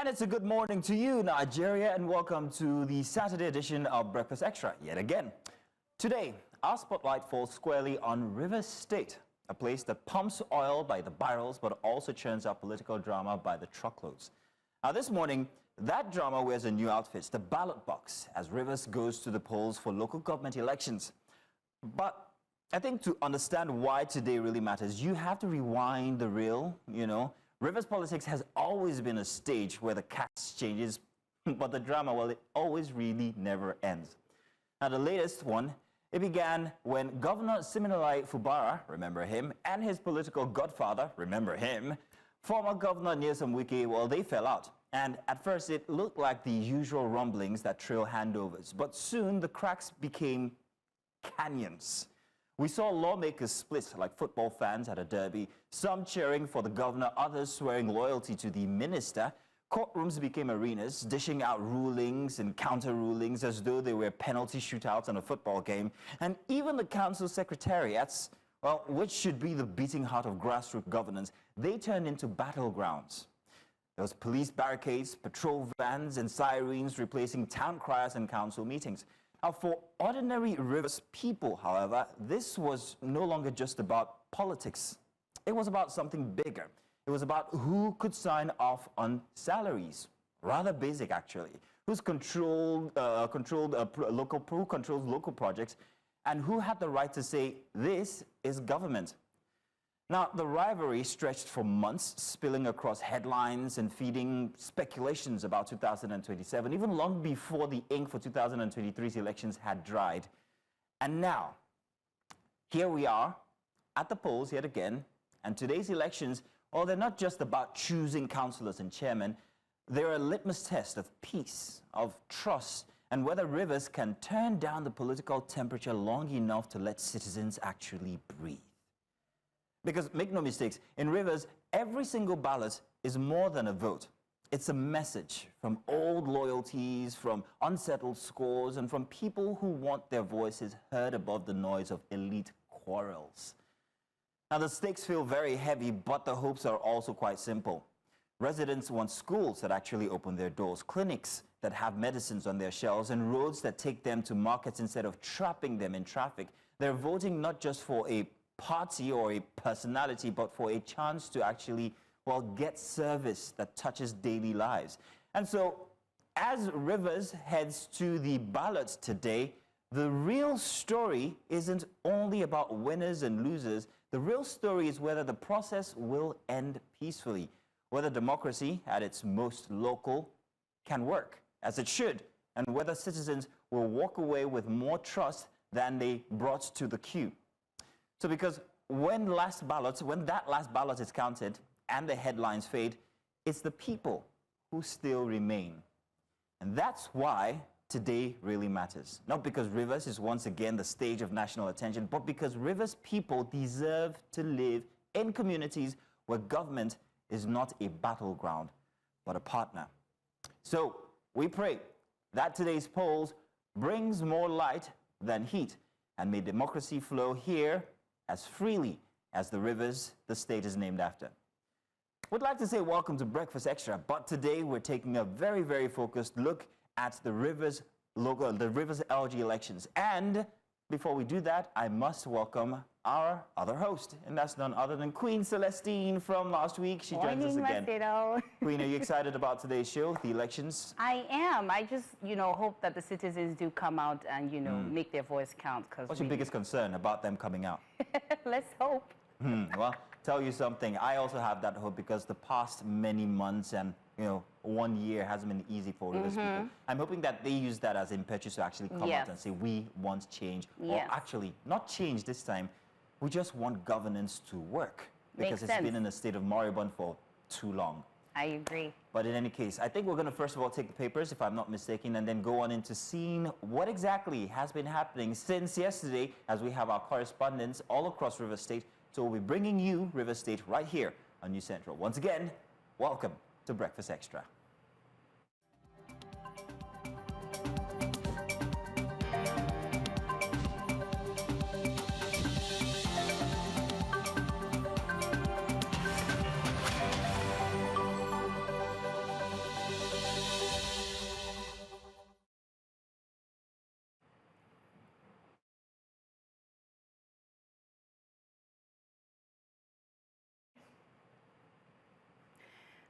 And it's a good morning to you, Nigeria, and welcome to the Saturday edition of Breakfast Extra yet again. Today, our spotlight falls squarely on Rivers State, a place that pumps oil by the barrels but also churns out political drama by the truckloads. Now this morning, that drama wears a new outfit, the ballot box, as Rivers goes to the polls for local government elections. But I think to understand why today really matters, you have to rewind the reel, Rivers politics has always been a stage where the cast changes, but the drama, well, it always really never ends. Now, the latest one, it began when Governor Siminalayi Fubara, remember him, and his political godfather, remember him, former Governor Nyesom Wike, well, they fell out. And at first, it looked like the usual rumblings that trail handovers, but soon the cracks became canyons. We saw lawmakers split like football fans at a derby, some cheering for the governor, others swearing loyalty to the minister. Courtrooms became arenas, dishing out rulings and counter-rulings as though they were penalty shootouts in a football game. And even the council secretariats, well, which should be the beating heart of grassroots governance, they turned into battlegrounds. There was police barricades, patrol vans, and sirens replacing town criers and council meetings. Now, for ordinary Rivers people, however, this was no longer just about politics. It was about something bigger. It was about who could sign off on salaries. Rather basic, actually. Who controls local projects, and who had the right to say, this is government. Now, the rivalry stretched for months, spilling across headlines and feeding speculations about 2027, even long before the ink for 2023's elections had dried. And now, here we are at the polls yet again, and today's elections, well, they're not just about choosing councillors and chairmen. They're a litmus test of peace, of trust, and whether Rivers can turn down the political temperature long enough to let citizens actually breathe. Because make no mistakes, in Rivers, every single ballot is more than a vote. It's a message from old loyalties, from unsettled scores, and from people who want their voices heard above the noise of elite quarrels. Now, the stakes feel very heavy, but the hopes are also quite simple. Residents want schools that actually open their doors, clinics that have medicines on their shelves, and roads that take them to markets instead of trapping them in traffic. They're voting not just for a party or a personality, but for a chance to actually, well, get service that touches daily lives. And so, as Rivers heads to the ballot today, the real story isn't only about winners and losers. The real story is whether the process will end peacefully, whether democracy at its most local can work as it should, and whether citizens will walk away with more trust than they brought to the queue. So because when that last ballot is counted and the headlines fade, it's the people who still remain. And that's why today really matters. Not because Rivers is once again the stage of national attention, but because Rivers people deserve to live in communities where government is not a battleground, but a partner. So we pray that today's polls brings more light than heat, and may democracy flow here as freely as the rivers the state is named after. We'd like to say welcome to Breakfast Extra, but today we're taking a very, very focused look at the Rivers LG elections. And before we do that, I must welcome our other host, and that's none other than Queen Celestine from last week. She joins us again. Queen, are you excited about today's show, the elections? I am. I just, hope that the citizens do come out and, make their voice count. What's your biggest concern about them coming out? Let's hope. Well, tell you something. I also have that hope because the past many months and, 1 year hasn't been easy for Rivers people. I'm hoping that they use that as impetus to actually come out and say, we want change. Or actually, not change this time. We just want governance to work because it's been in a state of moribund for too long. I agree. But in any case, I think we're going to first of all take the papers, if I'm not mistaken, and then go on into seeing what exactly has been happening since yesterday, as we have our correspondents all across Rivers State. So we'll be bringing you Rivers State right here on News Central. Once again, welcome to Breakfast Extra.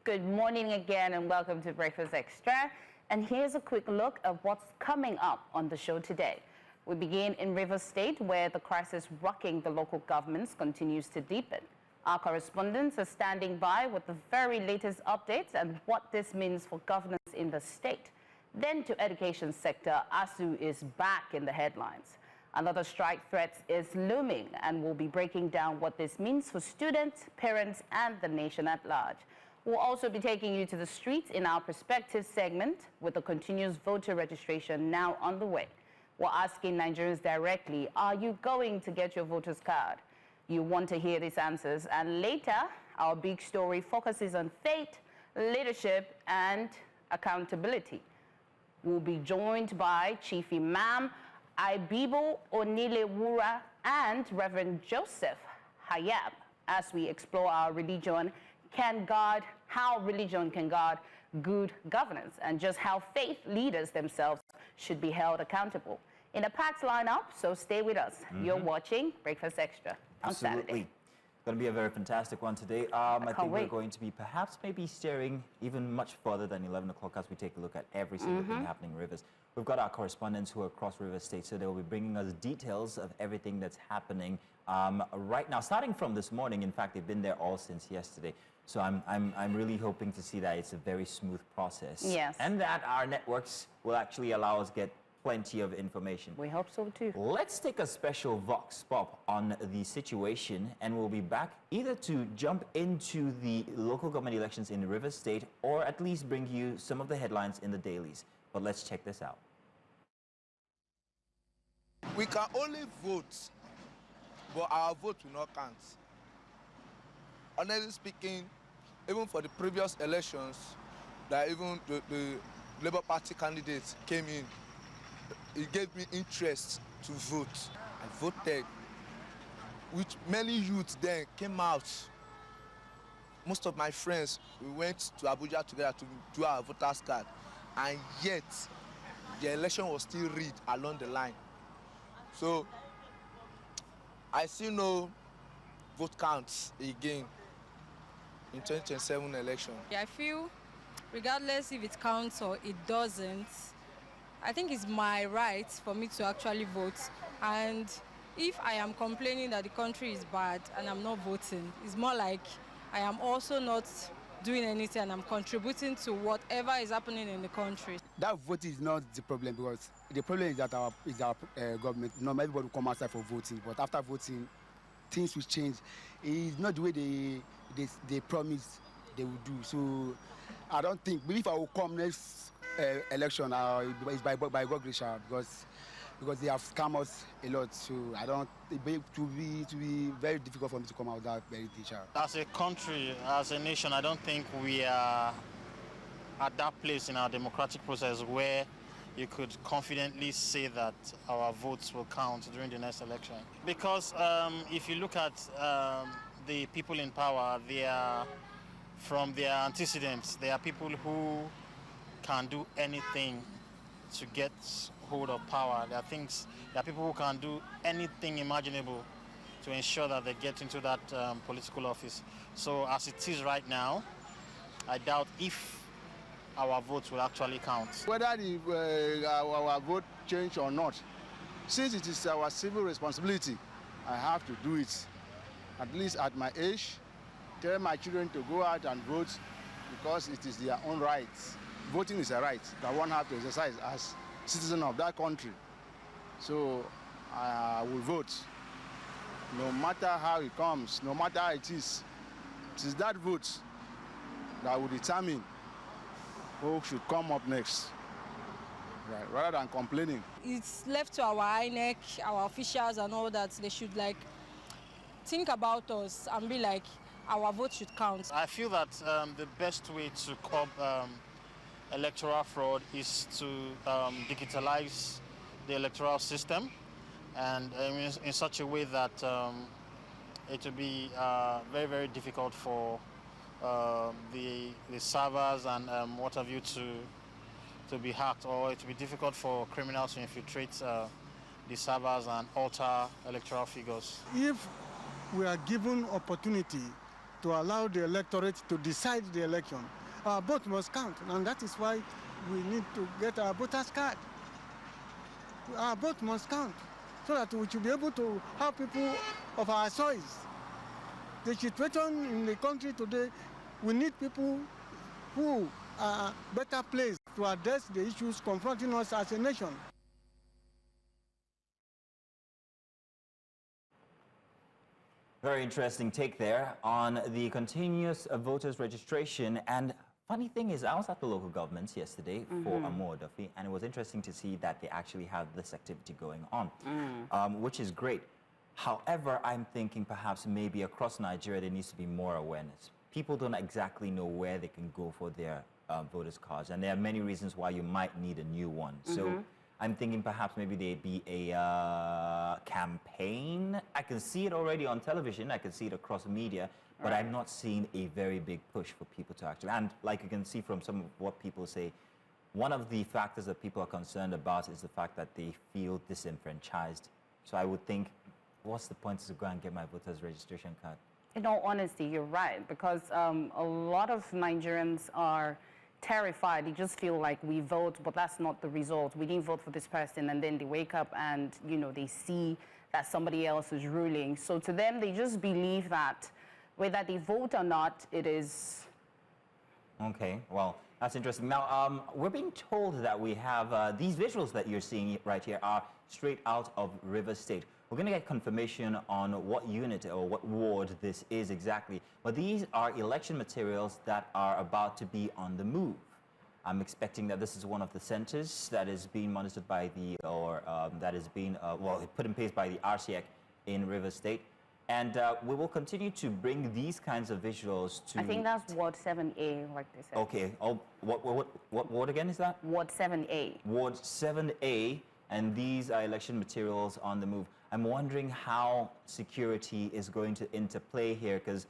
Good morning again and welcome to Breakfast Extra. And here's a quick look at what's coming up on the show today. We begin in Rivers State, where the crisis rocking the local governments continues to deepen. Our correspondents are standing by with the very latest updates and what this means for governance in the state. Then to education sector, ASU is back in the headlines. Another strike threat is looming, and we'll be breaking down what this means for students, parents, and the nation at large. We'll also be taking you to the streets in our Perspective segment with the continuous voter registration now on the way. We're asking Nigerians directly, are you going to get your voter's card? You want to hear these answers. And later, our big story focuses on faith, leadership, and accountability. We'll be joined by Chief Imam Aibibo Onilewura and Reverend Joseph Hayab as we explore how religion can guard good governance and just how faith leaders themselves should be held accountable. In a packed lineup, so stay with us. You're watching Breakfast Extra on Saturday. Going to be a very fantastic one today. I think wait. we're going to be perhaps maybe steering even much further than 11 o'clock as we take a look at every single thing happening in Rivers. We've got our correspondents who are across Rivers State, so they will be bringing us details of everything that's happening right now. Starting from this morning, in fact, they've been there all since yesterday. So I'm really hoping to see that it's a very smooth process. Yes. And that our networks will actually allow us get plenty of information. We hope so too. Let's take a special Vox Pop on the situation, and we'll be back either to jump into the local government elections in Rivers State or at least bring you some of the headlines in the dailies. But let's check this out. We can only vote, but our vote will not count. Honestly speaking, even for the previous elections, that even the Labour Party candidates came in, it gave me interest to vote. I voted, which many youths then came out. Most of my friends, we went to Abuja together to do our voters card, and yet the election was still rigged along the line. So I see no vote counts again in 2027 election. I feel regardless if it counts or it doesn't, I think it's my right for me to actually vote. And if I am complaining that the country is bad and I'm not voting, it's more like I am also not doing anything and I'm contributing to whatever is happening in the country. That voting is not the problem, because the problem is that our government, not everybody will come outside for voting, but after voting, things will change. It's not the way they promise they will do. So I don't think, but if I will come next election, it's by God grace, because they have scammed us a lot. So I don't. It will be very difficult for me to come out that very teacher. As a country, as a nation, I don't think we are at that place in our democratic process where you could confidently say that our votes will count during the next election. Because if you look at the people in power, they are, from their antecedents, they are people who can do anything to get hold of power. There are people who can do anything imaginable to ensure that they get into that political office. So as it is right now, I doubt if our votes will actually count. Whether our vote change or not, since it is our civil responsibility, I have to do it. At least at my age, tell my children to go out and vote, because it is their own right. Voting is a right that one has to exercise as citizen of that country. So I will vote, no matter how it comes, no matter how it is. It is that vote that will determine who should come up next, right, rather than complaining. It's left to our INEC, our officials and all that. They should think about us and be like, our vote should count. I feel that the best way to curb electoral fraud is to digitalize the electoral system, and in such a way that it will be very, very difficult for the servers and what have you to be hacked, or it will be difficult for criminals to infiltrate the servers and alter electoral figures. If we are given opportunity to allow the electorate to decide the election. Our vote must count, and that is why we need to get our voters' card. Our vote must count, so that we should be able to have people of our choice. The situation in the country today, we need people who are better placed to address the issues confronting us as a nation. Very interesting take there on the continuous voters registration. And funny thing is, I was at the local governments yesterday for Amor Duffy, and it was interesting to see that they actually have this activity going on, which is great. However, I'm thinking perhaps maybe across Nigeria there needs to be more awareness. People don't exactly know where they can go for their voters' cards, and there are many reasons why you might need a new one. So I'm thinking perhaps maybe there'd be a campaign. I can see it already on television. I can see it across media, but I'm not seeing a very big push for people to actually. And like you can see from some of what people say, one of the factors that people are concerned about is the fact that they feel disenfranchised. So I would think, what's the point to go and get my voters registration card? In all honesty, you're right, because a lot of Nigerians are terrified. They just feel like we vote, but that's not the result. We didn't vote for this person, and then they wake up and, you know, they see that somebody else is ruling. So to them, they just believe that whether they vote or not, it is... Okay, well, that's interesting. Now, we're being told that we have these visuals that you're seeing right here are straight out of Rivers State. We're going to get confirmation on what unit or what ward this is exactly. But these are election materials that are about to be on the move. I'm expecting that this is one of the centers that is being monitored by the, or that is being, well, put in place by the RCEC in Rivers State. And we will continue to bring these kinds of visuals to... I think that's Ward 7A, like they said. Okay. Oh, what ward again is that? Ward 7A. Ward 7A, and these are election materials on the move. I'm wondering how security is going to interplay here, because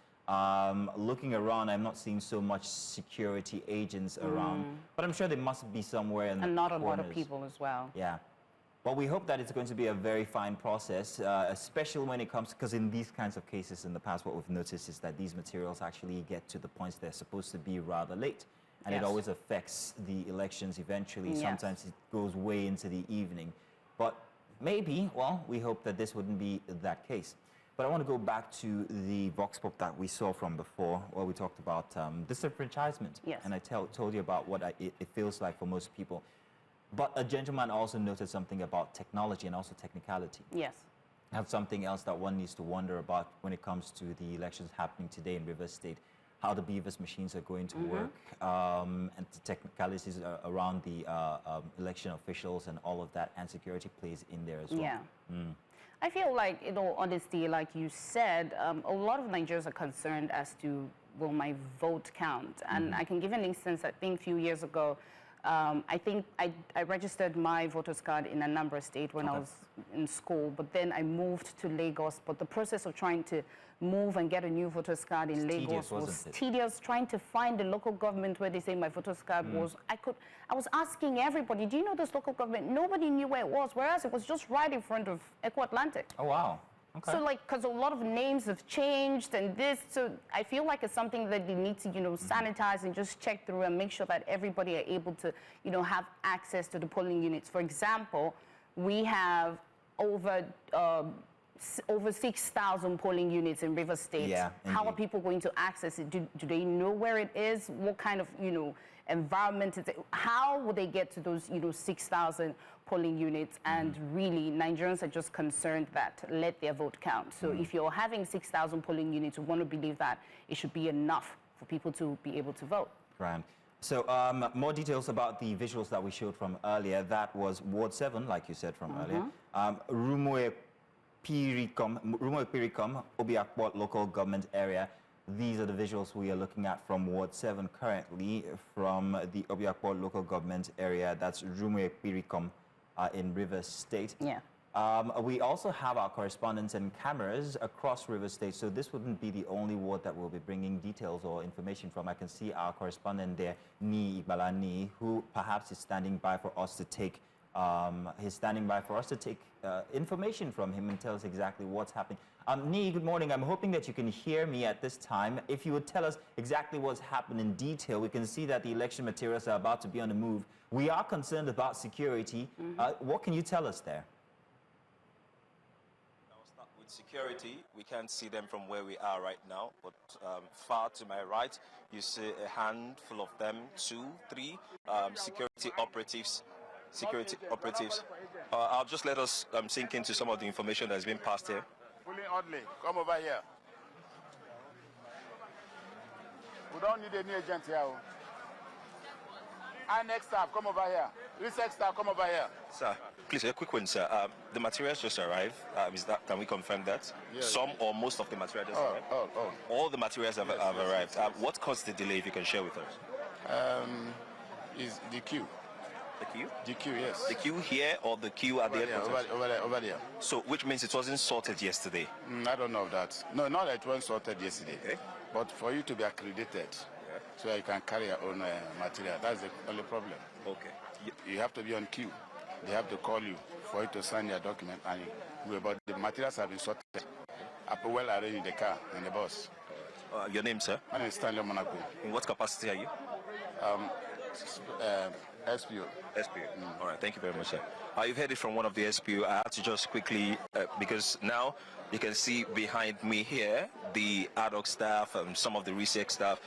looking around, I'm not seeing so much security agents around. But I'm sure there must be somewhere in the And not corners. a lot of people as well. Yeah. Well, we hope that it's going to be a very fine process, especially when it comes, because in these kinds of cases in the past, what we've noticed is that these materials actually get to the points they're supposed to be rather late. And it always affects the elections eventually. Sometimes it goes way into the evening. But maybe, well, we hope that this wouldn't be that case. But I want to go back to the vox pop that we saw from before, where we talked about disenfranchisement. And I told you about what it feels like for most people. But a gentleman also noted something about technology and also technicality. Yes. That's something else that one needs to wonder about when it comes to the elections happening today in Rivers State, how the BVS machines are going to work, and the technicalities around the election officials and all of that, and security plays in there as well. Yeah. I feel like, in all honesty, like you said, a lot of Nigerians are concerned as to, will my vote count? And I can give an instance. I think a few years ago, I think I registered my voter's card in Anambra State when I was in school, but then I moved to Lagos. But the process of trying to move and get a new voter's card in Lagos was tedious. Trying to find the local government where they say my voter's card was, I was asking everybody, do you know this local government? Nobody knew where it was, whereas it was just right in front of Eco Atlantic. Oh, wow. Okay. So, like, because a lot of names have changed and this, so I feel like it's something that they need to, you know, sanitize and just check through and make sure that everybody are able to, you know, have access to the polling units. For example, we have over 6,000 polling units in Rivers State. Yeah, how are people going to access it? Do they know where it is? What kind of, you know, environment is it? How will they get to those, you know, 6,000 polling units? And really, Nigerians are just concerned that let their vote count. So if you're having 6,000 polling units, we want to believe that it should be enough for people to be able to vote. Right. So more details about the visuals that we showed from earlier. That was Ward 7, like you said from earlier. Rumwe Piricom, Obiakport local government area. These are the visuals we are looking at from Ward 7 currently from the Obiakport local government area. That's Rumwe Piricom in Rivers State. Yeah. We also have our correspondents and cameras across Rivers State, so this wouldn't be the only ward that we'll be bringing details or information from. I can see our correspondent there, Ni Ibalani, who perhaps is standing by for us to take He's standing by for us to take information from him and tell us exactly what's happening. Nee, good morning. I'm hoping that you can hear me at this time. If you would tell us exactly what's happened in detail, we can see that the election materials are about to be on the move. We are concerned about security. What can you tell us there? I'll start with security. We can't see them from where we are right now, but far to my right, you see a handful of them, 2, 3 security operatives. I'll just let us sink into some of the information that's been passed here. Pulling oddly, come over here. We don't need any agent here. Annex staff, come over here. Research staff, come over here. Sir, please, a quick one, sir. The materials just arrived. Can we confirm that? Yeah. Some or most of the materials just arrived? All the materials have arrived. What caused the delay, if you can share with us? Is the queue. The queue? The queue, yes. The queue here or the queue at the airport? Over there. So, which means it wasn't sorted yesterday? I don't know that. No, not that it wasn't sorted yesterday. Okay. But for you to be accredited, so you can carry your own material, that's the only problem. Okay. You have to be on queue. They have to call you for you to sign your document. But the materials have been sorted. Well arranged in the car and the bus. Your name, sir? My name is Stanley Monaco. In what capacity are you? SPO. SPO. All right, thank you very much, sir. You've heard it from one of the SPO. I have to just quickly, because now you can see behind me here, the ad hoc staff and some of the research staff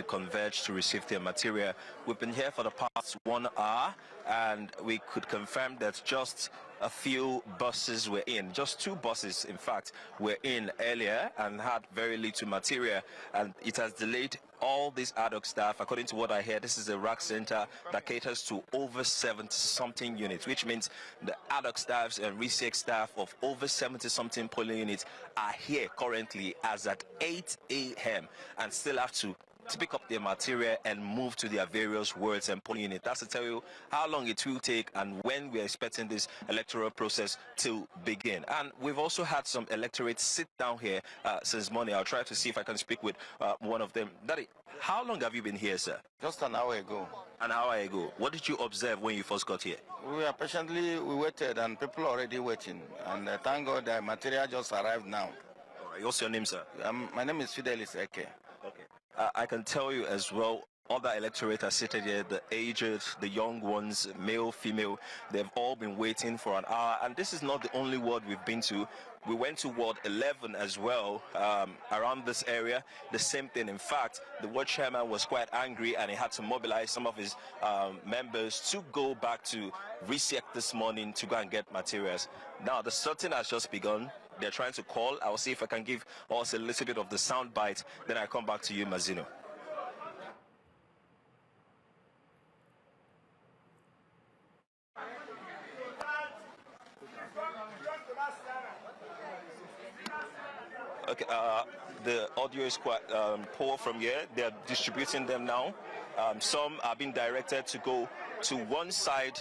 converged to receive their material. We've been here for the past 1 hour, and we could confirm that just a few buses were in, just 2 buses in fact were in earlier and had very little material, and it has delayed all these ad hoc staff. According to what I hear, this is a rack center that caters to over 70-something units, which means the ad hoc staffs and research staff of over 70-something polling units are here currently as at 8 a.m. and still have to pick up their material and move to their various wards and polling units. That's to tell you how long it will take and when we're expecting this electoral process to begin. And we've also had some electorates sit down here since morning. I'll try to see if I can speak with one of them. Daddy, how long have you been here, sir? Just an hour ago. An hour ago. What did you observe when you first got here? We waited and people are already waiting. And thank God the material just arrived now. All right. What's your name, sir? My name is Fidelis Eke. Okay. I can tell you as well, other electorate are seated here, the aged, the young ones, male, female, they've all been waiting for an hour. And this is not the only ward we've been to. We went to Ward 11 as well, around this area. The same thing. In fact, the ward chairman was quite angry and he had to mobilize some of his members to go back to recheck this morning to go and get materials. Now, the sorting has just begun. They're trying to call. I'll see if I can give us a little bit of the sound bite. Then I come back to you, Mazino. Okay, the audio is quite poor from here. They're distributing them now. Some are being directed to go to one side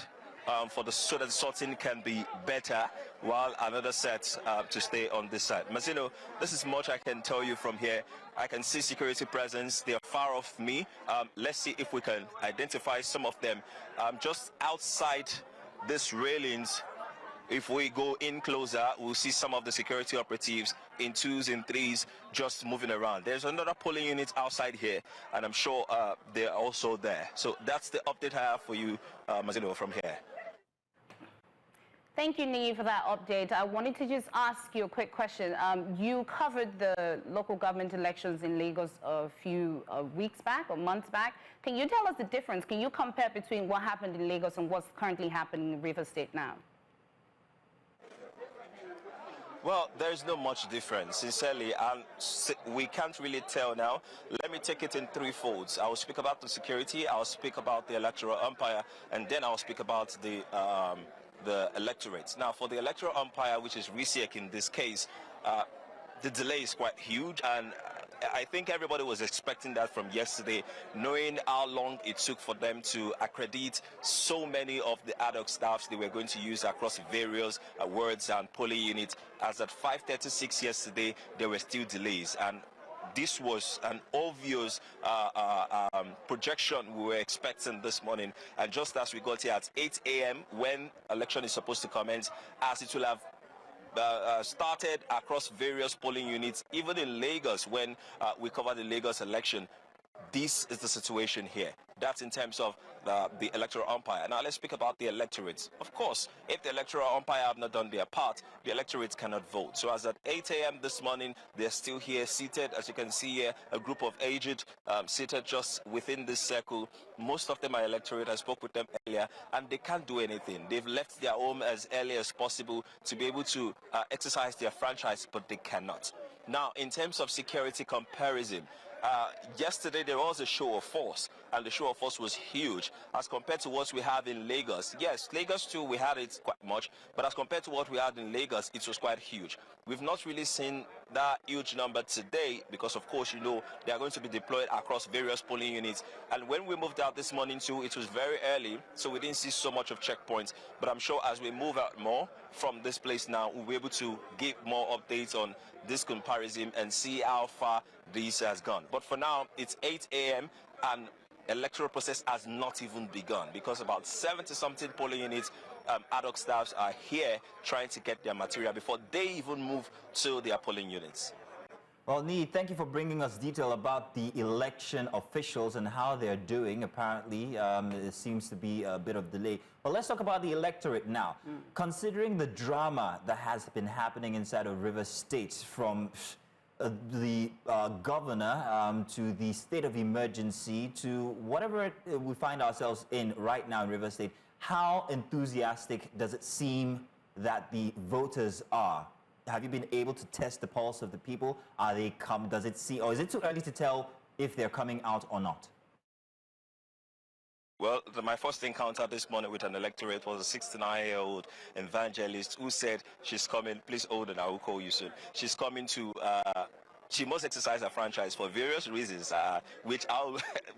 so that the sorting can be better, while another set to stay on this side. Mazino, this is much I can tell you from here. I can see security presence. They are far off me. Let's see if we can identify some of them. Just outside these railings, if we go in closer, we'll see some of the security operatives in 2s and 3s just moving around. There's another polling unit outside here, and I'm sure they're also there. So that's the update I have for you, Mazino, from here. Thank you, Nee, for that update. I wanted to just ask you a quick question. You covered the local government elections in Lagos a few weeks back or months back. Can you tell us the difference? Can you compare between what happened in Lagos and what's currently happening in Rivers State now? Well, there's not much difference, sincerely, and we can't really tell now. Let me take it in 3 folds. I will speak about the security, I'll speak about the electoral umpire, and then I'll speak about the electorate. Now, for the electoral umpire, which is RISIEC in this case, the delay is quite huge, and I think everybody was expecting that from yesterday, knowing how long it took for them to accredit so many of the ad hoc staffs they were going to use across various wards and polling units. As at 5:36 yesterday, there were still delays, and this was an obvious projection we were expecting this morning. And just as we got here at 8 a.m. when election is supposed to commence, as it will have started across various polling units, even in Lagos when we covered the Lagos election. This is the situation here. That's in terms of the electoral umpire. Now let's speak about the electorates. Of course, if the electoral umpire have not done their part, the electorates cannot vote. So as at 8 a.m. this morning, they're still here seated. As you can see here, a group of aged seated just within this circle. Most of them are electorate. I spoke with them earlier, and they can't do anything. They've left their home as early as possible to be able to exercise their franchise, but they cannot. Now, in terms of security comparison, yesterday there was a show of force, and the show of force was huge as compared to what we have in Lagos. Yes, Lagos too, we had it quite much, but as compared to what we had in Lagos, it was quite huge. We've not really seen that huge number today because, of course, you know, they are going to be deployed across various polling units. And when we moved out this morning too, it was very early, so we didn't see so much of checkpoints. But I'm sure as we move out more from this place now, we'll be able to give more updates on this comparison and see how far this has gone. But for now, it's 8 a.m. and electoral process has not even begun because about 70-something polling units, ad hoc staffs are here trying to get their material before they even move to their polling units. Well, Nii, thank you for bringing us detail about the election officials and how they're doing. Apparently, there seems to be a bit of delay. But let's talk about the electorate now. Considering the drama that has been happening inside of Rivers State, from the governor to the state of emergency to whatever we find ourselves in right now in Rivers State, how enthusiastic does it seem that the voters are? Have you been able to test the pulse of the people? Are they come? Does it seem, or is it too early to tell if they're coming out or not? Well, my first encounter this morning with an electorate was a 69-year-old evangelist who said she's coming. Please hold it, I will call you soon. She's coming to, she must exercise her franchise for various reasons, which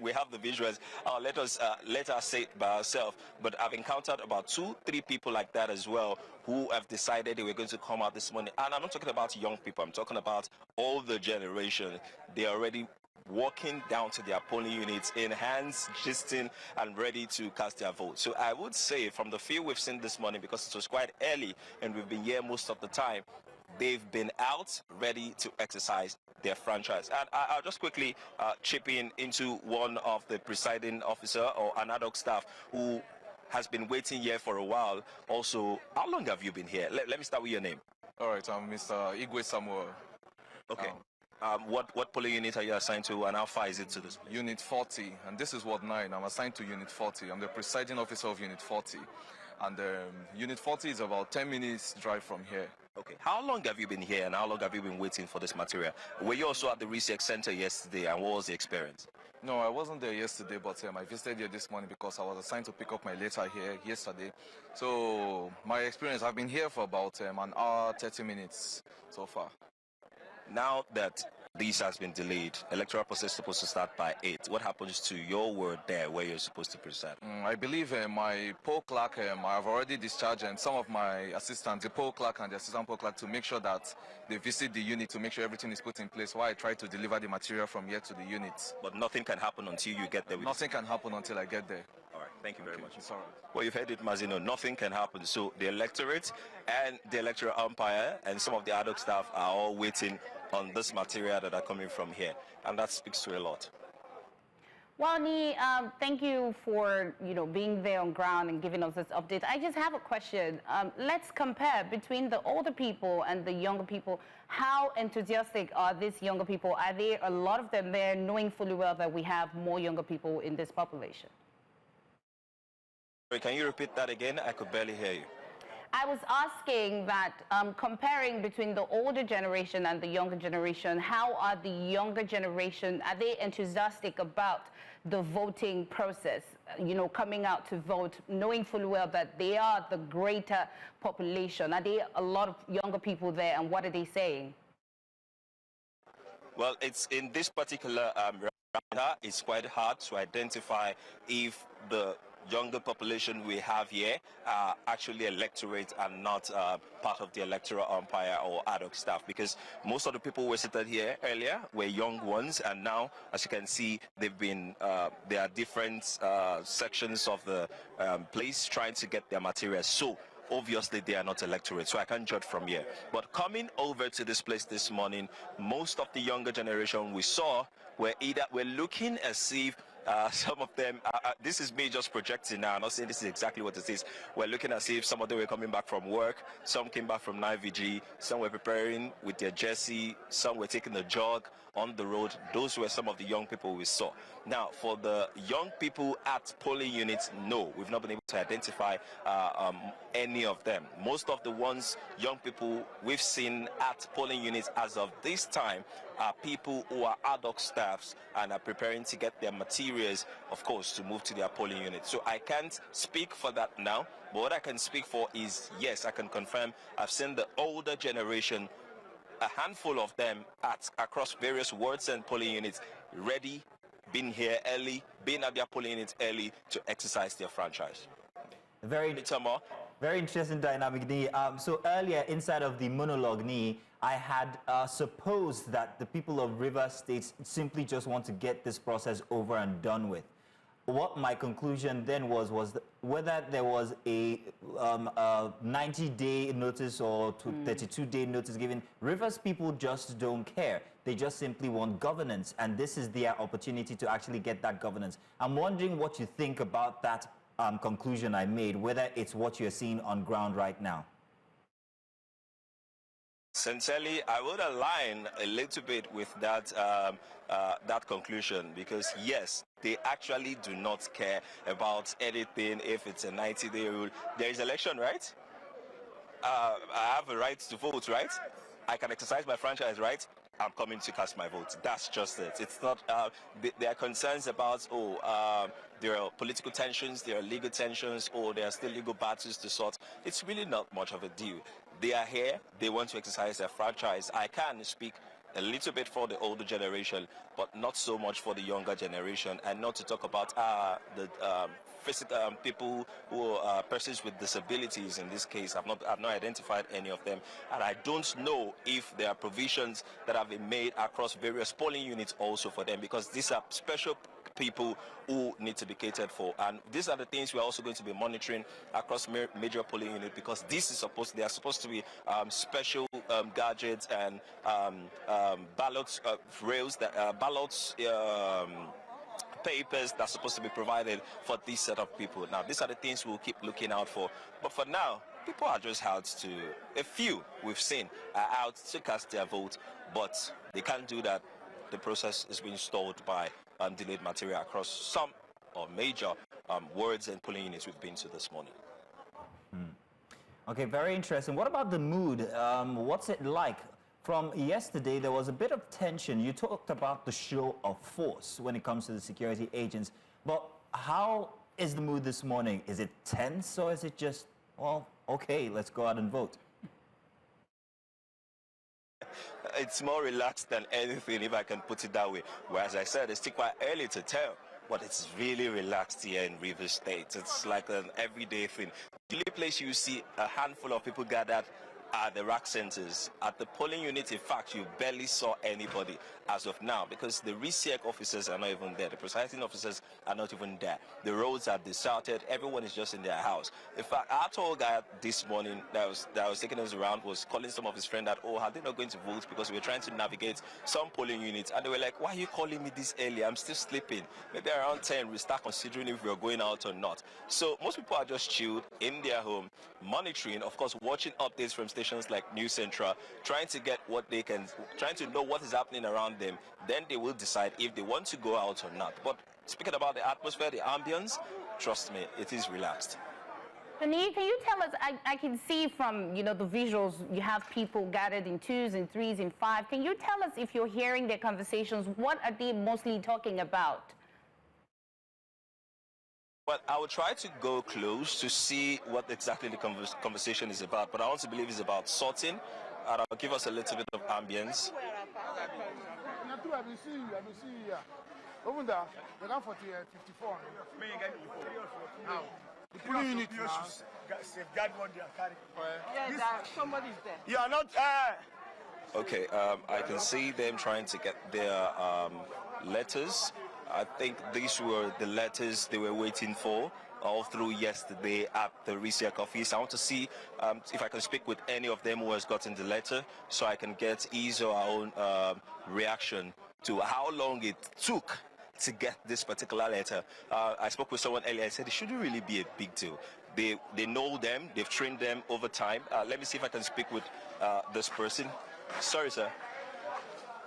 we have the visuals. Let her say it by herself. But I've encountered about 2-3 people like that as well who have decided they were going to come out this morning. And I'm not talking about young people. I'm talking about older generation. They are already walking down to their polling units in hands, gisting, and ready to cast their vote. So I would say from the few we've seen this morning, because it was quite early and we've been here most of the time, they've been out ready to exercise their franchise. And I'll just quickly chip into one of the presiding officer or an ad hoc staff who has been waiting here for a while. Also, how long have you been here? Let me start with your name. All right, I'm Mr. Igwe Samuel. Okay. What polling unit are you assigned to, and how far is it to this? Unit 40, and this is Ward 9. I'm assigned to Unit 40. I'm the presiding officer of Unit 40. And Unit 40 is about 10 minutes drive from here. Okay. How long have you been here, and how long have you been waiting for this material? Were you also at the research center yesterday, and what was the experience? No, I wasn't there yesterday, but I visited here this morning because I was assigned to pick up my letter here yesterday. So my experience, I've been here for about an hour, 30 minutes so far. Now that this has been delayed, electoral process is supposed to start by 8. What happens to your ward there where you're supposed to preside? I believe my poll clerk, I've already discharged some of my assistants, the poll clerk and the assistant poll clerk, to make sure that they visit the unit to make sure everything is put in place while I try to deliver the material from here to the units. But nothing can happen until you get there? Nothing can happen until I get there. All right, thank you very much. It's all right. Well, you've heard it, Mazino. Nothing can happen. So the electorate and the electoral umpire and some of the ad hoc staff are all waiting on this material that are coming from here, and that speaks to a lot. Well, Nii, thank you for being there on ground and giving us this update. I just have a question. Let's compare between the older people and the younger people. How enthusiastic are these younger people? Are there a lot of them there, knowing fully well that we have more younger people in this population? Can you repeat that again? I could barely hear you. I was asking that comparing between the older generation and the younger generation, how are the younger generation, are they enthusiastic about the voting process, coming out to vote, knowing fully well that they are the greater population? Are there a lot of younger people there, and what are they saying? Well, it's in this particular it's quite hard to identify if the younger population we have here are actually electorate and not part of the electoral umpire or ad hoc staff, because most of the people who seated here earlier were young ones, and now, as you can see, they've been there are different sections of the place trying to get their materials. So obviously they are not electorate, so I can't judge from here. But coming over to this place this morning, most of the younger generation we saw were looking as if some of them, this is me just projecting now, I'm not saying this is exactly what it is. We're looking as if some of them were coming back from work, some came back from night vigil, some were preparing with their jersey, some were taking a jog on the road. Those were some of the young people we saw. Now, for the young people at polling units, no, we've not been able to identify any of them. Most of the young people we've seen at polling units as of this time are people who are ad hoc staffs and are preparing to get their materials, of course, to move to their polling unit. So I can't speak for that now, but what I can speak for is, yes, I can confirm I've seen the older generation, a handful of them across various wards and polling units, ready, been here early, been at their polling units early to exercise their franchise. Very interesting dynamic, Ni. So earlier, inside of the monologue, Ni, I had supposed that the people of River State simply just want to get this process over and done with. What my conclusion then was whether there was a 90-day notice or 32-day notice given. Rivers people just don't care. They just simply want governance, and this is their opportunity to actually get that governance. I'm wondering what you think about that conclusion I made, whether it's what you're seeing on ground right now. Sincerely, I would align a little bit with that that conclusion, because yes, they actually do not care about anything. If it's a 90-day rule, there is election, right? I have a right to vote, right? I can exercise my franchise, right? I'm coming to cast my vote. That's just it. It's not. There are concerns about there are political tensions, there are legal tensions, or there are still legal battles to sort. It's really not much of a deal. They are here. They want to exercise their franchise. I can speak a little bit for the older generation, but not so much for the younger generation, and not to talk about the physical people who are persons with disabilities. In this case, I've not identified any of them, and I don't know if there are provisions that have been made across various polling units also for them, because these are special people who need to be catered for, and these are the things we're also going to be monitoring across major polling units, because this is they are supposed to be special gadgets and ballots rails that ballots papers that's supposed to be provided for this set of people. Now, these are the things we'll keep looking out for, but for now, people are just out to, a few we've seen are out to cast their vote, but they can't do that. The process is being stalled by delayed material across some or major wards and polling units we've been to this morning. Okay, very interesting. What about the mood? What's it like? From yesterday, there was a bit of tension. You talked about the show of force when it comes to the security agents, but how is the mood this morning? Is it tense, or is it just, well, okay, let's go out and vote? It's more relaxed than anything, if I can put it that way. Whereas I said, it's still quite early to tell, but it's really relaxed here in Rivers State. It's like an everyday thing. The only place you see a handful of people gathered are the rack centers. At the polling unit, in fact, you barely saw anybody as of now, because the RESEC officers are not even there. The presiding officers are not even there. The roads are deserted. Everyone is just in their house. In fact, our tour guide this morning that was taking us around was calling some of his friends that, oh, are they not going to vote, because we were trying to navigate some polling units, and they were like, why are you calling me this early? I'm still sleeping. Maybe around 10 we start considering if we're going out or not. So most people are just chilled in their home, monitoring, of course, watching updates from stations like News Central, trying to get what they can, trying to know what is happening around them. Then they will decide if they want to go out or not. But speaking about the atmosphere, the ambience, trust me, it is relaxed. Ani, can you tell us, I can see from, the visuals, you have people gathered in 2s and 3s and 5. Can you tell us, if you're hearing their conversations, what are they mostly talking about? Well, I will try to go close to see what exactly the conversation is about, but I want to believe it's about sorting, and I'll give us a little bit of ambience. Open that. They got 54. Me, you get 54. Now, the pulling unit you now. should safeguard what they are carrying. Yeah, somebody's there. You are not. Okay, I can see them trying to get their letters. I think these were the letters they were waiting for all through yesterday at the RISEC office. I want to see if I can speak with any of them who has gotten the letter so I can get his or our own reaction to how long it took to get this particular letter. I spoke with someone earlier. I said it shouldn't really be a big deal. They know them. They've trained them over time. Let me see if I can speak with this person. Sorry, sir.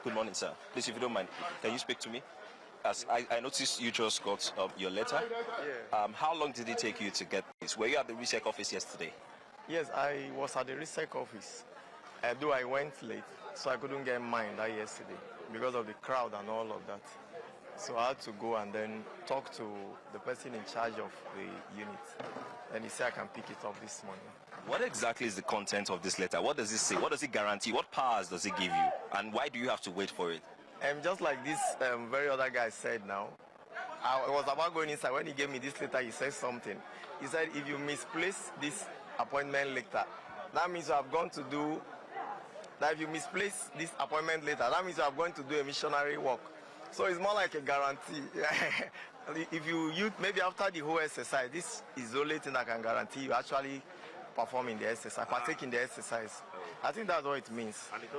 Good morning, sir. Please, if you don't mind, can you speak to me? As I noticed you just got your letter. Yeah. How long did it take you to get this? Were you at the RISEC office yesterday? Yes, I was at the RISEC office. Though I went late, so I couldn't get mine that yesterday because of the crowd and all of that. So I had to go and then talk to the person in charge of the unit. And he said I can pick it up this morning. What exactly is the content of this letter? What does it say? What does it guarantee? What powers does it give you? And why do you have to wait for it? Just like this very other guy said now, I was about going inside. When he gave me this letter, he said something. He said, if you misplace this appointment letter, that means you have gone to do, that if you misplace this appointment letter, that means you are going to do a missionary work. So it's more like a guarantee. If you maybe after the whole exercise, this is the only thing that can guarantee you actually perform in the exercise, partake in the exercise. I think that's what it means. And it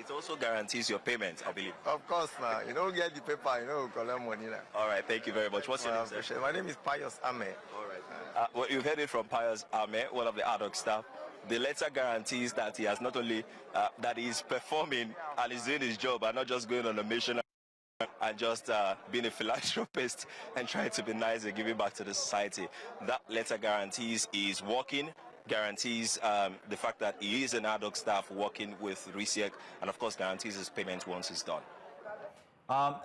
also guarantees your payment, I believe. Of course, now. You don't get the paper, you know, collect money now. All right, thank you very much. What's your name, sir? My name is Pius Ame. All right. Well, you've heard it from Pius Ame, one of the ad hoc staff. The letter guarantees that he has not only that he's performing and he's doing his job and not just going on a mission and just being a philanthropist and trying to be nice and giving back to the society. That letter guarantees he's working, guarantees the fact that he is an ad hoc staff working with RISEC, and of course guarantees his payment once it's done.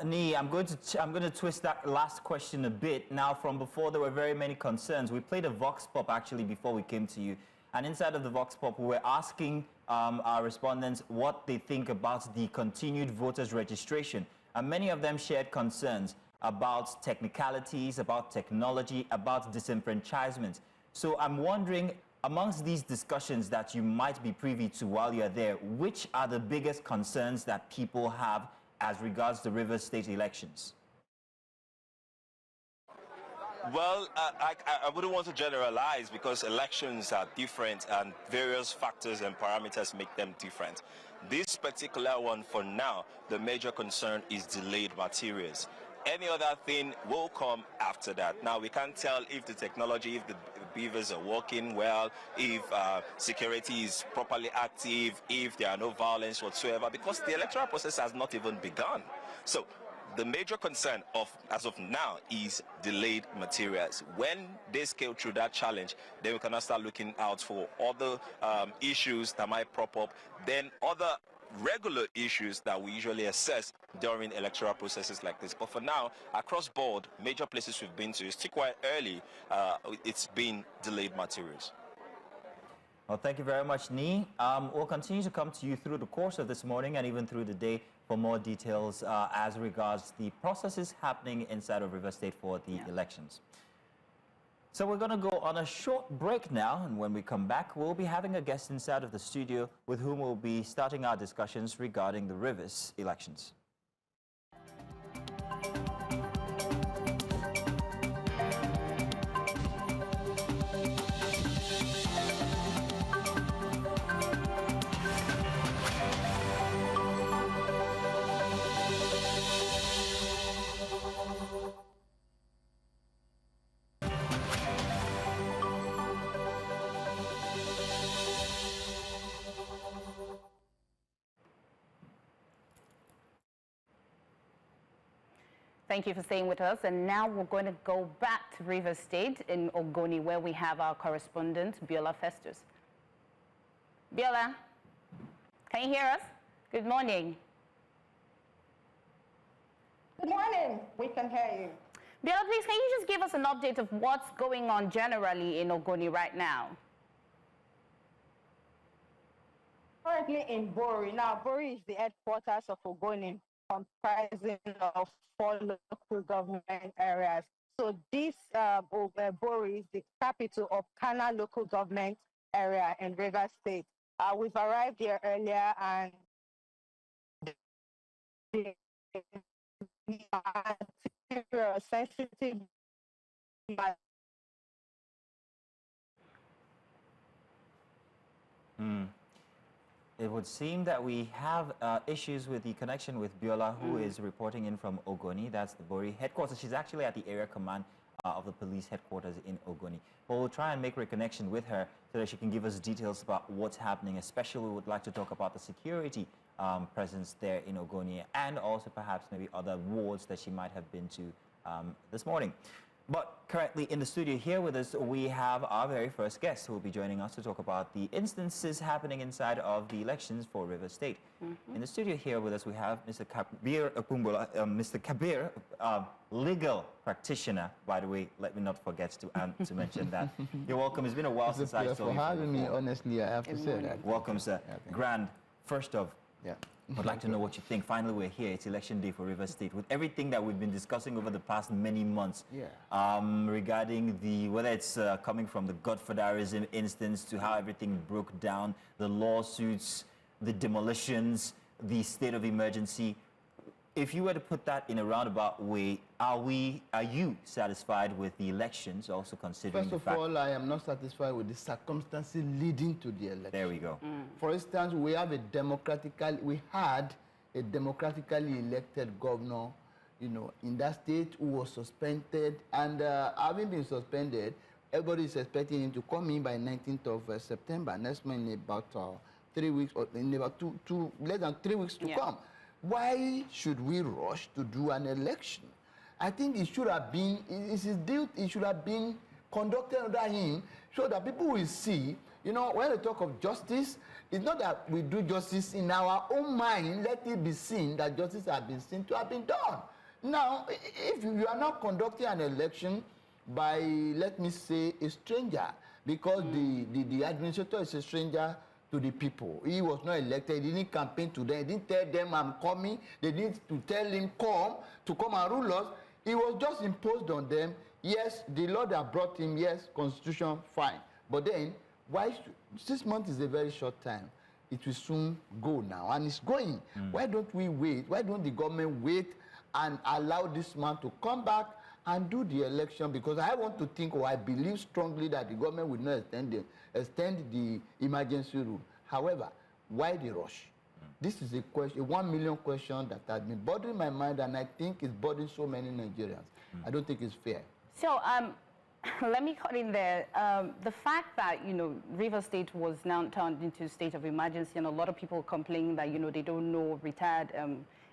Nee, I'm going to twist that last question a bit. Now, from before, there were very many concerns. We played a vox pop actually before we came to you, and inside of the vox pop, we were asking our respondents what they think about the continued voters registration, and many of them shared concerns about technicalities, about technology, about disenfranchisement. So I'm wondering, amongst these discussions that you might be privy to while you're there, which are the biggest concerns that people have as regards the Rivers State elections? Well, I wouldn't want to generalize because elections are different and various factors and parameters make them different. This particular one, for now, the major concern is delayed materials. Any other thing will come after that. Now, we can't tell if the technology, if the beavers are working well, if security is properly active, if there are no violence whatsoever, because the electoral process has not even begun. So the major concern as of now is delayed materials. When they scale through that challenge, then we can start looking out for other issues that might prop up, then other regular issues that we usually assess during electoral processes like this. But for now, across board, major places we've been to, it's still quite early, it's been delayed materials. Well, thank you very much, Nee. We'll continue to come to you through the course of this morning and even through the day for more details as regards the processes happening inside of River State for the elections. So we're going to go on a short break now, and when we come back, we'll be having a guest inside of the studio with whom we'll be starting our discussions regarding the Rivers elections. Thank you for staying with us. And now we're going to go back to Rivers State in Ogoni, where we have our correspondent, Biola Festus. Biola, can you hear us? Good morning. Good morning. We can hear you. Biola, please, can you just give us an update of what's going on generally in Ogoni right now? Currently in Bori. Now, Bori is the headquarters of Ogoni. comprising of 4 local government areas. So this Bori is the capital of Kana local government area in Rivers State. We've arrived here earlier and sensitive. It would seem that we have issues with the connection with Biola, who is reporting in from Ogoni. That's the Bori headquarters. She's actually at the area command of the police headquarters in Ogoni. But we'll try and make reconnection with her so that she can give us details about what's happening. Especially, we would like to talk about the security presence there in Ogoni, and also perhaps maybe other wards that she might have been to this morning. But currently in the studio here with us, we have our very first guest who will be joining us to talk about the instances happening inside of the elections for Rivers State. In the studio here with us, we have Mr. Kabir Akumbula, Mr. Kabir, legal practitioner, by the way. Let me not forget to mention that. You're welcome. It's been a while since I saw you. For having me, honestly, I have to say that. Welcome, sir. Yeah, Grand, first off, I'd like to know what you think. Finally, we're here. It's election day for Rivers State. With everything that we've been discussing over the past many months regarding whether it's coming from the godfatherism instance to how everything broke down, the lawsuits, the demolitions, the state of emergency. If you were to put that in a roundabout way, are you satisfied with the elections, also considering First of all, I am not satisfied with the circumstances leading to the election. There we go. For instance, we had a democratically elected governor, in that state who was suspended, and having been suspended, everybody is expecting him to come in by 19th of September, next month, in about 3 weeks, or in about less than 3 weeks to come. Why should we rush to do an election? I think it should have been, it should have been conducted under him so that people will see, when we talk of justice, it's not that we do justice in our own mind, let it be seen that justice has been seen to have been done. Now, if you are not conducting an election by, let me say, a stranger, because the administrator is a stranger to the people. He was not elected. He didn't campaign to them. He didn't tell them I'm coming. They didn't to tell him to come and rule us. It was just imposed on them. Yes, the law that brought him, yes, constitution, fine. But then, 6 months is a very short time. It will soon go now, and it's going. Why don't we wait? Why don't the government wait and allow this man to come back and do the election? Because I want to think, or I believe strongly that the government will not extend the emergency rule. However, why the rush? This is a question, a 1 million question that has been bothering my mind, and I think it's bothering so many Nigerians. I don't think it's fair. So, let me cut in there. The fact that, Rivers State was now turned into a state of emergency, and a lot of people complaining that, they don't know retired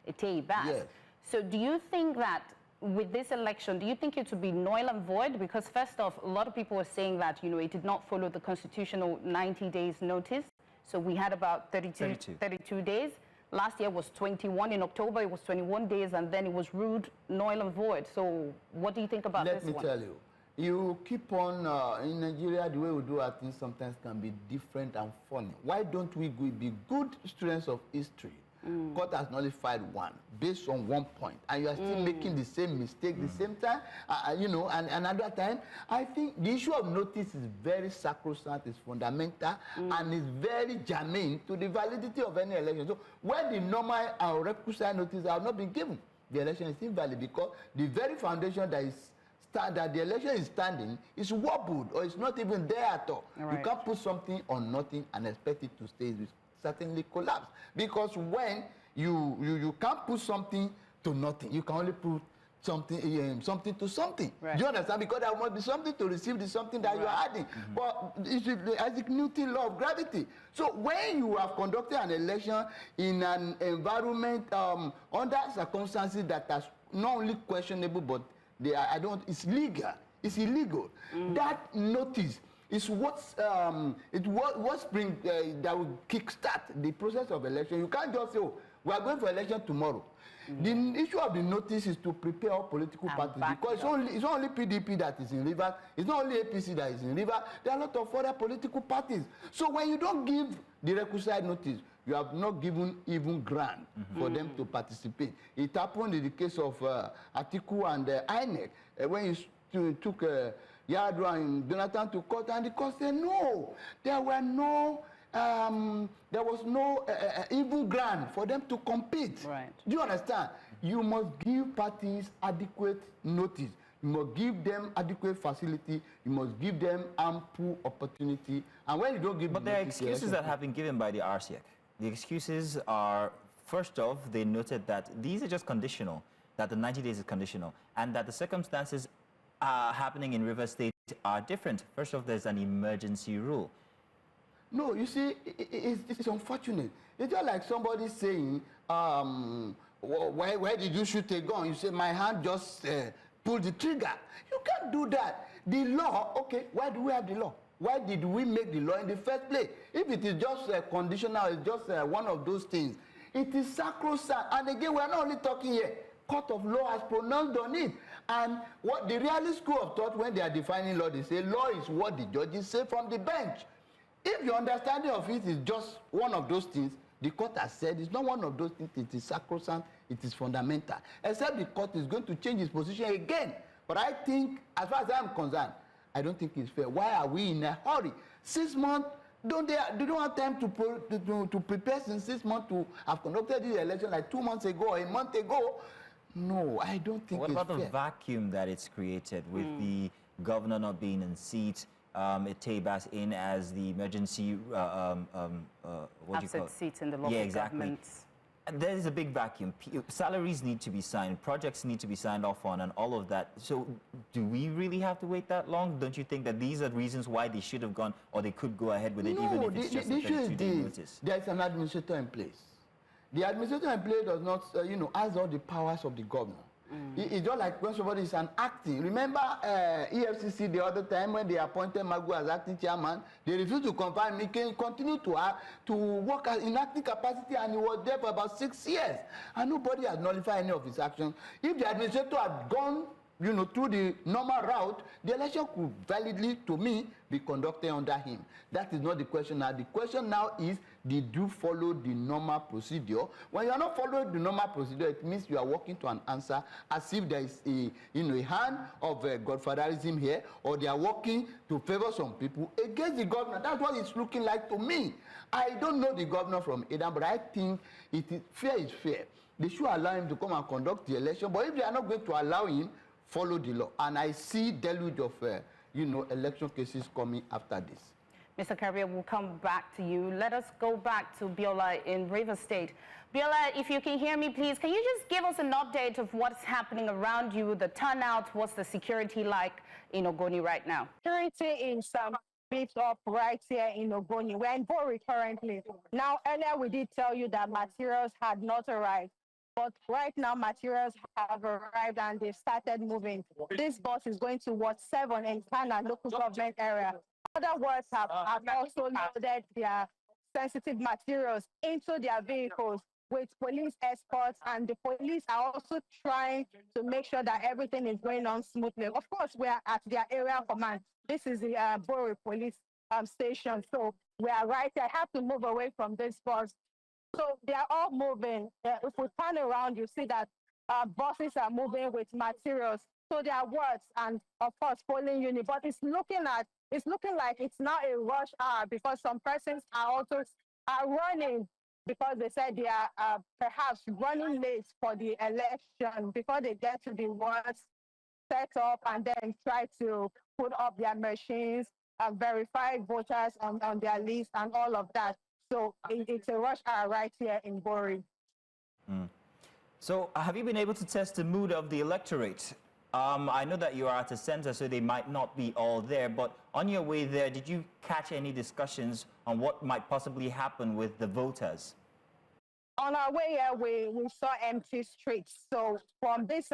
Ete Bass. Yes. So do you think that with this election, do you think it would be null and void? Because first off, a lot of people were saying that, it did not follow the constitutional 90 days notice. So we had about 32 days. Last year was 21. In October, it was 21 days, and then it was ruled null and void. So what do you think about this one? Let me tell you, you keep on, in Nigeria, the way we do our things sometimes can be different and funny. Why don't we be good students of history? Court has nullified one based on 1 point, and you are still making the same mistake the same time, and another time. I think the issue of notice is very sacrosanct, is fundamental, and is very germane to the validity of any election. So when the normal and requisite notice have not been given, the election is invalid, because the very foundation that the election is standing is wobbled, or it's not even there at all. You can't put something on nothing and expect it to stay. It will certainly collapse, because when you can't put something to nothing, you can only put something something to something. Do you understand? Because there must be something to receive the something that you are adding. But it's the Isaac Newton law of gravity. So when you have conducted an election in an environment under circumstances that are not only questionable, but it's legal. It's illegal. That notice is what spring that will kickstart the process of election. You can't just say, We are going for election tomorrow. The issue of the notice is to prepare all political parties, because it's not only PDP that is in Rivers, it's not only APC that is in Rivers, there are a lot of other political parties. So when you don't give the requisite notice, you have not given even grant for them to participate. It happened in the case of Atiku and INEC, when you took Yadra and Jonathan to court, and the court said no, there was no even grant for them to compete. Right. Do you understand? You must give parties adequate notice. You must give them adequate facility. You must give them ample opportunity. And when you don't give but there are excuses that have been given by the RCEC. The excuses are, first off, they noted that these are just conditional, that the 90 days is conditional, and that the circumstances happening in River State are different. First off, there's an emergency rule. No, you see, it's unfortunate. It's just like somebody saying, why did you shoot a gun? You say, my hand just pulled the trigger. You can't do that. The law, okay, why do we have the law? Why did we make the law in the first place? If it is just conditional, it's just one of those things. It is sacrosanct. And again, we are not only talking here. Court of law has pronounced on it. And what the realist school of thought, when they are defining law, they say law is what the judges say from the bench. If your understanding of it is just one of those things, the court has said it's not one of those things, it is sacrosanct, it is fundamental. Except the court is going to change its position again. But I think, as far as I'm concerned, I don't think it's fair. Why are we in a hurry? 6 months, they don't have time to prepare since 6 months to have conducted this election like 2 months ago or a month ago. No, I don't think it's fair. What about the vacuum that it's created with the governor not being in seat, Tabas in as the emergency, what do you call it? Seats in the local governments. There is a big vacuum. Salaries need to be signed, projects need to be signed off on, and all of that. So do we really have to wait that long? Don't you think that these are reasons why they should have gone, or they could go ahead with it, even if it's just a 32-day notice? There is an administrator in place. The administrator in place does not, has all the powers of the governor. It's just like when somebody is an acting. Remember EFCC the other time when they appointed Magu as acting chairman, they refused to confirm me, can continue to work in acting capacity, and he was there for about 6 years. And nobody has nullified any of his actions. If the administrator had gone through the normal route, the election could validly, to me, be conducted under him. That is not the question now. The question now is, did you follow the normal procedure? When you are not following the normal procedure, it means you are working to an answer as if there is a hand of godfatherism here, or they are working to favor some people against the governor. That's what it's looking like to me. I don't know the governor from Adam, but I think it is fair is fair. They should allow him to come and conduct the election, but if they are not going to allow him, follow the law. And I see deluge of, election cases coming after this. Mr. Carrier, we'll come back to you. Let us go back to Biola in River State. Biola, if you can hear me, please, can you just give us an update of what's happening around you, the turnout, what's the security like in Ogoni right now? Security in some bit up right here in Ogoni. We're in Bori currently. Now, earlier we did tell you that materials had not arrived. But right now, materials have arrived and they've started moving. This bus is going to Ward 7 in Kana local government area. Other wards have also loaded their sensitive materials into their vehicles with police escorts, and the police are also trying to make sure that everything is going on smoothly. Of course, we are at their area command. This is the Bori police station, so we are right there. I have to move away from this bus. So they are all moving. If we turn around, you see that buses are moving with materials. So there are words and, of course, polling unit. But it's looking like it's not a rush hour, because some persons are running because they said they are perhaps running late for the election before they get to the wards, set up, and then try to put up their machines, verify voters on their list, and all of that. So it's a rush hour right here in Bori. So have you been able to test the mood of the electorate? I know that you are at a center, so they might not be all there, but on your way there, did you catch any discussions on what might possibly happen with the voters? On our way here, we saw empty streets. So from this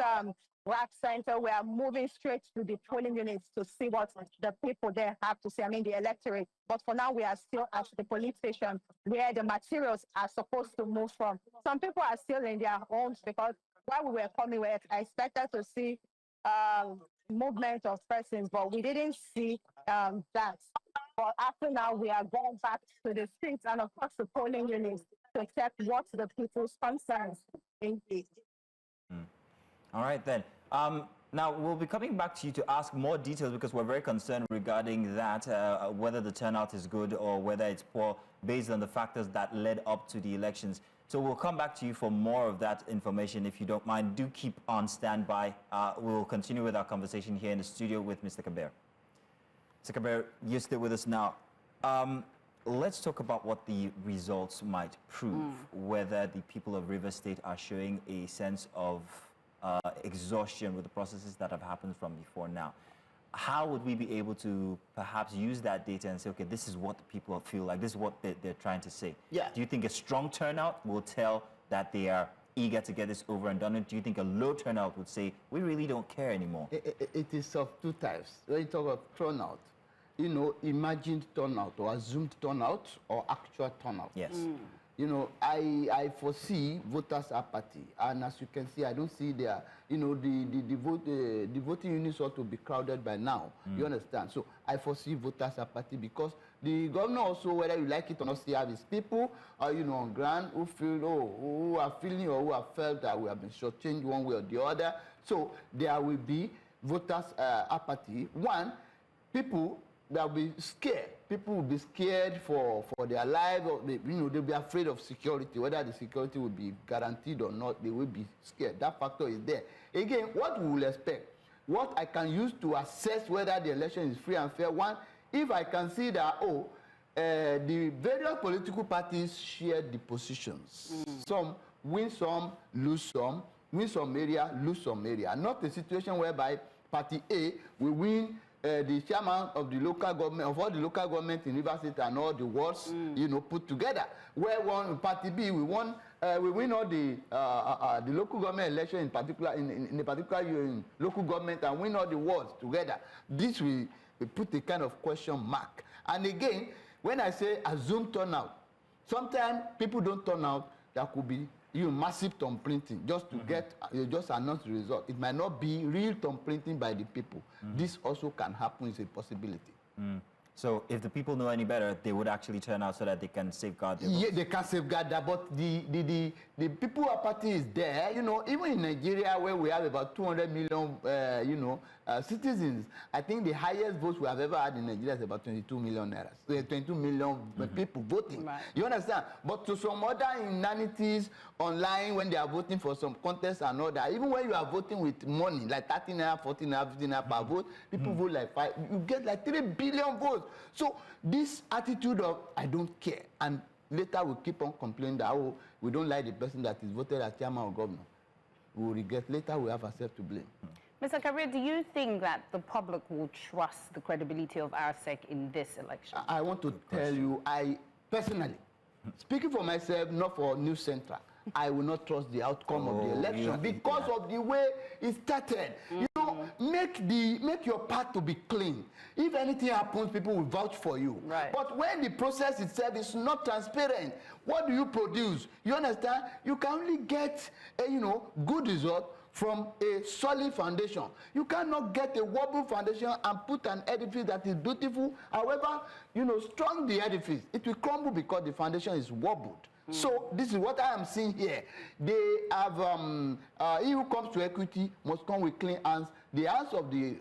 RAC center. We are moving straight to the polling units to see what the people there have to say, I mean the electorate. But for now, we are still at the police station where the materials are supposed to move from. Some people are still in their homes because while we were coming, we expected to see movement of persons, but we didn't see that. But after now, we are going back to the streets and of course the polling units to check what the people's concerns indeed. All right then. Now we'll be coming back to you to ask more details because we're very concerned regarding that, whether the turnout is good or whether it's poor based on the factors that led up to the elections. So we'll come back to you for more of that information if you don't mind. Do keep on standby. We'll continue with our conversation here in the studio with Mr. Kabir. Mr. Kabir, you stay with us now. Let's talk about what the results might prove, whether the people of Rivers State are showing a sense of exhaustion with the processes that have happened from before now. How would we be able to perhaps use that data and say, okay, this is what the people feel like, this is what they're trying to say? Yeah. Do you think a strong turnout will tell that they are eager to get this over and done with? Do you think a low turnout would say, we really don't care anymore? It is of two types. When you talk about turnout, you know, imagined turnout or assumed turnout or actual turnout. Yes. You know, I foresee voters' apathy, and as you can see, I don't see there. You know, the voting units ought to be crowded by now. You understand? So I foresee voters' apathy because the governor also, whether you like it or not, still have his people, you know, on ground who feel, who are feeling or who have felt that we have been shortchanged one way or the other. So there will be voters' apathy. One, people that will be scared. People will be scared for their lives, or you know, they'll be afraid of security. Whether the security will be guaranteed or not, they will be scared. That factor is there. Again, what we will expect, what I can use to assess whether the election is free and fair. One, if I can see that, the various political parties share the positions. Some win some, lose some, win some area, lose some area. Not a situation whereby party A will win the chairman of the local government, of all the local government in Rivers State and all the wards, you know, put together. Where one party B, we win all the local government election in particular, in a particular year in local government, and win all the wards together. This will put a kind of question mark. And again, when I say assume turnout, sometimes people don't turn out. There could be massive thumb printing just to get just announce the result. It might not be real thumb printing by the people. This also can happen. It's a possibility. So if the people know any better, they would actually turn out so that they can safeguard their votes. Yeah, they can safeguard that, but the people apathy is there. You know, even in Nigeria, where we have about 200 million, citizens, I think the highest votes we have ever had in Nigeria is about 22 million naira. 22 million people voting. Right. You understand? But to some other inanities online, when they are voting for some contest and all that, even when you are voting with money, like 13 naira, 14 naira, 15 naira per vote, people vote like 5. You get like 3 billion votes. So this attitude of I don't care, and later we keep on complaining that we don't like the person that is voted as chairman or governor. We will regret later we have ourselves to blame. Mr. Kabir, do you think that the public will trust the credibility of RSEC in this election? I want to tell you, I personally, speaking for myself, not for News Central, I will not trust the outcome of the election because of the way it started. You know, make your path to be clean. If anything happens, people will vouch for you. Right. But when the process itself is not transparent, what do you produce? You understand? You can only get a good result from a solid foundation. You cannot get a wobble foundation and put an edifice that is beautiful. However, strong the edifice, it will crumble because the foundation is wobbled. So this is what I am seeing here. They have, he who comes to equity must come with clean hands. The hands of the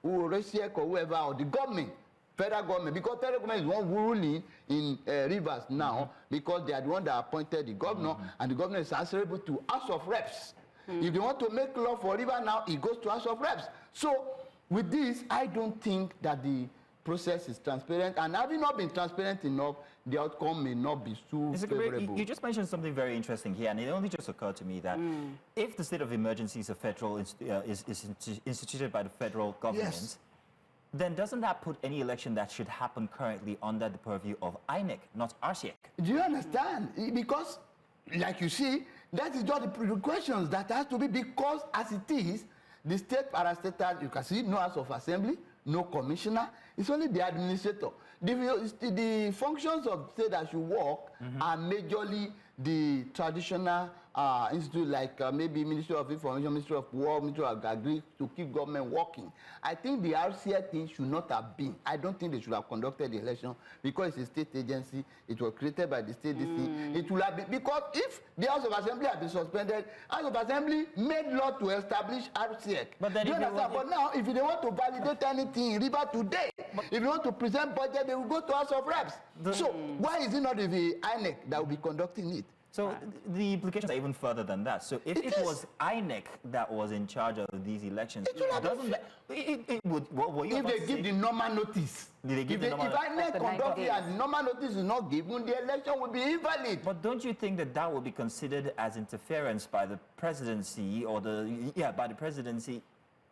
RSEC or whoever, or the government, federal government, because federal government is one ruling in Rivers now, because they are the one that appointed the governor, and the governor is answerable to House of Reps. If they want to make law for River now, it goes to House of Reps. So with this, I don't think that the process is transparent, and having not been transparent enough, the outcome may not be so favorable. You just mentioned something very interesting here, and it only just occurred to me that if the state of emergency is a federal is instituted by the federal government, then doesn't that put any election that should happen currently under the purview of INEC, not RSEC? Do you understand? Because, like you see, that is just the questions that has to be, because as it is, The state parastatals, you can see no House of Assembly, no commissioner. It's only the administrator. The functions of state that should work are majorly the traditional institute like maybe Ministry of Information, Ministry of War, Ministry of Agri to keep government working. I think the RCA thing should not have been. I don't think they should have conducted the election because it's a state agency. It was created by the state. It will have been, because if the House of Assembly had been suspended, House of Assembly made law to establish RCA. But then but now, if they want to validate anything in River today, if you want to present budget, they will go to House of Reps. So why is it not the INEC that will be conducting it? So the implications are even further than that. So if it was INEC that was in charge of these elections, it would. What were you if they give the normal notice, did they give the normal notice? If INEC conduct it and normal notice is not given, the election will be invalid. But don't you think that that would be considered as interference by the presidency or by the presidency?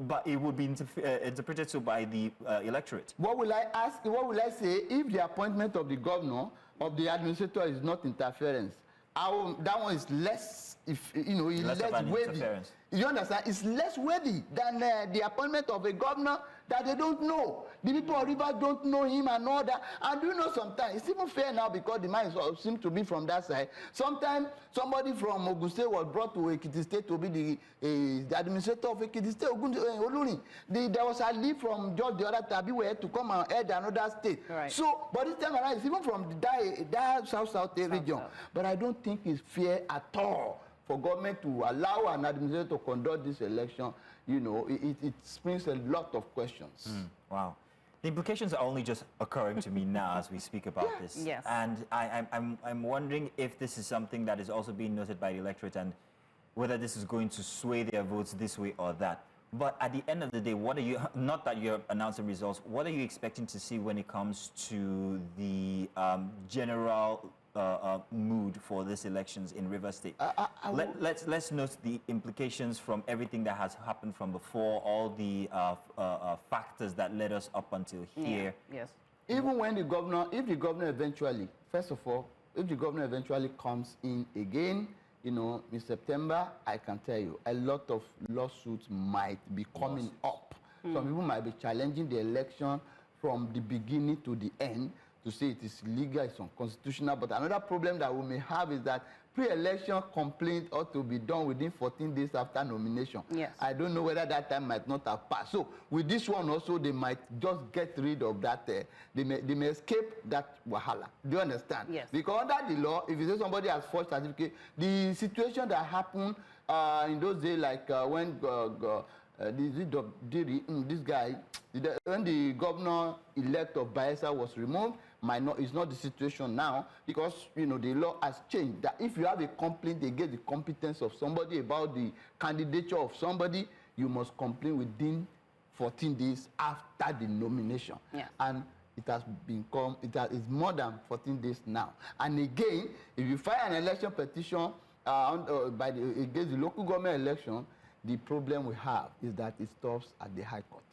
But it would be interpreted so by the electorate. What will I ask? What will I say if the appointment of the governor of the administrator is not interference? That one is less, less weighty. You understand? It's less weighty than the appointment of a governor that they don't know. The people of Rivers don't know him and all that. And do you know sometimes, it's even fair now because the man seems to be from that side. Sometimes somebody from Ogun State was brought to Ekiti State to be the administrator of Ekiti State, Oluni. There was a leave from George the other Tabiwe to come and head another state. Right. So, but this time around, it's even from that South region. But I don't think it's fair at all for government to allow an administrator to conduct this election. It springs a lot of questions. Wow. The implications are only just occurring to me now as we speak about this. Yes. And I'm wondering if this is something that is also being noted by the electorate and whether this is going to sway their votes this way or that. But at the end of the day, what are you, not that you're announcing results, what are you expecting to see when it comes to the general mood for these elections in Rivers State? Let's note the implications from everything that has happened from before, all the factors that led us up until here. Yeah. Yes. Even when if the governor eventually, first of all, if the governor eventually comes in again, in September, I can tell you, a lot of lawsuits might be coming up. Some people might be challenging the election from the beginning to the end to say it is illegal, it's unconstitutional. But another problem that we may have is that pre-election complaint ought to be done within 14 days after nomination. Yes. I don't know whether that time might not have passed. So with this one also, they might just get rid of that. They may escape that wahala. Do you understand? Yes. Because under the law, if you say somebody has forged certificate, the situation that happened in those days, like when this guy, when the governor-elect of Bayelsa was removed, it's not the situation now, because the law has changed. That if you have a complaint against the competence of somebody about the candidature of somebody, you must complain within 14 days after the nomination. Yeah. And it has become, it's more than 14 days now. And again, if you file an election petition against the local government election, the problem we have is that it stops at the High Court.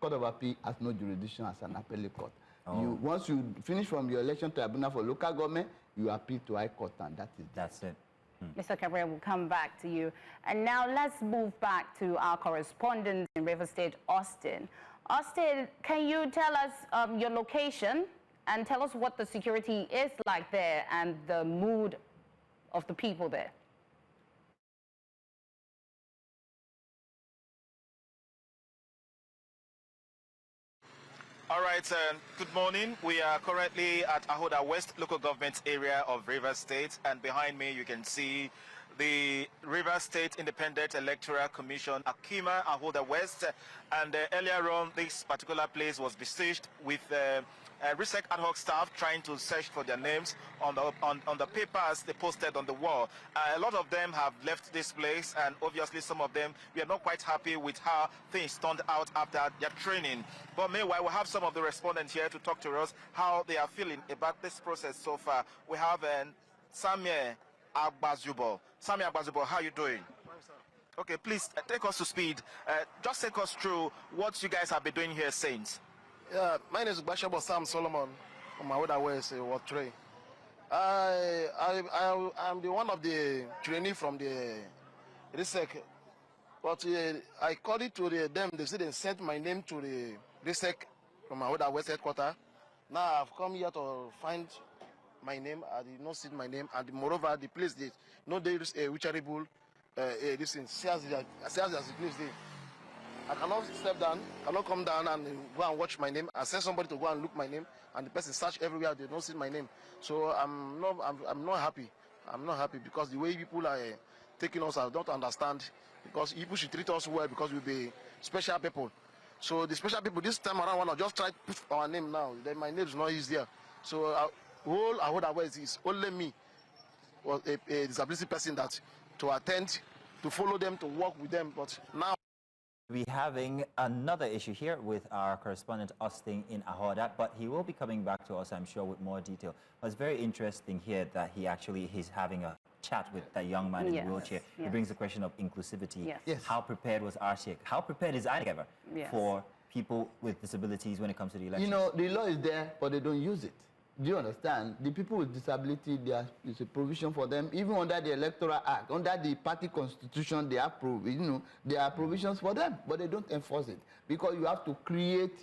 Court of Appeal has no jurisdiction as an appellate court. Once you finish from your election tribunal for local government, you appeal to High Court, and that's it. Mr. Cabrera, we'll come back to you. And now let's move back to our correspondent in River State, Austin. Austin, can you tell us your location and tell us what the security is like there and the mood of the people there? All right, good morning. We are currently at Ahoda West local government area of Rivers State, and behind me you can see the Rivers State Independent Electoral Commission, Akima, Ahoda West, and earlier on this particular place was besieged with RISEC ad hoc staff trying to search for their names on the papers they posted on the wall. A lot of them have left this place, and obviously some of them, we are not quite happy with how things turned out after their training. But meanwhile, we have some of the respondents here to talk to us how they are feeling about this process so far. We have Samia Agbazubo. Samia Agbazubo, how are you doing? Okay, please take us to speed. Just take us through what you guys have been doing here since. Yeah, my name is Bashabo Sam Solomon from my other ways, Ward 3. I'm the one of the trainee from the RISEC But I called it to them. They said they sent my name to the RISEC from my other West headquarters. Now I've come here to find my name. I did not see my name, and moreover, the place did no there is a reachable. This thing, as the place there. I cannot step down, cannot come down and go and watch my name. I send somebody to go and look my name, and the person search everywhere. They don't see my name. So I'm not happy. I'm not happy because the way people are taking us, I don't understand. Because people should treat us well because we'll be special people. So the special people this time around want to just try to put our name now. Then my name is not easier. So all I would advise is only me, or a disability person, that to attend, to follow them, to work with them. But now We're having another issue here with our correspondent Austin in Ahoda, but he will be coming back to us, I'm sure, with more detail. But it's very interesting here that he's having a chat with that young man in the wheelchair. It brings the question of inclusivity. How prepared was RCEC? How prepared is INEC for people with disabilities when it comes to the election? You know, the law is there, but they don't use it. Do you understand? The people with disability, there is a provision for them, even under the Electoral Act, under the party constitution, they have there are provisions for them, but they don't enforce it because you have to create,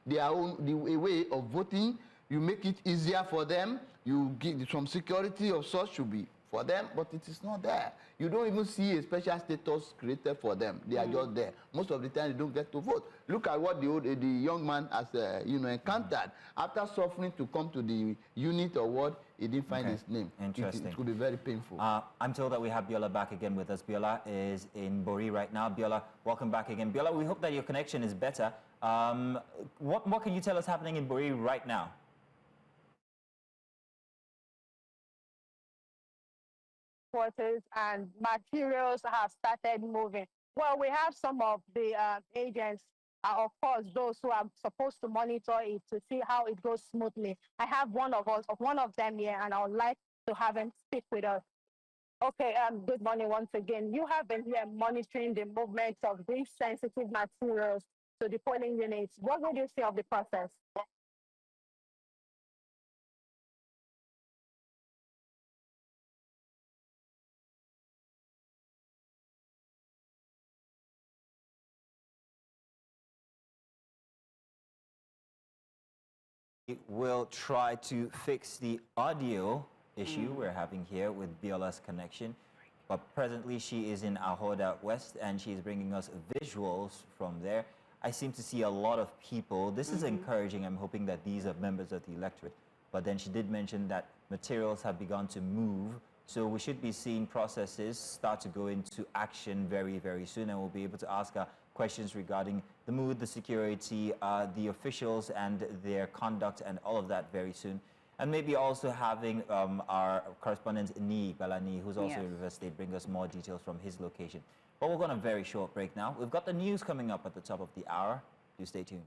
their own a way of voting. You make it easier for them. You give some security of sorts should be for them, but it is not there. You don't even see a special status created for them. They are just there. Most of the time, they don't get to vote. Look at what the young man has, encountered. After suffering to come to the unit or ward, he didn't find his name. Interesting. It could be very painful. I'm told that we have Biola back again with us. Biola is in Bori right now. Biola, welcome back again. Biola, we hope that your connection is better. What can you tell us happening in Bori right now? And materials have started moving. Well, we have some of the agents, of course, those who are supposed to monitor it to see how it goes smoothly. I have one of them here, and I would like to have him speak with us. Okay, good morning once again. You have been here monitoring the movements of these sensitive materials to the polling units. What would you say of the process? We'll try to fix the audio issue we're having here with Biola's connection. But presently she is in Ahoda West and she is bringing us visuals from there. I seem to see a lot of people. This is encouraging. I'm hoping that these are members of the electorate. But then she did mention that materials have begun to move. So we should be seeing processes start to go into action very, very soon. And we'll be able to ask her questions regarding the mood, the security, the officials and their conduct and all of that very soon. And maybe also having our correspondent Ni Balani, who's also in River State, bring us more details from his location. But we're going on a very short break now. We've got the news coming up at the top of the hour. Do stay tuned.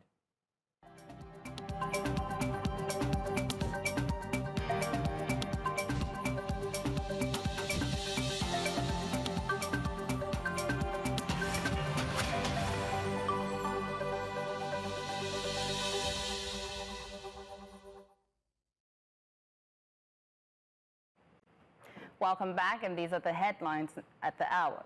Welcome back, and these are the headlines at the hour.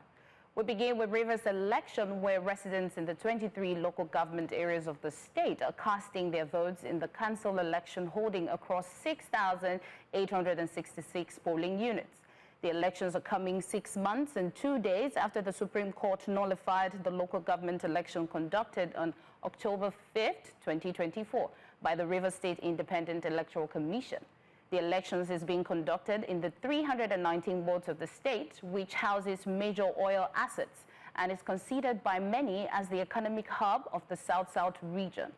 We begin with Rivers election, where residents in the 23 local government areas of the state are casting their votes in the council election holding across 6,866 polling units. The elections are coming 6 months and 2 days after the Supreme Court nullified the local government election conducted on October 5th, 2024 by the Rivers State Independent Electoral Commission. The elections is being conducted in the 319 wards of the state, which houses major oil assets and is considered by many as the economic hub of the South-South region.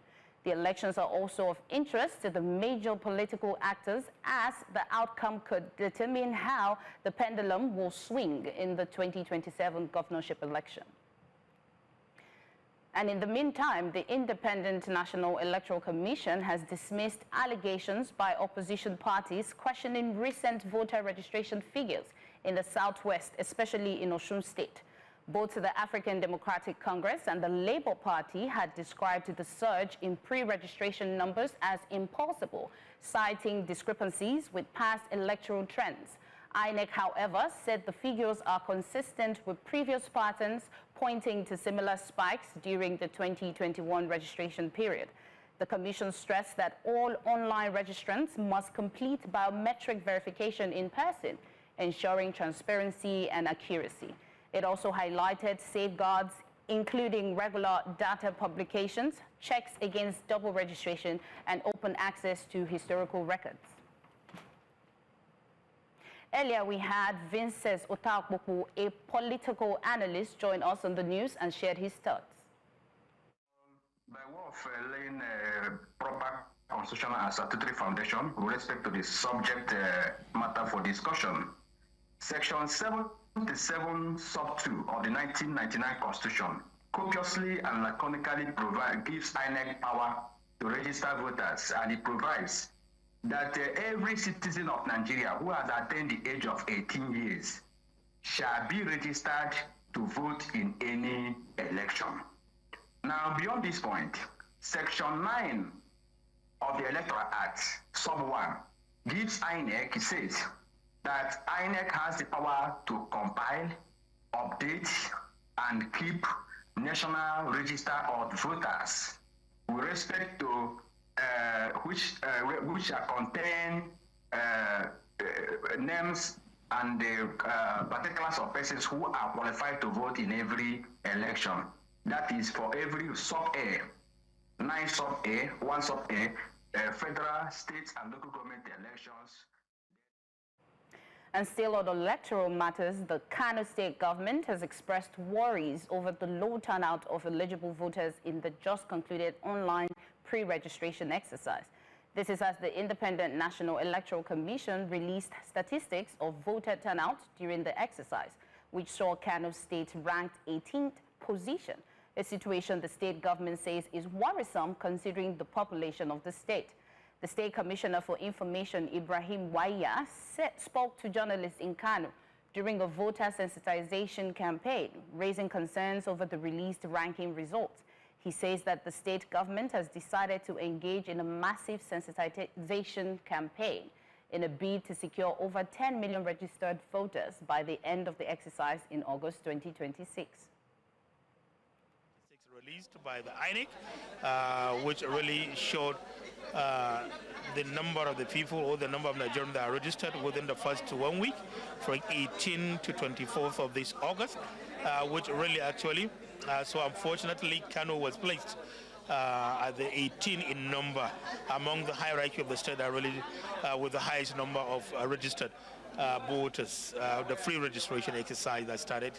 The elections are also of interest to the major political actors, as the outcome could determine how the pendulum will swing in the 2027 governorship election. And in the meantime, the Independent National Electoral Commission has dismissed allegations by opposition parties questioning recent voter registration figures in the Southwest, especially in Osun State. Both the African Democratic Congress and the Labour Party had described the surge in pre-registration numbers as impossible, citing discrepancies with past electoral trends. INEC, however, said the figures are consistent with previous patterns, pointing to similar spikes during the 2021 registration period. The Commission stressed that all online registrants must complete biometric verification in person, ensuring transparency and accuracy. It also highlighted safeguards, including regular data publications, checks against double registration, and open access to historical records. Earlier, we had Vinces Otakpoku, a political analyst, join us on the news and shared his thoughts. By way of laying a proper constitutional and statutory foundation with respect to the subject matter for discussion, Section 77 sub 2 of the 1999 Constitution copiously and laconically gives INEC power to register voters, and it provides that every citizen of Nigeria who has attained the age of 18 years shall be registered to vote in any election. Now, beyond this point, Section 9 of the Electoral Act, sub 1, gives INEC, it says that INEC has the power to compile, update, and keep national register of voters with respect to which shall contain names and the particulars of persons who are qualified to vote in every election. That is for every sub-A, 9 sub-A, 1 sub-A, federal, state, and local government elections. And still on electoral matters, the Kano state government has expressed worries over the low turnout of eligible voters in the just concluded online pre-registration exercise. This is as the Independent National Electoral Commission released statistics of voter turnout during the exercise, which saw Kano State ranked 18th position, a situation the state government says is worrisome considering the population of the state. The State Commissioner for Information, Ibrahim Waya, spoke to journalists in Kano during a voter sensitization campaign, raising concerns over the released ranking results. He says that the state government has decided to engage in a massive sensitization campaign in a bid to secure over 10 million registered voters by the end of the exercise in August 2026. Released by the INEC, which really showed the number of the people or the number of Nigerians that are registered within the first 1 week, from 18 to 24th of this August, which really actually, so unfortunately, Kano was placed at the 18 in number among the hierarchy of the state that really with the highest number of registered voters, the free registration exercise that started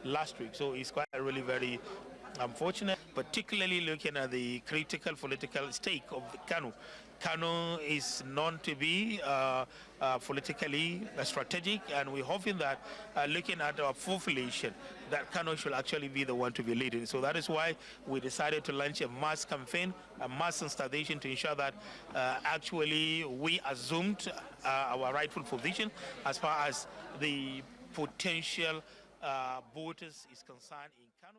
last week. So it's quite really very unfortunate, particularly looking at the critical political stake of Kano. Kano is known to be politically strategic, and we're hoping that looking at our population, that Kano should actually be the one to be leading. So that is why we decided to launch a mass campaign, a mass installation to ensure that actually we assumed our rightful position as far as the potential voters is concerned in Kano.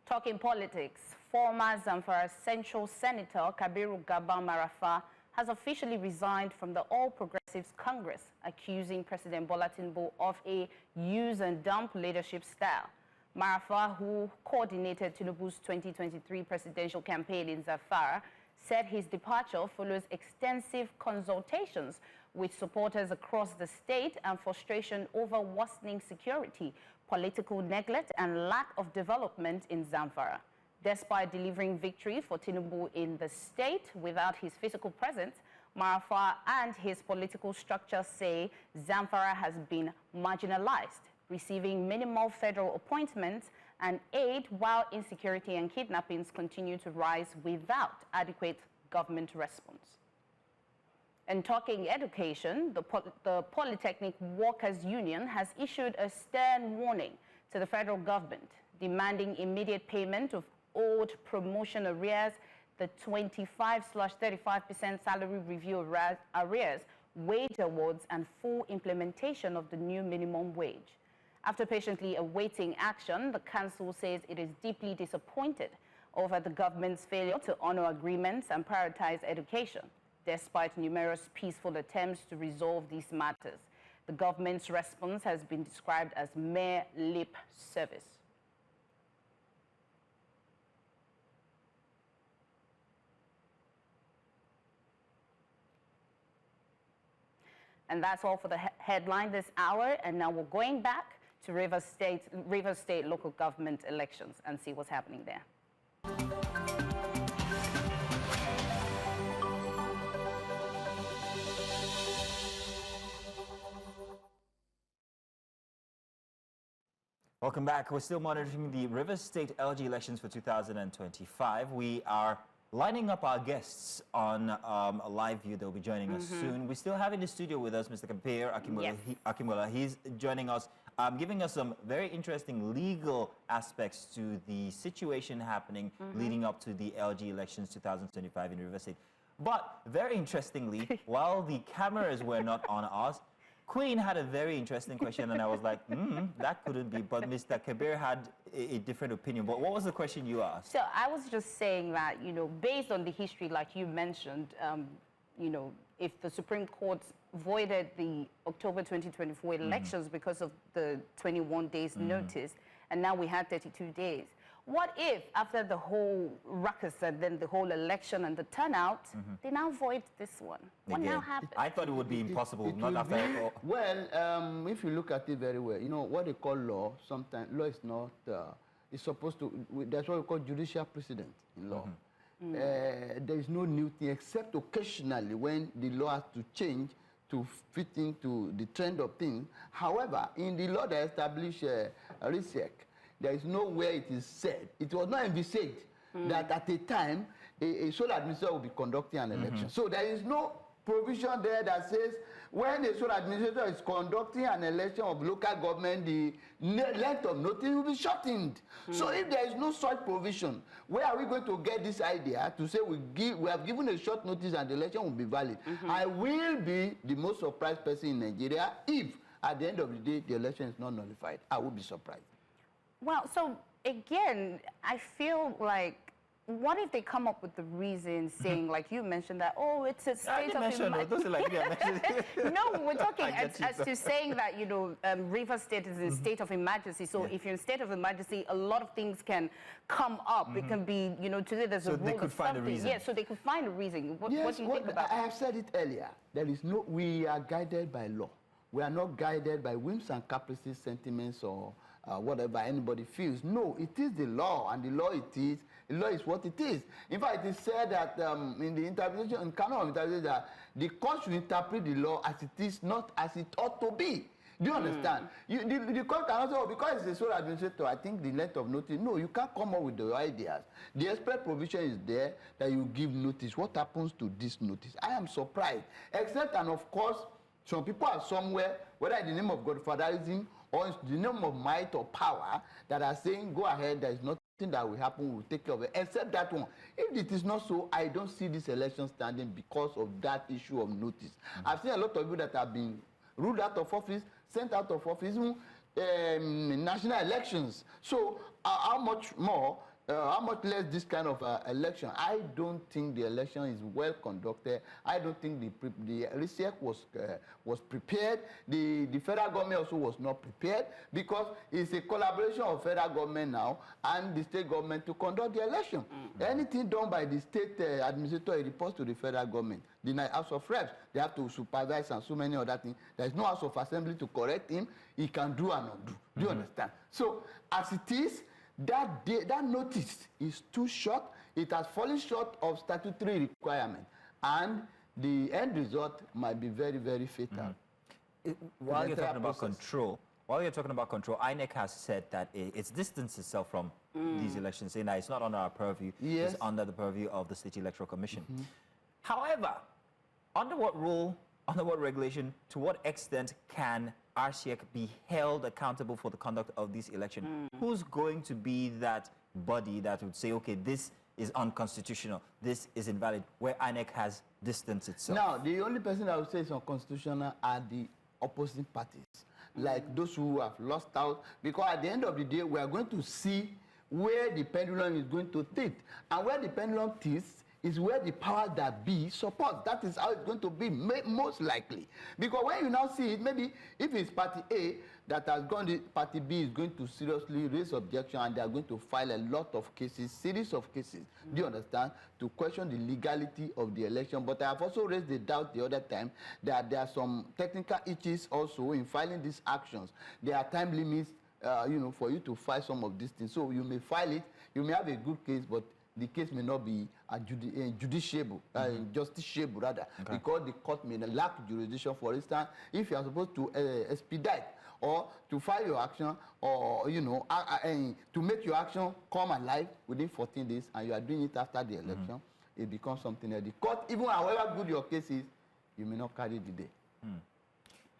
Talking politics, former Zamfara Central Senator Kabiru Garba Marafa has officially resigned from the All Progressives Congress, accusing President Bola Tinubu of a use and dump leadership style. Marafa, who coordinated Tinubu's 2023 presidential campaign in Zamfara, said his departure follows extensive consultations with supporters across the state and frustration over worsening security, political neglect, and lack of development in Zamfara. Despite delivering victory for Tinubu in the state without his physical presence, Marafa and his political structure say Zamfara has been marginalized, receiving minimal federal appointments and aid, while insecurity and kidnappings continue to rise without adequate government response. And talking education, the Polytechnic Workers Union has issued a stern warning to the federal government, demanding immediate payment of old promotion arrears, the 25/35% salary review arrears, wage awards, and full implementation of the new minimum wage. After patiently awaiting action, the council says it is deeply disappointed over the government's failure to honor agreements and prioritize education, despite numerous peaceful attempts to resolve these matters. The government's response has been described as mere lip service. And that's all for the headline this hour. And now we're going back to Rivers State local government elections and see what's happening there. Welcome back. We're still monitoring the Rivers State LG elections for 2025. We are lining up our guests on a live view. They'll be joining us soon. We still have in the studio with us Mr. Kabir Akimola. He's joining us, giving us some very interesting legal aspects to the situation happening leading up to the LG elections 2025 in Rivers State. But very interestingly, while the cameras were not on us, Queen had a very interesting question, and I was like, that couldn't be. But Mr. Kabir had a different opinion. But what was the question you asked? So I was just saying that, you know, based on the history, like you mentioned, you know, if the Supreme Court voided the October 2024 elections because of the 21 days notice, and now we had 32 days. What if, after the whole ruckus and then the whole election and the turnout, they now void this one? What now happens? I thought it would be impossible, not after all. Well, if you look at it very well, you know, what they call law, sometimes law is not, it's supposed to, that's what we call judicial precedent in law. There is no new thing except occasionally when the law has to change to fit into the trend of things. However, in the law that established RISEC, there is nowhere it is said. It was not envisaged that at a time a sole administrator will be conducting an election. So there is no provision there that says when a sole administrator is conducting an election of local government, the length of notice will be shortened. So if there is no such provision, where are we going to get this idea to say we have given a short notice and the election will be valid? I will be the most surprised person in Nigeria if at the end of the day the election is not nullified. I will be surprised. Well, so again, I feel like, what if they come up with the reason saying, like you mentioned, that, oh, it's a state of emergency? No, we're talking as to saying that, you know, Rivers State is in state of emergency. So if you're in state of emergency, a lot of things can come up. It can be, you know, today there's a rule of something. Yeah, so they could find a reason. What do you think about that? I have said it earlier. There is no, we are guided by law. We are not guided by whims and caprices, sentiments, or whatever anybody feels. No, it is the law, and the law it is. The law is what it is. In fact, it is said that in the interpretation, in canon of interpretation, that the court should interpret the law as it is, not as it ought to be. Do you understand? The court cannot say, oh, because it's a sole administrator, I think the length of notice. No, you can't come up with the ideas. The express provision is there that you give notice. What happens to this notice? I am surprised. Except, and of course, some people are somewhere, whether in the name of godfatherism or in the name of might or power, that are saying, go ahead, there is nothing that will happen, we'll take care of it, except that one. If it is not so, I don't see this election standing because of that issue of notice. I've seen a lot of people that have been ruled out of office, sent out of office, national elections. So how much more, how much less this kind of election? I don't think the election is well conducted. I don't think the RISEC was prepared. The federal government also was not prepared, because it's a collaboration of federal government now and the state government to conduct the election. Anything done by the state administrator, it reports to the federal government. The House of Reps, they have to supervise and so many other things. There is no House of Assembly to correct him. He can do and undo. Do you understand? So as it is, that notice is too short. It has fallen short of statutory requirement, and the end result might be very, very fatal. While you're talking about control, INEC has said that it's distanced itself from these elections, saying that it's not under our purview, it's under the purview of the State Electoral Commission. However, under what rule, under what regulation, to what extent can RCEC be held accountable for the conduct of this election? Who's going to be that body that would say, okay, this is unconstitutional, this is invalid, where INEC has distanced itself? Now, the only person I would say is unconstitutional are the opposing parties, like those who have lost out, because at the end of the day, we are going to see where the pendulum is going to tilt. And where the pendulum tilts is where the power that be supports. That is how it's going to be most likely. Because when you now see it, maybe if it's party A that has gone, the party B is going to seriously raise objection, and they are going to file a lot of cases, series of cases, do you understand, to question the legality of the election. But I have also raised the doubt the other time that there are some technical issues also in filing these actions. There are time limits, you know, for you to file some of these things. So you may file it, you may have a good case, but the case may not be justiciable rather, because the court may lack jurisdiction. For instance, if you are supposed to expedite or to file your action, or you know, to make your action come alive within 14 days, and you are doing it after the election, it becomes something that the court, even however good your case is, you may not carry the day.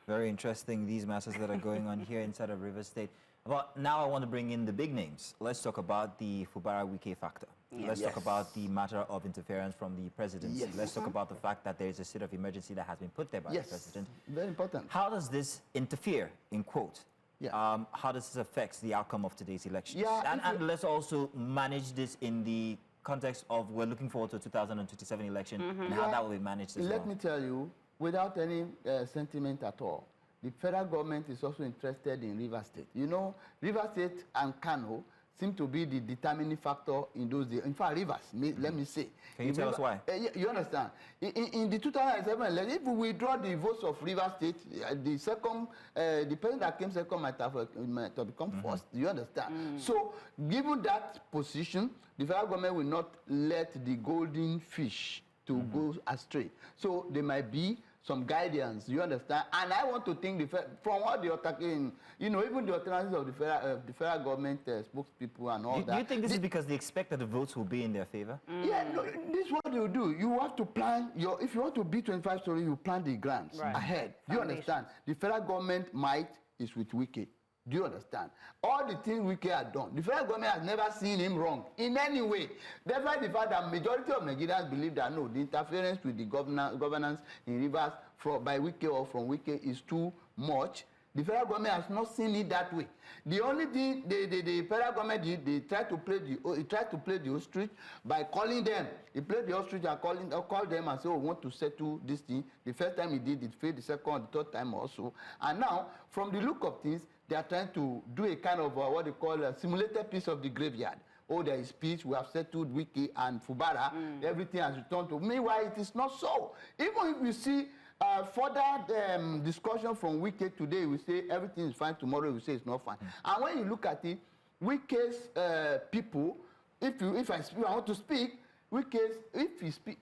Very interesting, these matters that are going on here inside of Rivers State. But now I want to bring in the big names. Let's talk about the Fubara-Wike factor. Let's talk about the matter of interference from the presidency. Let's talk about the fact that there is a state of emergency that has been put there by the president. Very important. How does this interfere, in quote? How does this affect the outcome of today's elections? And let's also manage this in the context of we're looking forward to a 2027 election and how that will be managed as well. Let me tell you, without any sentiment at all, the federal government is also interested in Rivers State. You know, Rivers State and Kano seem to be the determining factor in those days. In fact, Rivers, let me say. Can you tell us why? You understand? In the 2007 election, if we withdraw the votes of Rivers State, the person that came second might have become first. You understand? So, given that position, the federal government will not let the golden fish to go astray. So, there might be some guidance, you understand? And I want to think, from what the attacking, you know, even the alternatives of the federal government spokespeople and all that. Do you think this is because they expect that the votes will be in their favor? Yeah, no, this is what you do. You have to plan if you want to be 25 stories, you plan the grants ahead. Do you understand? The federal government is with Wike. Do you understand? All the things Wike has done, the federal government has never seen him wrong in any way. Despite the fact that majority of Nigerians believe that no, the interference with the governance in Rivers by Wike or from Wike is too much. The federal government has not seen it that way. The only thing the federal government did, they tried to play the ostrich by calling them. He played the ostrich and called them and said, "Oh, we want to settle this thing." The first time he did, it failed. The second, the third time also. And now, from the look of things, they are trying to do a kind of what they call a simulated piece of the graveyard. Oh, there is peace. We have settled Wike and Fubara. Everything has returned to. Meanwhile, it is not so. Even if we see further discussion from Wike today, we say everything is fine. Tomorrow, we say it's not fine. And when you look at it, Wike's people, if I want to speak,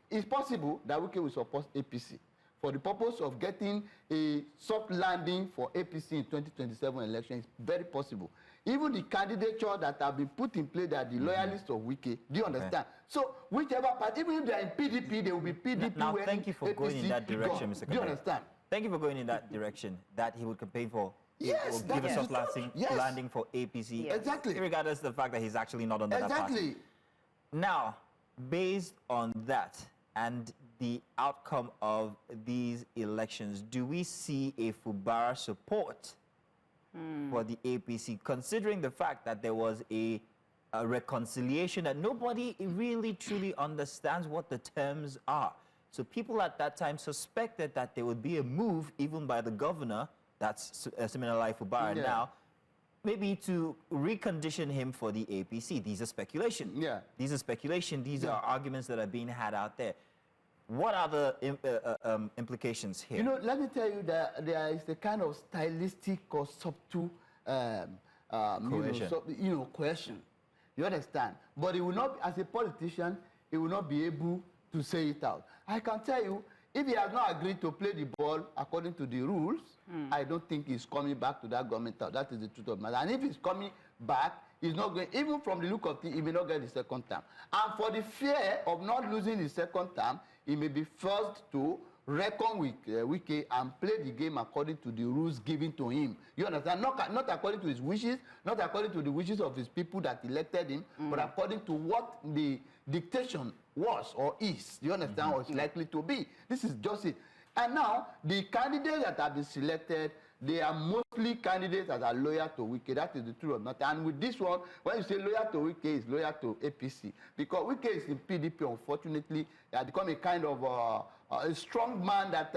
it's possible that Wike will support APC for the purpose of getting a soft landing for APC in 2027 election. Is very possible. Even the candidature that have been put in place, that the loyalists of Wike, do you understand? So whichever party, even if they are in PDP, they will be PDP. Now, thank you for APC going in that direction, Mr. Do you understand? Thank you for going in that direction, that he would campaign for. Yes, give a soft landing for APC. Yes. Exactly. Regardless of the fact that he's actually not under that party. Now, based on that and the outcome of these elections, do we see a Fubara support for the APC, considering the fact that there was a reconciliation that nobody really truly understands what the terms are? So people at that time suspected that there would be a move even by the governor, that's similar like Fubara now, maybe to recondition him for the APC. These are speculation. These are speculation. These are arguments that are being had out there. What are the implications here? You know, let me tell you that there is a kind of stylistic or subtle coercion. You understand? But it will not, as a politician, he will not be able to say it out. I can tell you, if he has not agreed to play the ball according to the rules, I don't think he's coming back to that government. That is the truth of the matter. And if he's coming back, he's not going, even from the look of things, he may not get the second term. And for the fear of not losing the second term, he may be forced to reckon with Wike and play the game according to the rules given to him. You understand? Not according to his wishes, not according to the wishes of his people that elected him, but according to what the dictation was or is. You understand? Or is likely to be. This is just it. And now, the candidates that have been selected, they are mostly candidates that are loyal to Wike. That is the truth of nothing. And with this one, when you say loyal to Wike, is loyal to APC. Because Wike is in PDP, unfortunately, they have become a kind of a strong man that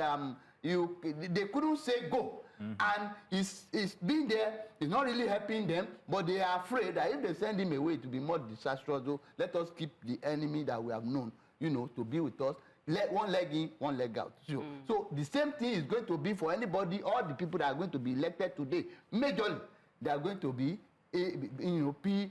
they couldn't say go. And he's been there, he's not really helping them, but they are afraid that if they send him away, it will be more disastrous. So let us keep the enemy that we have known, to be with us. One leg in, one leg out. So the same thing is going to be for anybody, all the people that are going to be elected today. Majorly, they are going to be, AP,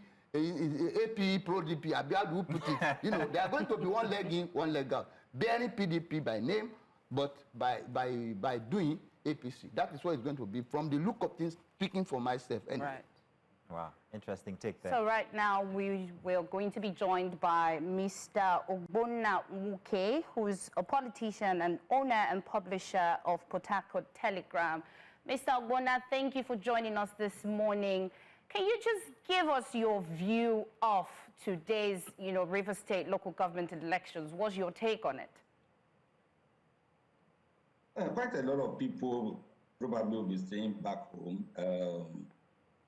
pro-DP, Abiad, who put it. They are going to be one leg in, one leg out. Bearing PDP by name, but by doing APC. That is what it's going to be. From the look of things, speaking for myself. Anyway. Right. Wow, interesting take there. So right now we're going to be joined by Mr. Ogbonna Nwuke, who is a politician and owner and publisher of Port Harcourt Telegram. Mr. Ogbonna, thank you for joining us this morning. Can you just give us your view of today's, River State local government elections? What's your take on it? Quite a lot of people probably will be staying back home.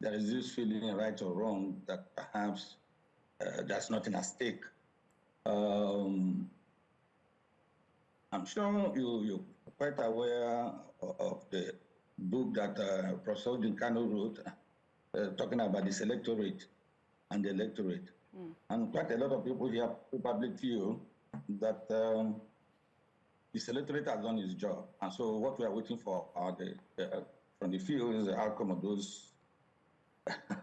There is this feeling, right or wrong, that perhaps there's nothing at stake. I'm sure you're quite aware of the book that Professor Dinkano wrote, talking about this electorate and the electorate. And quite a lot of people here probably feel that this electorate has done its job. And so what we are waiting for from the field is the outcome of those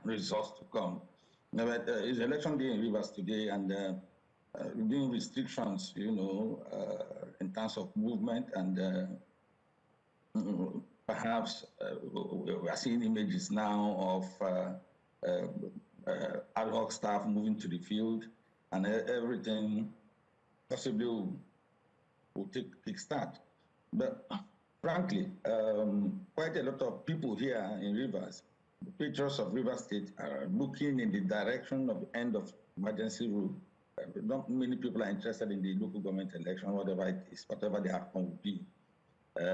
results to come. Now, it's election day in Rivers today, and doing restrictions, in terms of movement, and perhaps we are seeing images now of ad hoc staff moving to the field, and everything possibly will take a kick start. But frankly, quite a lot of people here in Rivers, the pictures of Rivers State, are looking in the direction of the end of emergency rule. Not many people are interested in the local government election, whatever it is, whatever the outcome will be,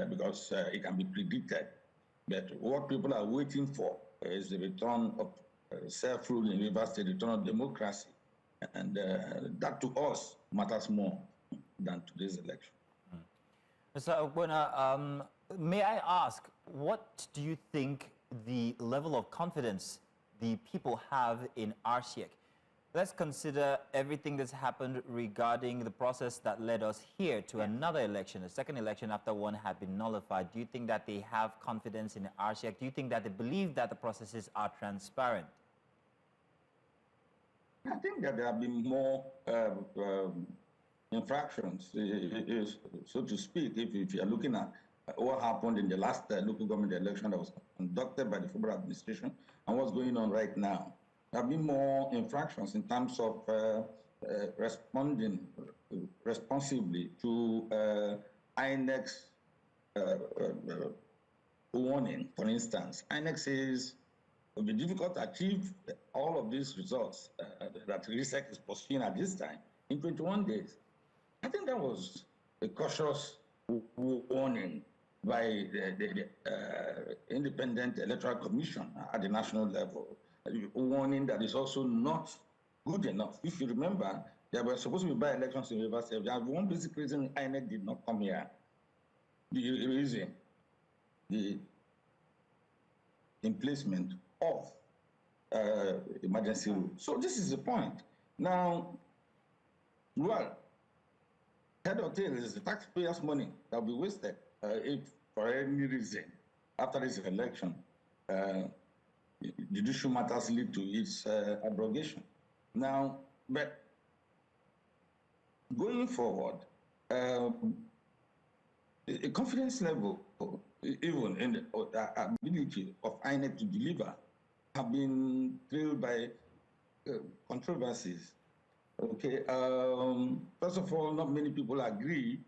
because it can be predicted. But what people are waiting for is the return of self-rule in Rivers State, the return of democracy. And that to us matters more than today's election. Mr. Ogbonna, may I ask, what do you think the level of confidence the people have in RCEC? Let's consider everything that's happened regarding the process that led us here to another election, a second election after one had been nullified. Do you think that they have confidence in RCEC? Do you think that they believe that the processes are transparent? I think that there have been more infractions, so to speak, if you are looking at what happened in the last local government election that was conducted by the former administration and what's going on right now. There have been more infractions in terms of responding responsibly to INEC's warning. For instance, INEC says it will be difficult to achieve all of these results that RISEC is pursuing at this time in 21 days. I think that was a cautious warning by the Independent Electoral Commission at the national level, warning that is also not good enough. If you remember, there were supposed to be by-elections in Rivers State. There's one basic reason INEC did not come here. The reason, the emplacement of emergency rule. So this is the point. Now, well, head of tail is the taxpayers' money that will be wasted if, for any reason, after this election, judicial matters lead to its abrogation. Now, but going forward, a confidence level, even in the ability of INEC to deliver, have been trailed by controversies. Okay, first of all, not many people agree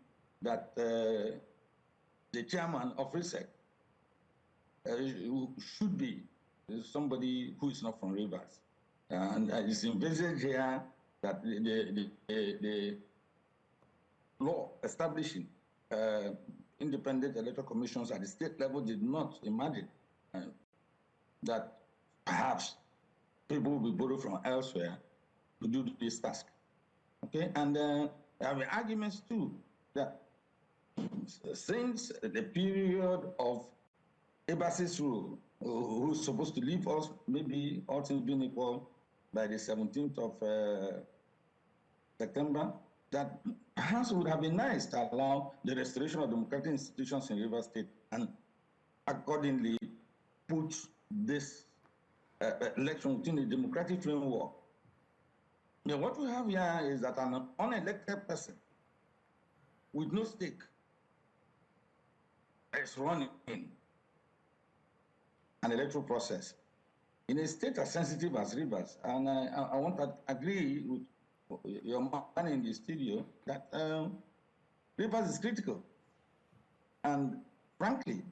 that the chairman of RISEC should be somebody who is not from Rivers. And it's envisaged here that the law establishing a independent electoral commissions at the state level did not imagine that perhaps people will be borrowed from elsewhere to do this task. Okay, and there have been arguments too that since the period of Ebasi's rule, who's supposed to leave us, maybe all things being equal, by the 17th of September, that perhaps it would have been nice to allow the restoration of democratic institutions in Rivers State and accordingly put this election within a democratic framework. Now, what we have here is that an unelected person with no stake is running an electoral process in a state as sensitive as Rivers. And I want to agree with your man in the studio that Rivers is critical. And frankly,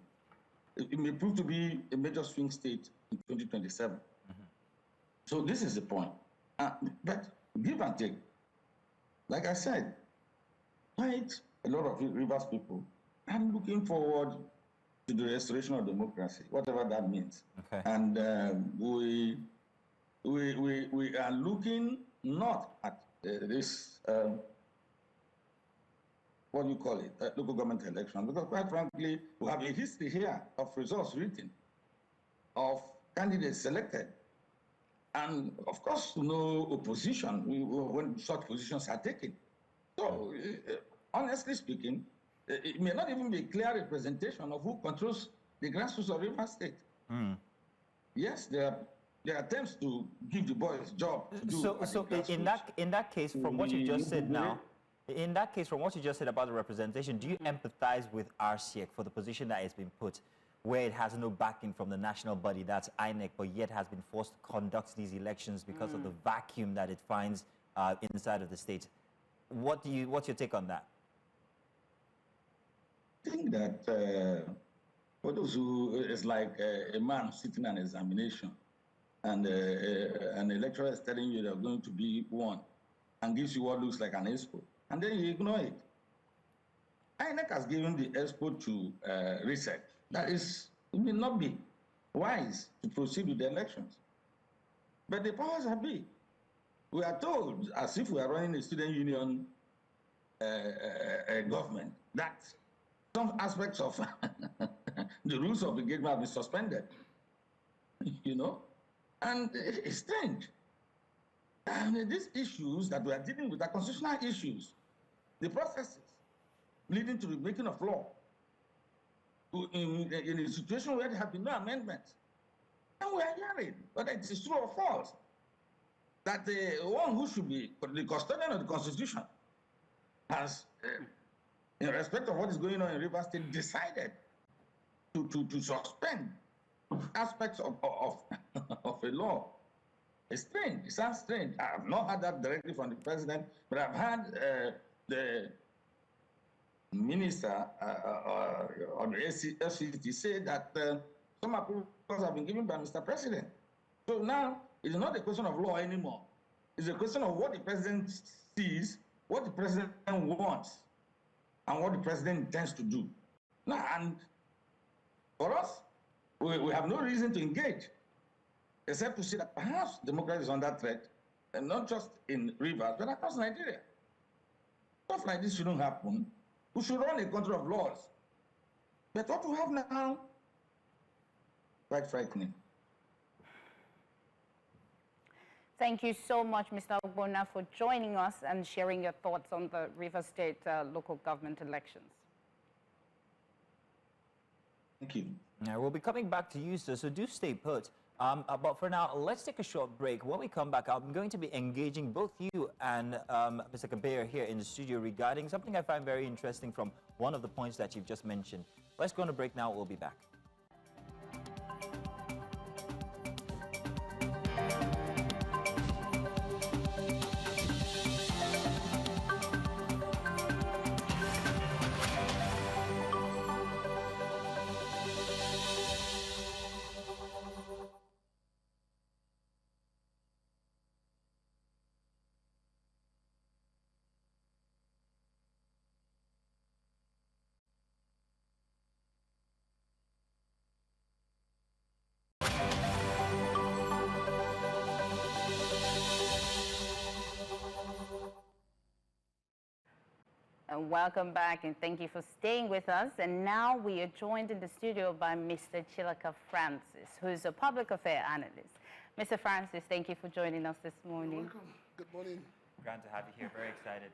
it may prove to be a major swing state in 2027. So this is the point. But give and take, like I said, quite a lot of Rivers people are looking forward to the restoration of democracy, whatever that means. Okay. And we are looking not at this, what do you call it, local government election, because quite frankly, we have a history here of results written, of candidates selected, and of course, no opposition when such positions are taken. So, honestly speaking, it may not even be a clear representation of who controls the grassroots of Rivers State. Yes, there are attempts to give the boys job to do. So in that case, from what you just said now, in that case, from what you just said about the representation, do you empathize with RCEC for the position that has been put, where it has no backing from the national body, that's INEC, but yet has been forced to conduct these elections because of the vacuum that it finds inside of the state? What's your take on that? I think that for those who, it's like a man sitting an examination and an electoral is telling you they're going to be one and gives you what looks like an expo, and then you ignore it. INEC has given the expo to research. That is, it may not be wise to proceed with the elections. But the powers that be, we are told, as if we are running a student union government, that some aspects of the rules of engagement have been suspended, you know, and it's strange. And these issues that we are dealing with are constitutional issues. The processes leading to the making of law in a situation where there have been no amendments. And we are hearing whether it is true or false that the one who should be the custodian of the Constitution has, in respect of what is going on in Rivers State, decided to suspend aspects of a law. It's strange. It sounds strange. I have not heard that directly from the president, but I've heard the minister on the FCT say that some approvals have been given by Mr. President. So now it's not a question of law anymore. It's a question of what the president sees, what the president wants, and what the president intends to do. Now, and for us, we have no reason to engage, except to say that perhaps democracy is under threat, and not just in Rivers, but across Nigeria. Stuff like this shouldn't happen. We should run a country of laws. But what we have now, quite frightening. Thank you so much, Mr. Ogbonna, for joining us and sharing your thoughts on the Rivers State local government elections. Thank you. We'll be coming back to you, sir, so do stay put. But for now, let's take a short break. When we come back, I'm going to be engaging both you and Mr. Kabir here in the studio regarding something I find very interesting from one of the points that you've just mentioned. Let's go on a break now. We'll be back. welcome back, and thank you for staying with us. And now we are joined in the studio by Mr. Chilaka Francis, who's a public affairs analyst. Mr. Francis, thank you for joining us this morning. You're welcome. Good morning. Glad to have you here. Very excited.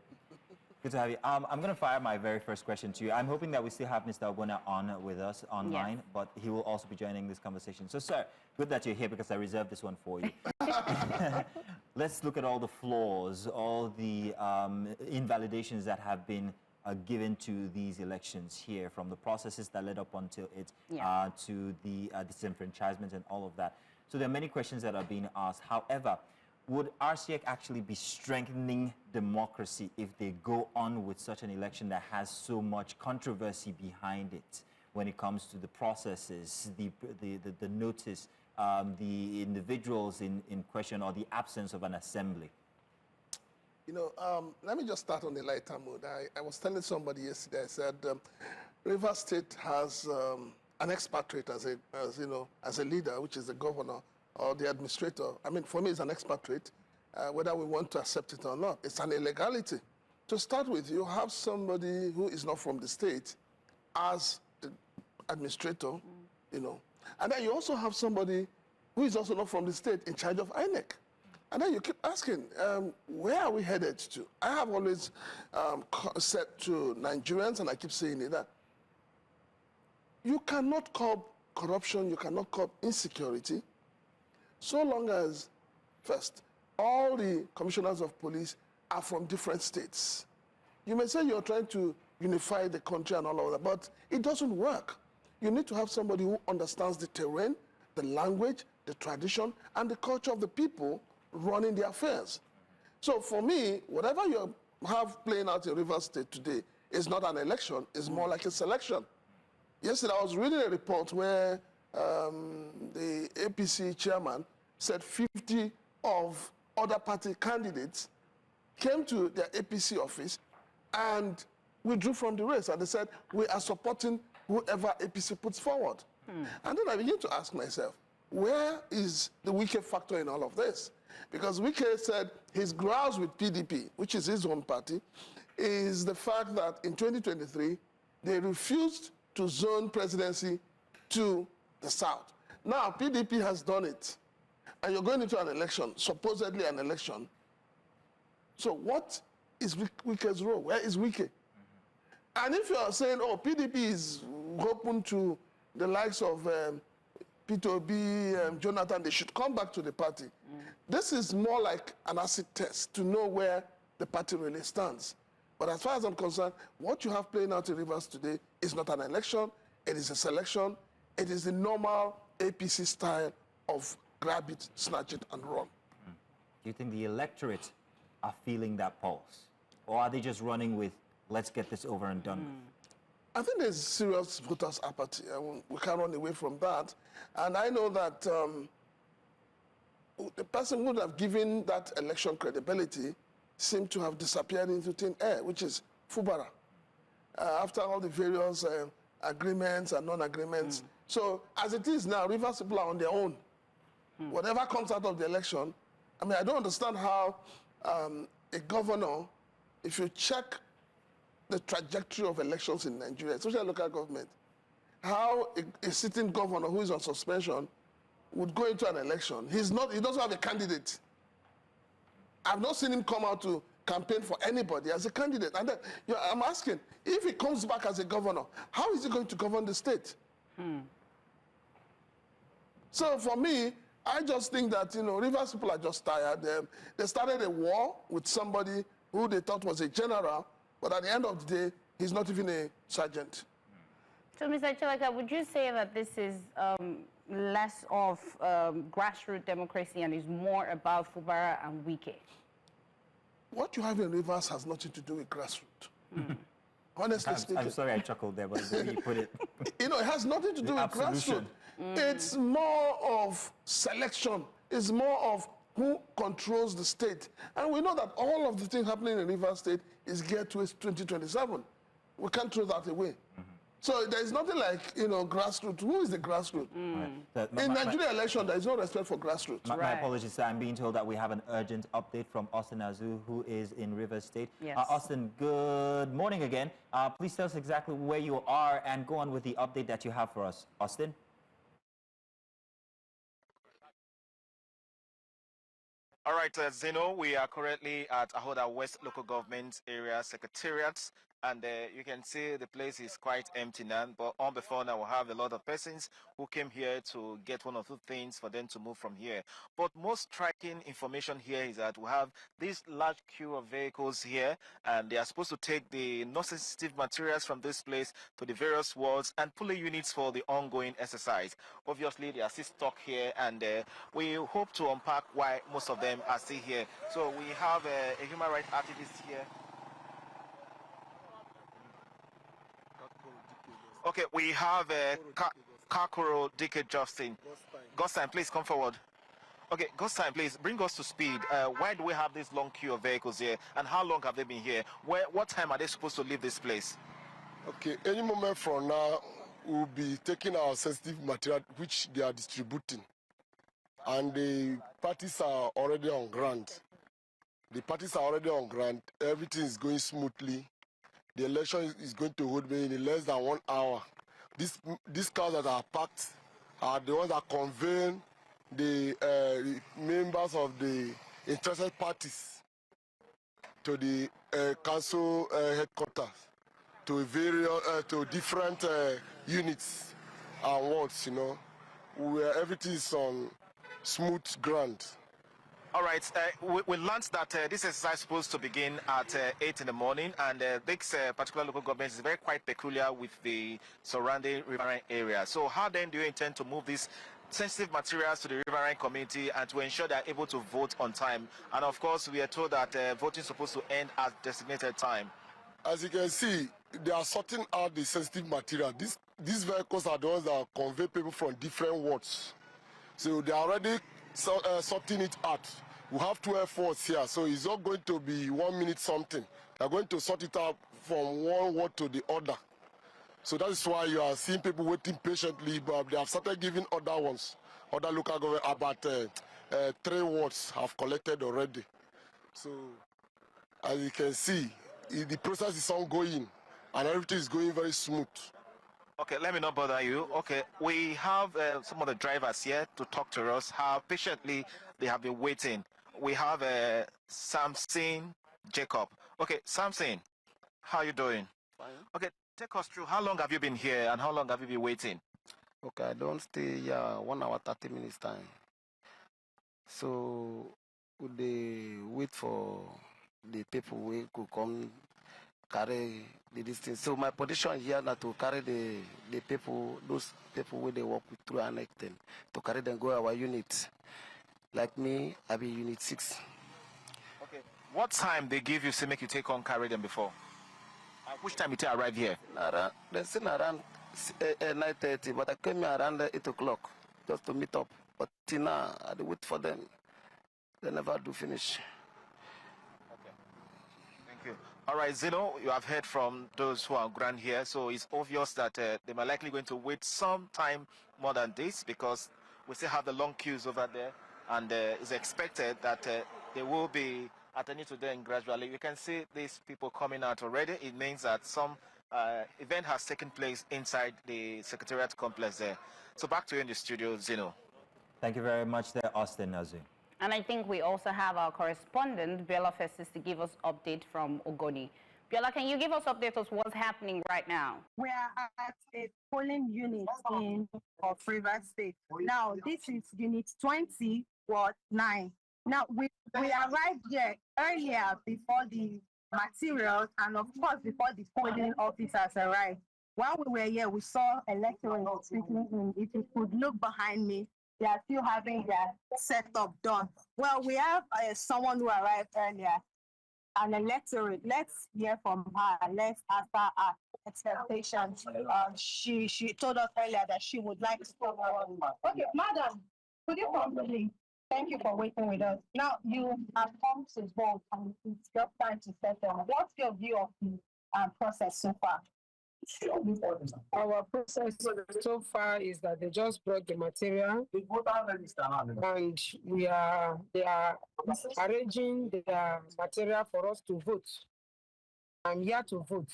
Good to have you. I'm going to fire my very first question to you. I'm hoping that we still have Mr. Ogbonna on with us online, but he will also be joining this conversation. So, sir, good that you're here because I reserved this one for you. Let's look at all the flaws, all the invalidations that have been given to these elections here, from the processes that led up until it, to the disenfranchisement and all of that. So there are many questions that are being asked. However, would RCEC actually be strengthening democracy if they go on with such an election that has so much controversy behind it when it comes to the processes, the notice, the individuals in question, or the absence of an assembly? You know, let me just start on the lighter mood. I was telling somebody yesterday, I said, Rivers State has an expatriate as a leader, which is the governor or the administrator. I mean, for me, it's an expatriate, whether we want to accept it or not. It's an illegality. To start with, you have somebody who is not from the state as the administrator, you know. And then you also have somebody who is also not from the state in charge of INEC. And then you keep asking, where are we headed to? I have always said to Nigerians, and I keep saying it, that you cannot curb corruption, you cannot curb insecurity, so long as, first, all the commissioners of police are from different states. You may say you're trying to unify the country and all of that, but it doesn't work. You need to have somebody who understands the terrain, the language, the tradition, and the culture of the people running the affairs. So for me, whatever you have playing out in Rivers State today is not an election, it's more like a selection. Yesterday, I was reading a report where the APC chairman said 50 of other party candidates came to their APC office and withdrew from the race. And they said, we are supporting whoever APC puts forward. And then I begin to ask myself, where is the Wike factor in all of this? Because Wike said his grouse with PDP, which is his own party, is the fact that in 2023, they refused to zone presidency to the south. Now, PDP has done it, and you're going into an election, supposedly an election. So what is Wike's role? Where is Wike? And if you are saying, oh, PDP is open to the likes of Peter Obi, Jonathan, they should come back to the party. This is more like an acid test to know where the party really stands. But as far as I'm concerned, what you have playing out in Rivers today is not an election, it is a selection, it is the normal APC style of grab it, snatch it, and run. Do you think the electorate are feeling that pulse? Or are they just running with, let's get this over and done with? I think there's serious voters' apathy. We can't run away from that. And I know that the person who would have given that election credibility seemed to have disappeared into thin air, which is Fubara, after all the various agreements and non-agreements. So as it is now, Rivers people are on their own. Whatever comes out of the election, I mean, I don't understand how a governor, if you check the trajectory of elections in Nigeria, especially local government, how a sitting governor who is on suspension would go into an election. He doesn't have a candidate. I've not seen him come out to campaign for anybody as a candidate. And then I'm asking, if he comes back as a governor, how is he going to govern the state? So for me, I just think that, you know, Rivers people are just tired. They started a war with somebody who they thought was a general, but at the end of the day, he's not even a sergeant. So, Mr. Chilaka, would you say that this is less of grassroots democracy and is more about Fubara and Wike? What you have in Rivers has nothing to do with grassroots. Honestly speaking. I'm sorry I chuckled there, but the way you put it. You know, it has nothing to do with grassroots. It's more of selection. It's more of who controls the state. And we know that all of the things happening in Rivers State is geared towards 2027. We can't throw that away. So there is nothing like, grassroots. Who is the grassroots? In Nigerian election, there is no respect for grassroots. My apologies, sir. I'm being told that we have an urgent update from Austin Azu, who is in Rivers State. Yes. Austin, good morning again. Please tell us exactly where you are and go on with the update that you have for us. Austin? All right, Zeno, we are currently at Ahoda West Local Government Area Secretariat, and you can see the place is quite empty now, but on before now we have a lot of persons who came here to get one or two things for them to move from here. But most striking information here is that we have this large queue of vehicles here, and they are supposed to take the non-sensitive materials from this place to the various wards and pulley units for the ongoing exercise. Obviously, they are still stuck here, and we hope to unpack why most of them are still here. So we have a human rights activist here. Okay, we have Kakuro DK Justin. Gostin, please come forward. Okay, Gostin, please bring us to speed. Why do we have this long queue of vehicles here, and how long have they been here? What time are they supposed to leave this place? Okay, any moment from now, we'll be taking our sensitive material, which they are distributing. And the parties are already on ground. Everything is going smoothly. The election is going to hold me in less than 1 hour. These cars that are packed are the ones that convene the members of the interested parties to the council headquarters, to different units and wards, where everything is on smooth ground. All right, we learned that this exercise is supposed to begin at 8 in the morning, and this particular local government is very quite peculiar with the surrounding riverine area. So how then do you intend to move these sensitive materials to the riverine community and to ensure they are able to vote on time? And of course, we are told that voting is supposed to end at designated time. As you can see, they are sorting out the sensitive material. These vehicles are the ones that convey people from different wards. So they are already sorting it out. We have 12 wards here, so it's not going to be 1 minute something. They're going to sort it out from one ward to the other. So that is why you are seeing people waiting patiently, but they have started giving other ones. Other local government, about 3 wards have collected already. So as you can see, the process is ongoing and everything is going very smooth. Okay, let me not bother you. Okay, we have some of the drivers here to talk to us how patiently they have been waiting. We have Samson Jacob. Okay, Samson, how are you doing? Fine. Okay, take us through. How long have you been here and how long have you been waiting? Okay, I don't stay here 1 hour 30 minutes time. So they wait for the people who could come carry the distance. So my position here now to carry the people, those people where they work with through annex to carry them go our unit. Like me, I be unit 6. Okay. What time they give you to make you take on carry them before? Which time you arrive here? They still around 9:30, but I came here around 8 o'clock just to meet up. But till now, I wait for them. They never do finish. Okay. Thank you. All right, Zeno, you have heard from those who are on ground here, so it's obvious that they are likely going to wait some time more than this because we still have the long queues over there, and it's expected that they will be attending to them gradually. You can see these people coming out already. It means that some event has taken place inside the Secretariat complex there. So back to you in the studio, Zeno. Thank you very much there, Austin Azu. And I think we also have our correspondent, Biola Festus, to give us update from Ogoni. Biola, can you give us updates of what's happening right now? We are at a polling unit of Rivers State. Now, this is unit 20, Ward 9. Now, we arrived here earlier before the materials and, of course, before the polling officers arrived. While we were here, we saw electorate speaking in. If you could look behind me, they are still having their setup done. Well, we have someone who arrived earlier, an electorate. Let's hear from her. Let's ask her expectations. She told us earlier that she would like to talk about. Okay, madam, could you come please? Thank you for waiting with us. Now, you have come to vote and it's your time to settle. What's your view of the process so far? Our process so far is that they just brought the material and they are arranging the material for us to vote. I'm here to vote.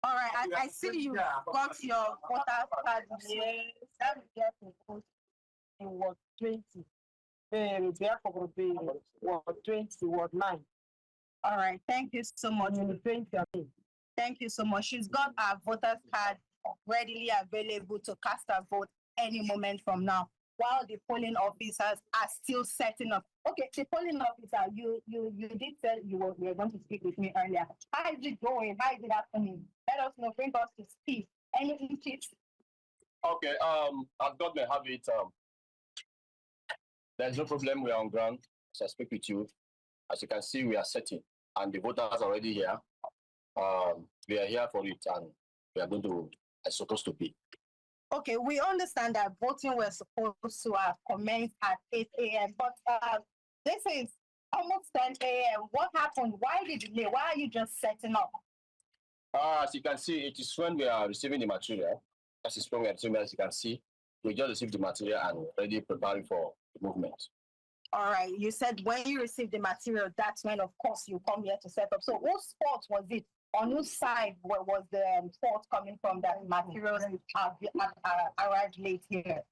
All right, I see you got your voter card. Yes, that is there to vote in Ward 20. Therefore, will be Ward 20, Ward 9. All right, thank you so much. 20, thank you so much. She's got our voter's card readily available to cast a vote any moment from now, while the polling officers are still setting up. Okay, the polling officer, you did say you were going to speak with me earlier. How is it going? How is it happening? Let us know, bring us to speed. Any tips? Okay, I've got my habit. There's no problem, we are on ground. As I speak with you, as you can see, we are setting, and the voters are already here. We are here for it, and we are going to, as supposed to be. Okay, we understand that voting was supposed to have commenced at 8 a.m., but this is almost 10 a.m. What happened? Why the delay? Why are you just setting up? As you can see, it is when we are receiving the material. That is when we are receiving, as you can see, we just received the material and already preparing for the movement. All right, you said when you received the material, that's when, of course, you come here to set up. So whose fault was it? On whose side was the fault coming from that materials arrived late here?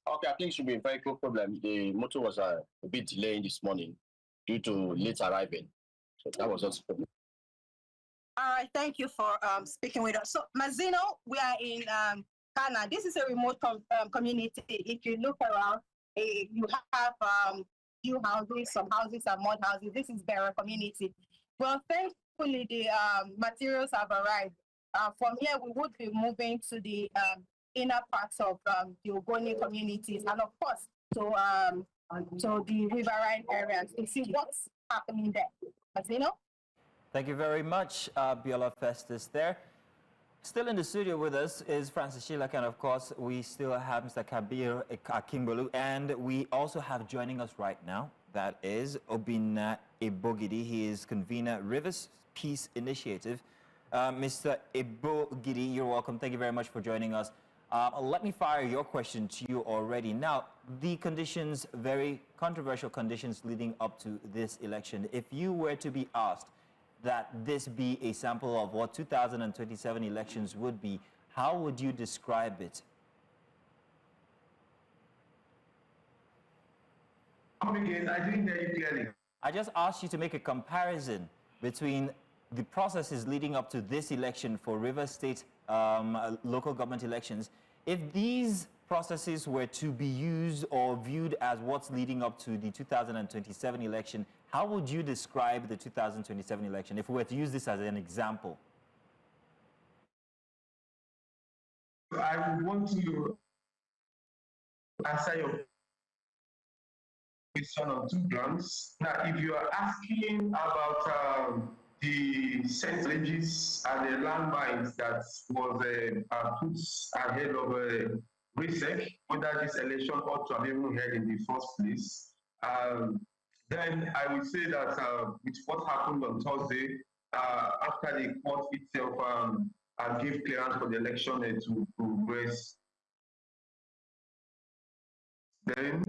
Okay, I think it should be a very good problem. The motor was a bit delayed this morning due to late arriving. So that was also a problem. All right, thank you for speaking with us. So, Mazino, we are in Ghana. This is a remote community. If you look around, you have few houses, some houses are mud houses. This is Bera community. Well, thankfully, the materials have arrived. From here, we would be moving to the inner parts of the Ogoni communities, and of course, to the riverine areas to see what's happening there. Mazino? Thank you very much, Biola Festus there. Still in the studio with us is Francis Shilak, and of course, we still have Mr. Kabir Akimbolu, and we also have joining us right now, that is Obinna Ebogidi. He is convener, Rivers Peace Initiative. Mr. Ebogidi, you're welcome. Thank you very much for joining us. Let me fire your question to you already. Now, the conditions, very controversial conditions leading up to this election. If you were to be asked that this be a sample of what 2027 elections would be, how would you describe it? Come again, I didn't hear you clearly. I just asked you to make a comparison between the processes leading up to this election for Rivers State local government elections. If these processes were to be used or viewed as what's leading up to the 2027 election, how would you describe the 2027 election if we were to use this as an example? I would want to answer your question on two grounds. Now, if you are asking about the challenges and the landmines that was put ahead of RISEC, whether this election ought to have even held in the first place, then I would say that with what happened on Thursday, after the court itself gave clearance for the election to progress, then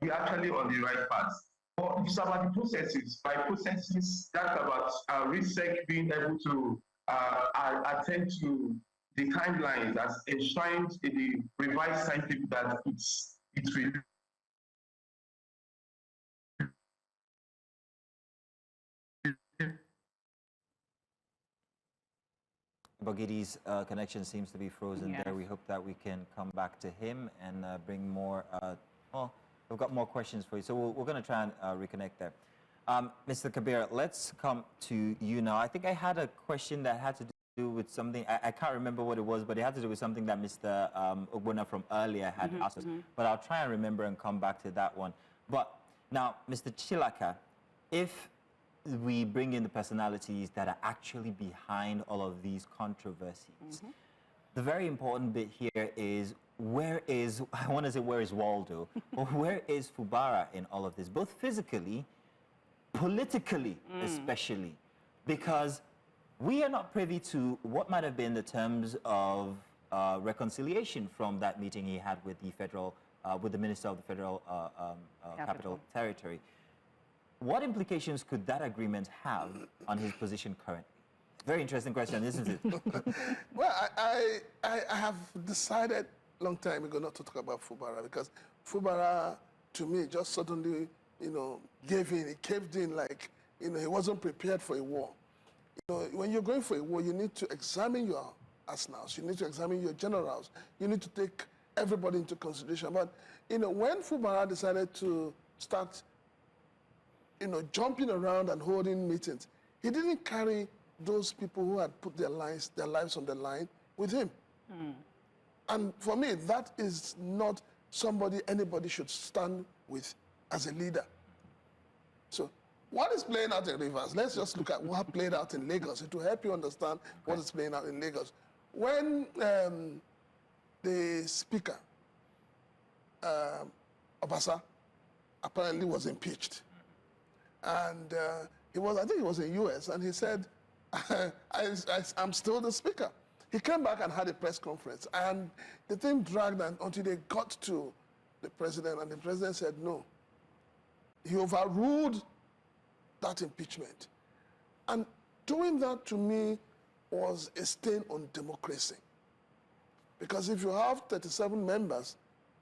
we're actually on the right path. But it's about the processes. By processes, that's about RISEC being able to attend to the timelines as enshrined in the revised timetable that it's really. Bogidi's connection seems to be frozen there. We hope that we can come back to him and bring more, well, we've got more questions for you. So we're going to try and reconnect there. Mr. Kabir, let's come to you now. I think I had a question that had to do with something, I can't remember what it was, but it had to do with something that Mr. Ogbonna from earlier had asked us. But I'll try and remember and come back to that one. But now, Mr. Chilaka, if we bring in the personalities that are actually behind all of these controversies, the very important bit here is, where is, I want to say where is Waldo, or where is Fubara in all of this, both physically, politically especially, because we are not privy to what might have been the terms of reconciliation from that meeting he had with the federal, with the Minister of the Federal Capital Territory. What implications could that agreement have on his position currently? Very interesting question, isn't it? Well, I have decided long time ago not to talk about Fubara, because Fubara, to me, just suddenly, gave in. He caved in like, he wasn't prepared for a war. When you're going for a war, you need to examine your arsenals. You need to examine your generals. You need to take everybody into consideration. But, when Fubara decided to start, jumping around and holding meetings, he didn't carry those people who had put their lives on the line with him. And for me, that is not somebody anybody should stand with as a leader. So what is playing out in Rivers? Let's just look at what played out in Lagos. It will help you understand what is playing out in Lagos. When the speaker, Obasa, apparently was impeached, and I think he was in US, and he said, I'm still the speaker. He came back and had a press conference, and the thing dragged until they got to the president, and the president said no. He overruled that impeachment. And doing that, to me, was a stain on democracy. Because if you have 37 members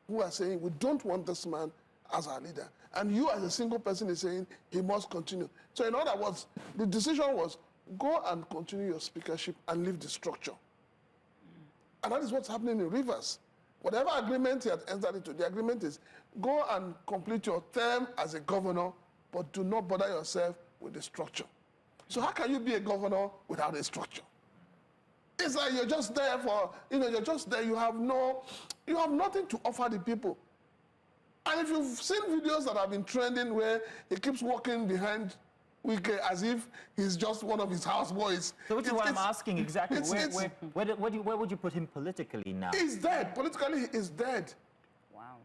who are saying, we don't want this man as our leader, and you as a single person is saying he must continue. So in other words, the decision was, go and continue your speakership and leave the structure. And that is what's happening in Rivers. Whatever agreement he had entered into, the agreement is, go and complete your term as a governor, but do not bother yourself with the structure. So how can you be a governor without a structure? It's like you're just there for, you're just there, you have nothing to offer the people. And if you've seen videos that have been trending where he keeps walking behind Wike as if he's just one of his houseboys. So which is why I'm asking exactly, where would you put him politically now? He's dead. Politically, he is dead. Wow.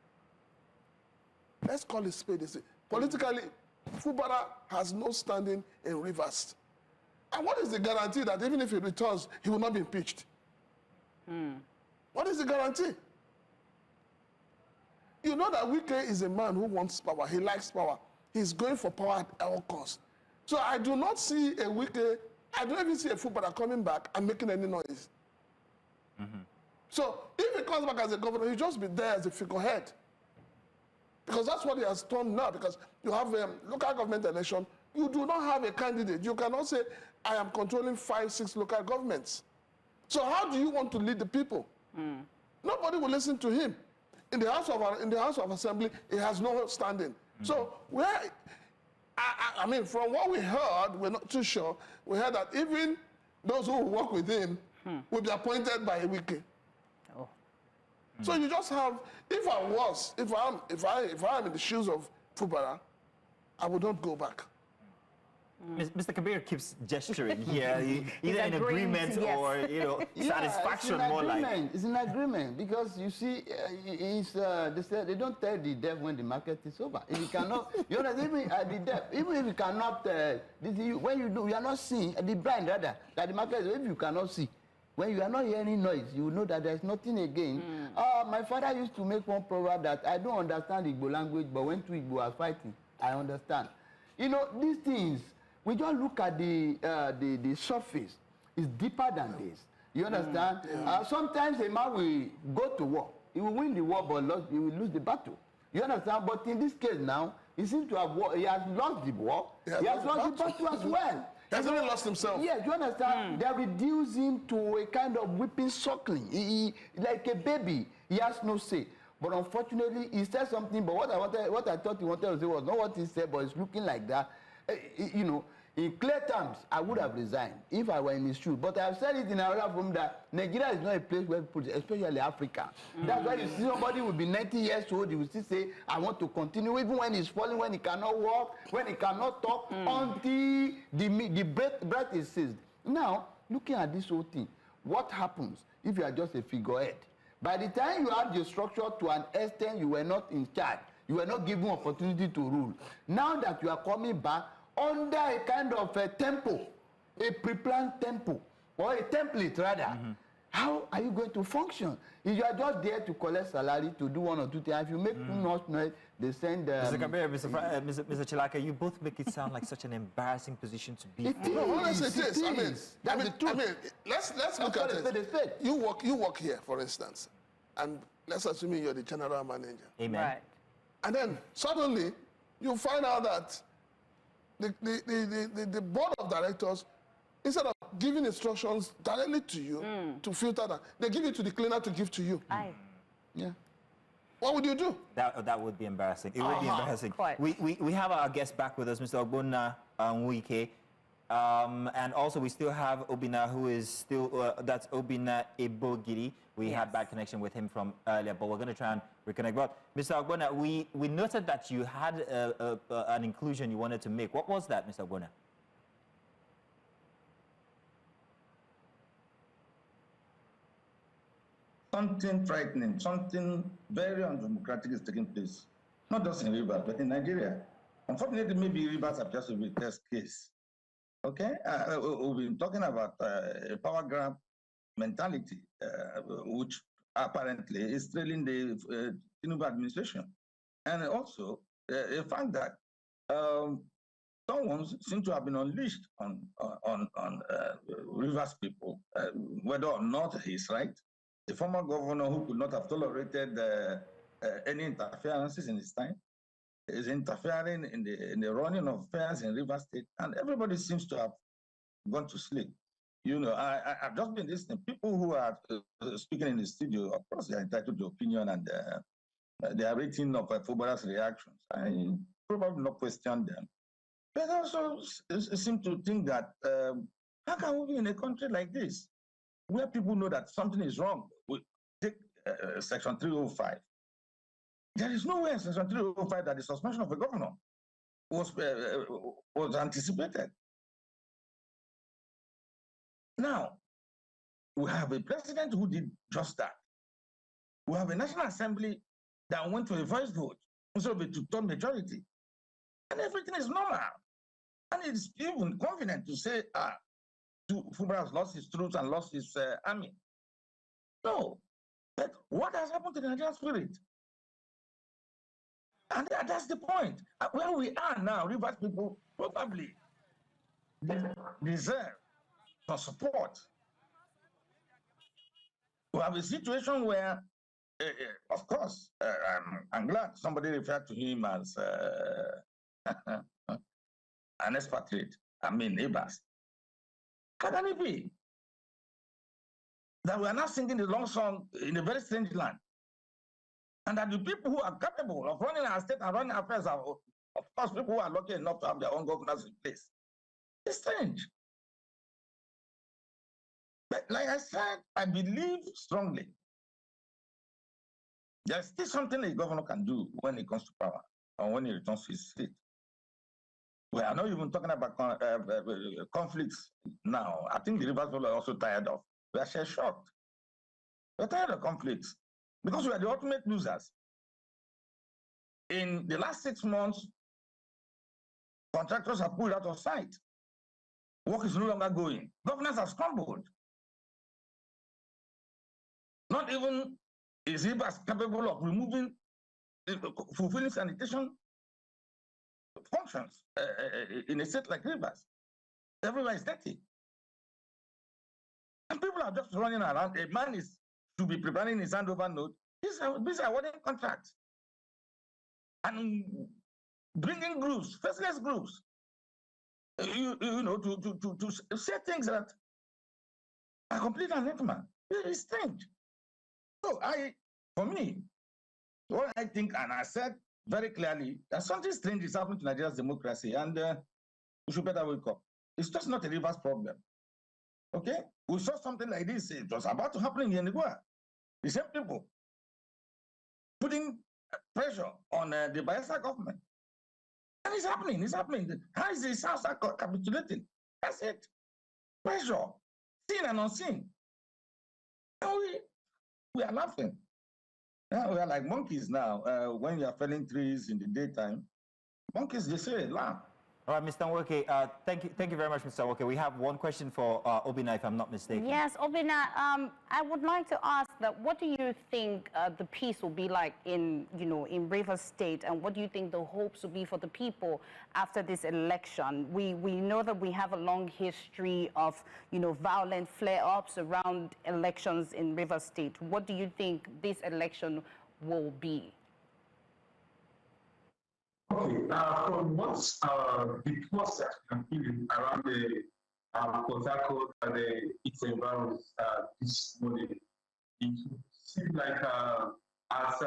Let's call it spade. Politically, Fubara has no standing in Rivers. And what is the guarantee that even if he returns, he will not be impeached? What is the guarantee? You know that Wike is a man who wants power. He likes power. He's going for power at all costs. So I do not see a Wike, I don't even see a Fubara coming back and making any noise. So if he comes back as a governor, he'll just be there as a figurehead. Because that's what he has done now, because you have a local government election, you do not have a candidate. You cannot say, I am controlling 5, 6 local governments. So how do you want to lead the people? Nobody will listen to him. In the House of Assembly, he has no standing. So I mean, from what we heard, we're not too sure, we heard that even those who work with him will be appointed by a Wike. So you just have, if I'm in the shoes of Fubara, I would not go back. Mr. Kabir keeps gesturing here, either in agreement or, satisfaction more like. It's an agreement, because you see, they say they don't tell the deaf when the market is over. If you cannot, you understand, even the deaf, even if you cannot, when you do, you are not seeing, the blind rather, that the market is, if you cannot see, when you are not hearing noise, you know that there's nothing again. My father used to make one proverb that I don't understand Igbo language, but when two Igbo are fighting, I understand. These things, we just look at the surface. It's deeper than this. You understand? Sometimes a man will go to war. He will win the war, but he will lose the battle. You understand? But in this case now, he seems to have he has lost the war. He has lost the battle as well. He has only lost himself. Yes, you understand? They reduce him to a kind of whipping, suckling. He like a baby. He has no say. But unfortunately, he said something, but what I thought he wanted to say was not what he said, but it's looking like that. In clear terms, I would have resigned if I were in his shoes. But I've said it in another room that Nigeria is not a place where people, especially Africa. That's why you see somebody will be 90 years old, he will still say, I want to continue, even when he's falling, when he cannot walk, when he cannot talk, until the breath is seized. Now, looking at this whole thing, what happens if you are just a figurehead? By the time you have the structure to an extent, you were not in charge. You were not given opportunity to rule. Now that you are coming back under a kind of a tempo, a pre-planned tempo or a template rather, how are you going to function? If you are just there to collect salary, to do one or two things, if you make too much noise, they send... Mr. Kabir, Mr. Chilaka, you both make it sound like such an embarrassing position to be in. No, honestly, it is. I mean, let's look at it. You work here, for instance, and let's assume you're the general manager. Amen. Right. And then suddenly you find out that the board of directors, instead of giving instructions directly to you to filter that, they give it to the cleaner to give to you. Yeah. What would you do? That would be embarrassing. It would be embarrassing. Quite. We have our guest back with us, Mr. Ogbonna Nwike. And also we still have Obina, who is still, that's Obina Ebogiri. We had bad connection with him from earlier, but we're going to try and reconnect. But Mr. Ogbonna, we noted that you had an inclusion you wanted to make. What was that, Mr. Ogbonna? Something frightening, something very undemocratic is taking place, not just in Rivers, but in Nigeria. Unfortunately, maybe Rivers appears to be a test case. Okay, we've been talking about a power grab mentality, which apparently is trailing the Tinubu administration. And also the fact that someone seems to have been unleashed on Rivers people, whether or not he's right. The former governor who could not have tolerated any interferences in his time is interfering in the running of affairs in Rivers State, and everybody seems to have gone to sleep. You know, I've just been listening. People who are speaking in the studio, of course, they are entitled to opinion and they are rating of Fubara's reactions. I probably not question them. But also seem to think that how can we be in a country like this, where people know that something is wrong? We take Section 305. There is no way in Section 305 that the suspension of a governor was anticipated. Now, we have a president who did just that. We have a National Assembly that went to a voice vote instead of a two-third majority. And everything is normal. And it's even convenient to say, Fubara has lost his troops and lost his army. No. But what has happened to the Nigerian spirit? And that's the point. Where we are now, Rivers people probably deserve some support. We have a situation where, of course, I'm glad somebody referred to him as an expatriate. I mean, neighbors. How can it be that we are now singing the long song in a very strange land? And that the people who are capable of running our state and running our affairs are, of course, people who are lucky enough to have their own governors in place. It's strange. But like I said, I believe strongly there's still something a governor can do when it comes to power or when he returns to his seat. We are not even talking about conflicts now. I think the Rivers people are also tired of. We are shocked. We're tired of conflicts because we are the ultimate losers. In the last 6 months, contractors have pulled out of sight. Work is no longer going. Governance has crumbled. Not even is Rivers capable of fulfilling sanitation functions in a state like Rivers. Everywhere is dirty. And people are just running around. A man to be preparing his handover note. These are awarding contracts. And bringing groups, faceless groups, you know, to say things that are complete anathema. It's strange. So for me, what I think, and I said very clearly, that something strange is happening to Nigeria's democracy, and we should better wake up. It's just not a Rivers problem. Okay? We saw something like this. It was about to happen in Yenigua. The same people putting pressure on the Bayelsa government. And it's happening. It's happening. How is the South capitulating? That's it. Pressure, seen and unseen. And we are laughing. Yeah, we are like monkeys now. When you are felling trees in the daytime, monkeys, they say, laugh. All right, Mr. Nwoke, thank you very much, Mr. Nwoke. We have one question for Obina, if I'm not mistaken. Yes, Obina, I would like to ask that what do you think the peace will be like in Rivers State, and what do you think the hopes will be for the people after this election? We know that we have a long history of, violent flare-ups around elections in Rivers State. What do you think this election will be? Okay, from what the process I'm feeling around the Port Harcourt and its environs this morning, it seems like as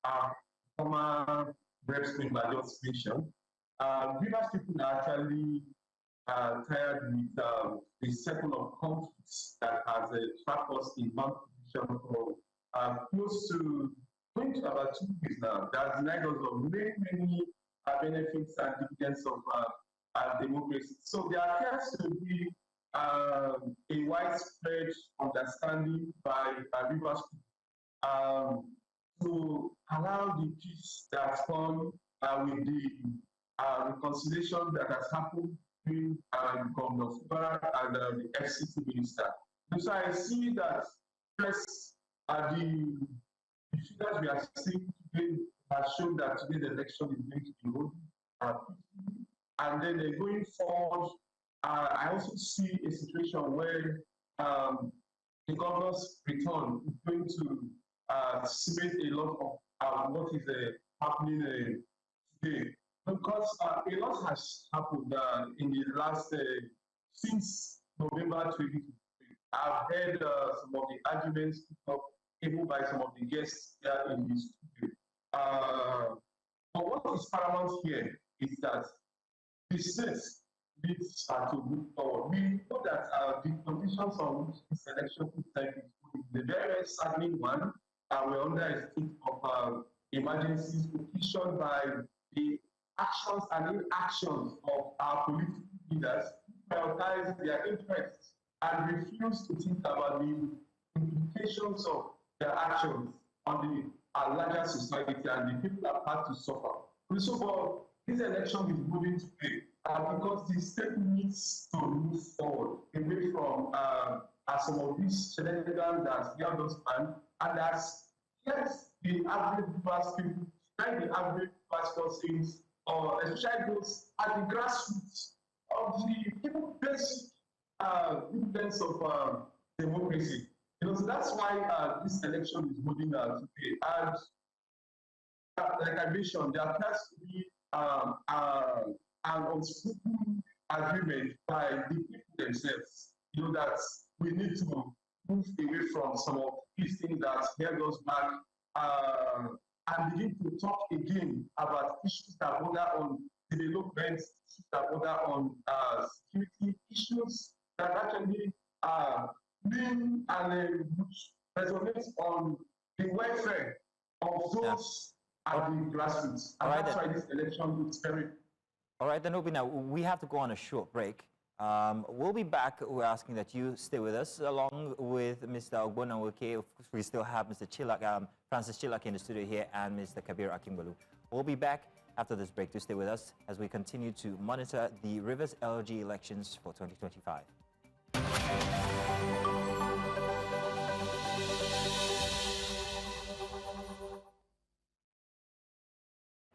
our former reps member just mentioned, Rivers people are actually tired with the cycle of conflicts that has trapped us in one position for close to going to about 2 years now. That's denied us of many benefits and dividends of democracy. So there appears to be a widespread understanding by Rivers to allow the peace that's come with the reconciliation that has happened between Governor Fubara and the FCT minister. So I see that first, the figures we are seeing today have shown that today's election is going to be voted. And then going forward, I also see a situation where the governor's return is going to cement a lot of what is happening today. Because a lot has happened in the last, since November 2023. I've heard some of the arguments even by some of the guests here in this studio. But what is paramount here is that the state needs to move forward. We know that the conditions on which this election is taking is a very saddening one. We're under a state of emergencies petitioned by the actions and inactions of our political leaders who prioritize their interests and refuse to think about the implications of their actions on the larger society, and the people are part to suffer. So for this election is moving today because the state needs to move forward away from some of these shenanigans that we have just planned, and as yes, the average people, the average persons, or especially those at the grassroots of the people basic evidence of democracy. So that's why this election is moving today. And like I mentioned, there appears to be an unspoken agreement by the people themselves, that we need to move away from some of these things that held us back and begin to talk again about issues that border on development, issues that border on security, issues that actually mean and resonate on the welfare of those at the grassroots. And that's why this election is very. All right, then, Obina, we have to go on a short break. We'll be back. We're asking that you stay with us along with Mr. Ogbonna Nwoke. Of course, we still have Mr. Chilak, Francis Chilak in the studio here, and Mr. Kabir Akingbolu. We'll be back after this break. To stay with us as we continue to monitor the Rivers LG elections for 2025.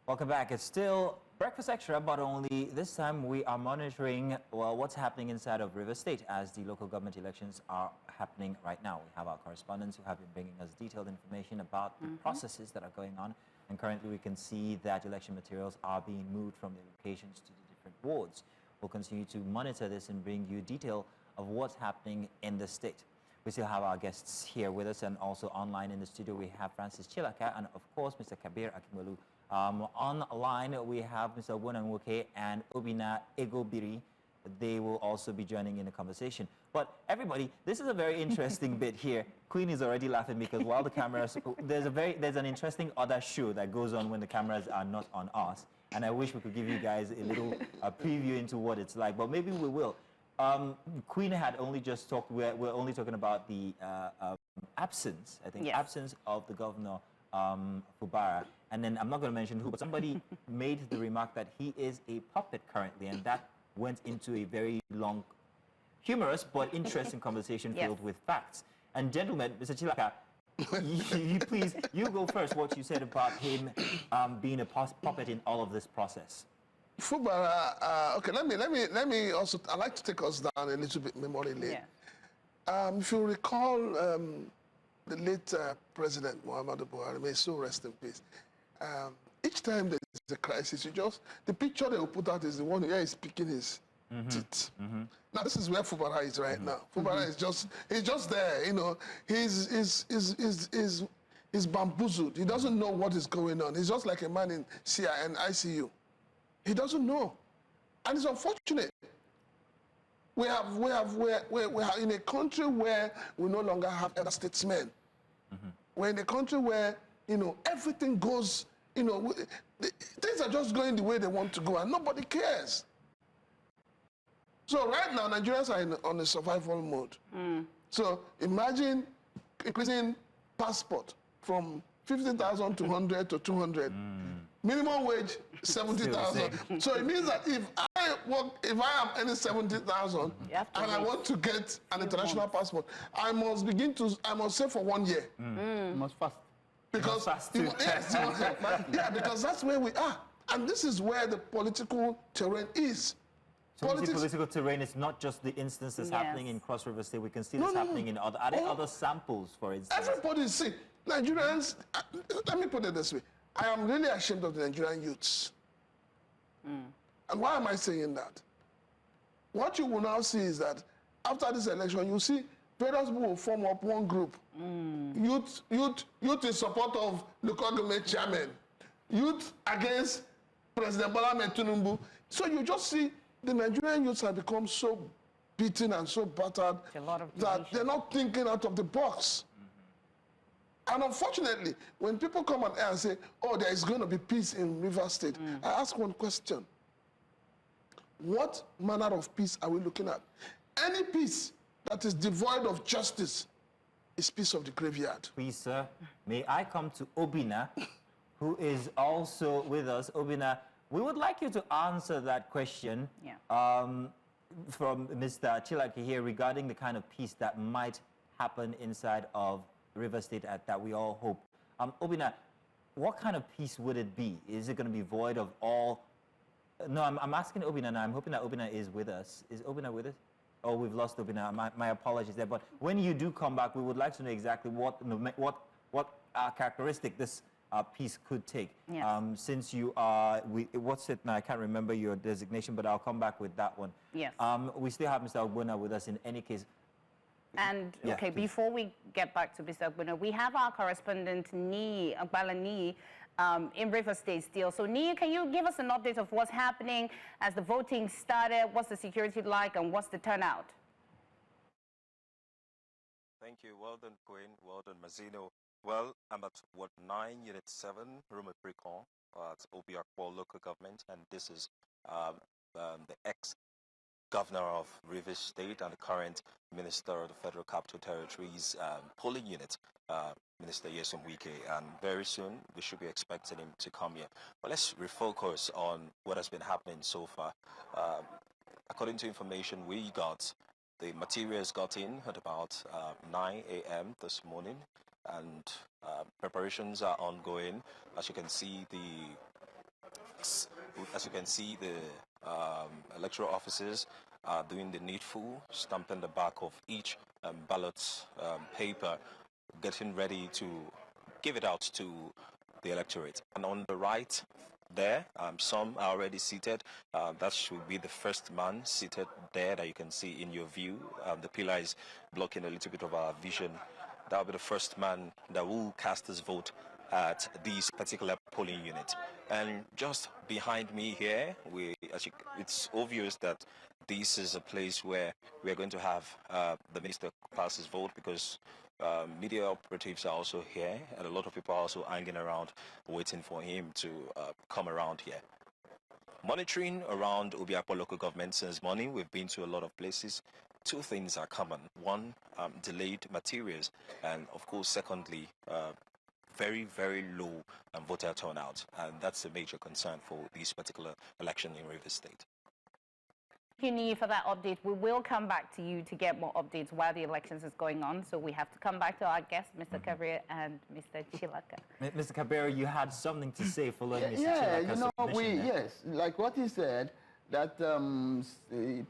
Welcome back. It's still Breakfast Extra, but only this time we are monitoring, well, what's happening inside of Rivers State as the local government elections are happening right now. We have our correspondents who have been bringing us detailed information about the processes that are going on. And currently we can see that election materials are being moved from the locations to the different wards. We'll continue to monitor this and bring you detail of what's happening in the state. We still have our guests here with us, and also online in the studio we have Francis Chilaka and of course Mr. Kabir Akingbolu. Online we have Mr. Ogbonna Nwoke and Obina Egobiri. They will also be joining in the conversation. But everybody, this is a very interesting bit here. Queen is already laughing because while the cameras, there's an interesting other show that goes on when the cameras are not on us. And I wish we could give you guys a little preview into what it's like, but maybe we will. Queen had only just talked, we're only talking about the absence, I think, absence of the governor Fubara. And then I'm not going to mention who, but somebody made the remark that he is a puppet currently, and that went into a very long, humorous but interesting conversation filled with facts. And gentlemen, Mr. Chilaka, please, you go first. What you said about him being a puppet in all of this process. Fubara, okay, let me also, I'd like to take us down a little bit memory lane. If you recall, the late President Muhammadu Buhari, may so rest in peace. Each time there's a crisis, the picture they will put out is the one where he's picking his teeth. Now this is where Fubara is right now. Fubara is he's just there, you know. He's bamboozled. He doesn't know what is going on. He's just like a man in CIN, ICU. He doesn't know, and it's unfortunate. We're in a country where we no longer have elder statesmen. We're in a country where, you know, everything goes, you know, things are just going the way they want to go, and nobody cares. So right now, Nigerians are on a survival mode. So imagine increasing passport from 50,000 to 100 to 200. Minimum wage 70,000. So it means that if I am earning 70,000 and I want to get an international passport, I must save for 1 year. You must fast. Because because that's where we are, and this is where the political terrain is. So political terrain is not just the instances happening in Cross River State. We can see this happening in other. Are there other samples, for instance? Everybody see Nigerians. Let me put it this way: I am really ashamed of the Nigerian youths. And why am I saying that? What you will now see is that after this election, you see various people will form up one group. Youth in support of local government chairman. Youth against President Bola Ahmed Tinubu. So you just see the Nigerian youths have become so beaten and so battered that they're not thinking out of the box. And unfortunately, when people come on air and say, oh, there is going to be peace in Rivers State, I ask one question. What manner of peace are we looking at? Any peace that is devoid of justice is peace of the graveyard. Please, sir, may I come to Obina, who is also with us. Obina, we would like you to answer that question from Mr. Chilaki here regarding the kind of peace that might happen inside of River State that we all hope. Obina, what kind of peace would it be? Is it going to be void of all? No, I'm asking Obina now. I'm hoping that Obina is with us. Is Obina with us? Oh, we've lost Obina. My apologies there. But when you do come back, we would like to know exactly what characteristic this peace could take. Since you are, what's it now? I can't remember your designation, but I'll come back with that one. Yes. We still have Mr. Ogbonna with us in any case. And, okay, before we get back to Mr. Ogbonna, we have our correspondent, Agbala Ni, in River State still. So, Ni, can you give us an update of what's happening as the voting started? What's the security like, and what's the turnout? Thank you. Well done, Queen. Well done, Mazino. Well, I'm at Ward 9, Unit 7, Rumo Precon, at Obiakpo local government, and this is the ex-governor of Rivers State and the current minister of the Federal Capital Territories polling unit, Minister Yesom Wike, and very soon we should be expecting him to come here. But let's refocus on what has been happening so far. According to information we got, the materials got in at about 9 a.m. this morning, and preparations are ongoing. As you can see, the electoral officers are doing the needful, stamping the back of each ballot paper, getting ready to give it out to the electorate. And on the right there, some are already seated. That should be the first man seated there that you can see in your view. The pillar is blocking a little bit of our vision. That will be the first man that will cast his vote at this particular polling unit. And just behind me here, it's obvious that this is a place where we're going to have the minister pass his vote, because media operatives are also here, and a lot of people are also hanging around waiting for him to come around here. Monitoring around Obiakpo local government since morning, we've been to a lot of places. Two things are common. One, delayed materials, and of course, secondly, very, very low voter turnout, and that's a major concern for this particular election in Rivers State. Thank you, Nii, for that update. We will come back to you to get more updates while the elections is going on. So we have to come back to our guests, Mr. Kabir and Mr. Chilaka. Mr. Kabir, you had something to say following Mr. Yeah, Chilaka's you know, submission there. yes, like what he said, that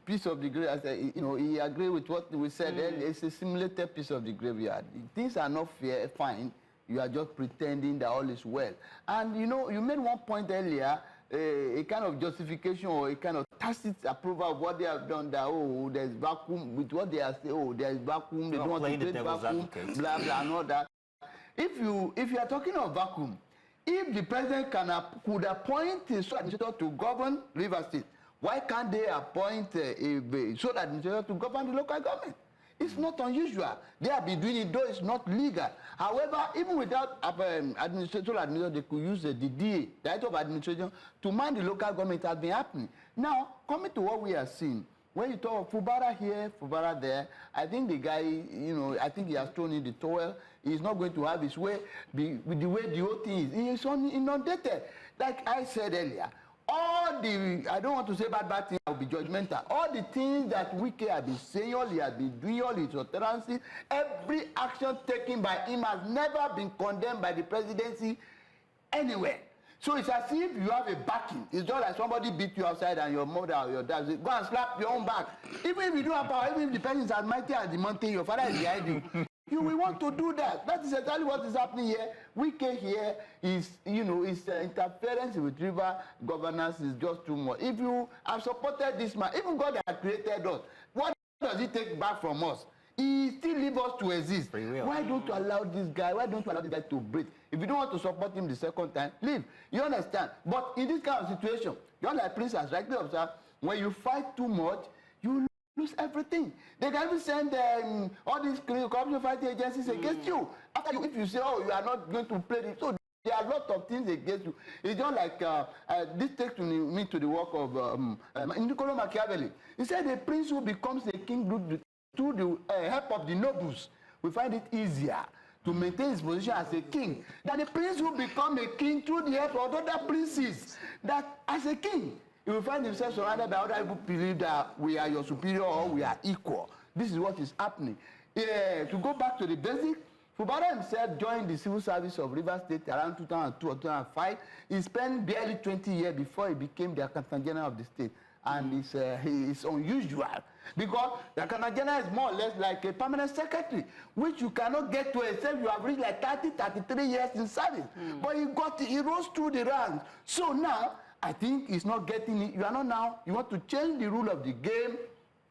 piece of the graveyard, you know, he agreed with what we said. It's a simulated piece of the graveyard. Things are not fair, fine. You are just pretending that all is well. And, you know, you made one point earlier, a kind of justification or a kind of tacit approval of what they have done, that, oh, there's vacuum, with what they are saying, oh, there's vacuum, they don't want to create vacuum, blah, blah, and all that. If you are talking of vacuum, if the president could appoint a sole administrator to govern Rivers State, why can't they appoint a sole administrator to govern the local government? It's not unusual. They have been doing it, though it's not legal. However, even without administrator, they could use the DA, Director of Administration, to man the local government. Has been happening. Now, coming to what we are seeing, when you talk of Fubara here, Fubara there, I think the guy, you know, I think he has thrown in the towel. He's not going to have his way with the way the whole thing is. He's inundated. Like I said earlier, all the, I don't want to say bad things, I'll be judgmental. All the things that Wike has been saying, all he has been doing, all his utterances, every action taken by him has never been condemned by the presidency anywhere. So it's as if you have a backing. It's just like somebody beat you outside and your mother or your dad say, go and slap your own back. Even if you don't have power, even if the person is as mighty as the mountain, your father is behind you. You will want to do that. That is exactly what is happening here. Wike here is, you know, his interference with river governance is just too much. If you have supported this man, even God that created us, what does he take back from us? He still leaves us to exist. Why don't you allow this guy? Why don't you allow this guy to breathe? If you don't want to support him the second time, leave. You understand? But in this kind of situation, just like Prince has rightly observed, when you fight too much, you lose everything. They can even send all these corruption fighting agencies against you. After you, if you say, oh, you are not going to play this, so there are a lot of things against you. It's just like this takes me to the work of Niccolo Machiavelli. He said a prince who becomes a king through the help of the nobles will find it easier to maintain his position as a king than a prince who becomes a king through the help of other princes. That as a king, you will find himself surrounded by other people who believe that we are your superior or we are equal. This is what is happening. To go back to the basic, Fubara himself joined the civil service of Rivers State around 2002 or 2005. He spent barely 20 years before he became the Accountant General of the state. And it's unusual because the Accountant General is more or less like a permanent secretary, which you cannot get to except you have reached like 30, 33 years in service. But he rose through the ranks. So now, I think he's not getting it. You are not now, you want to change the rule of the game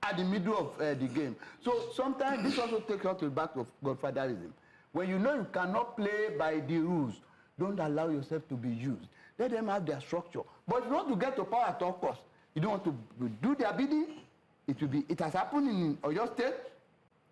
at the middle of the game. So sometimes this also takes us to the back of godfatherism. When you know you cannot play by the rules, don't allow yourself to be used. Let them have their structure. But if you want to get to power at all costs, you don't want to do their bidding, it has happened in Oyo State,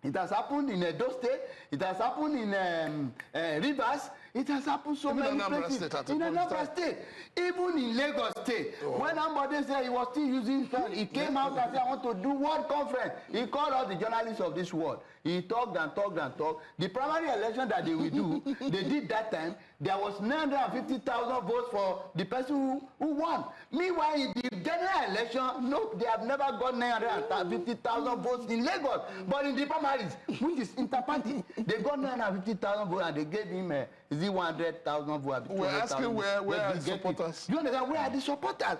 it has happened in Edo State, it has happened in Rivers, it has happened so many places. In Anambra State, even in Lagos State. When somebody said he was still using pen, he came out and said, I want to do World Conference. He called all the journalists of this world. He talked and talked and talked. The primary election that they will do, they did that time, there was 950,000 votes for the person who won. Meanwhile, in the general election, no, they have never got 950,000 votes in Lagos. But in the primaries, which is inter-party, they got 950,000 votes and they gave him, is it 100,000 votes? We're asking where are the supporters? You understand? Where are the supporters?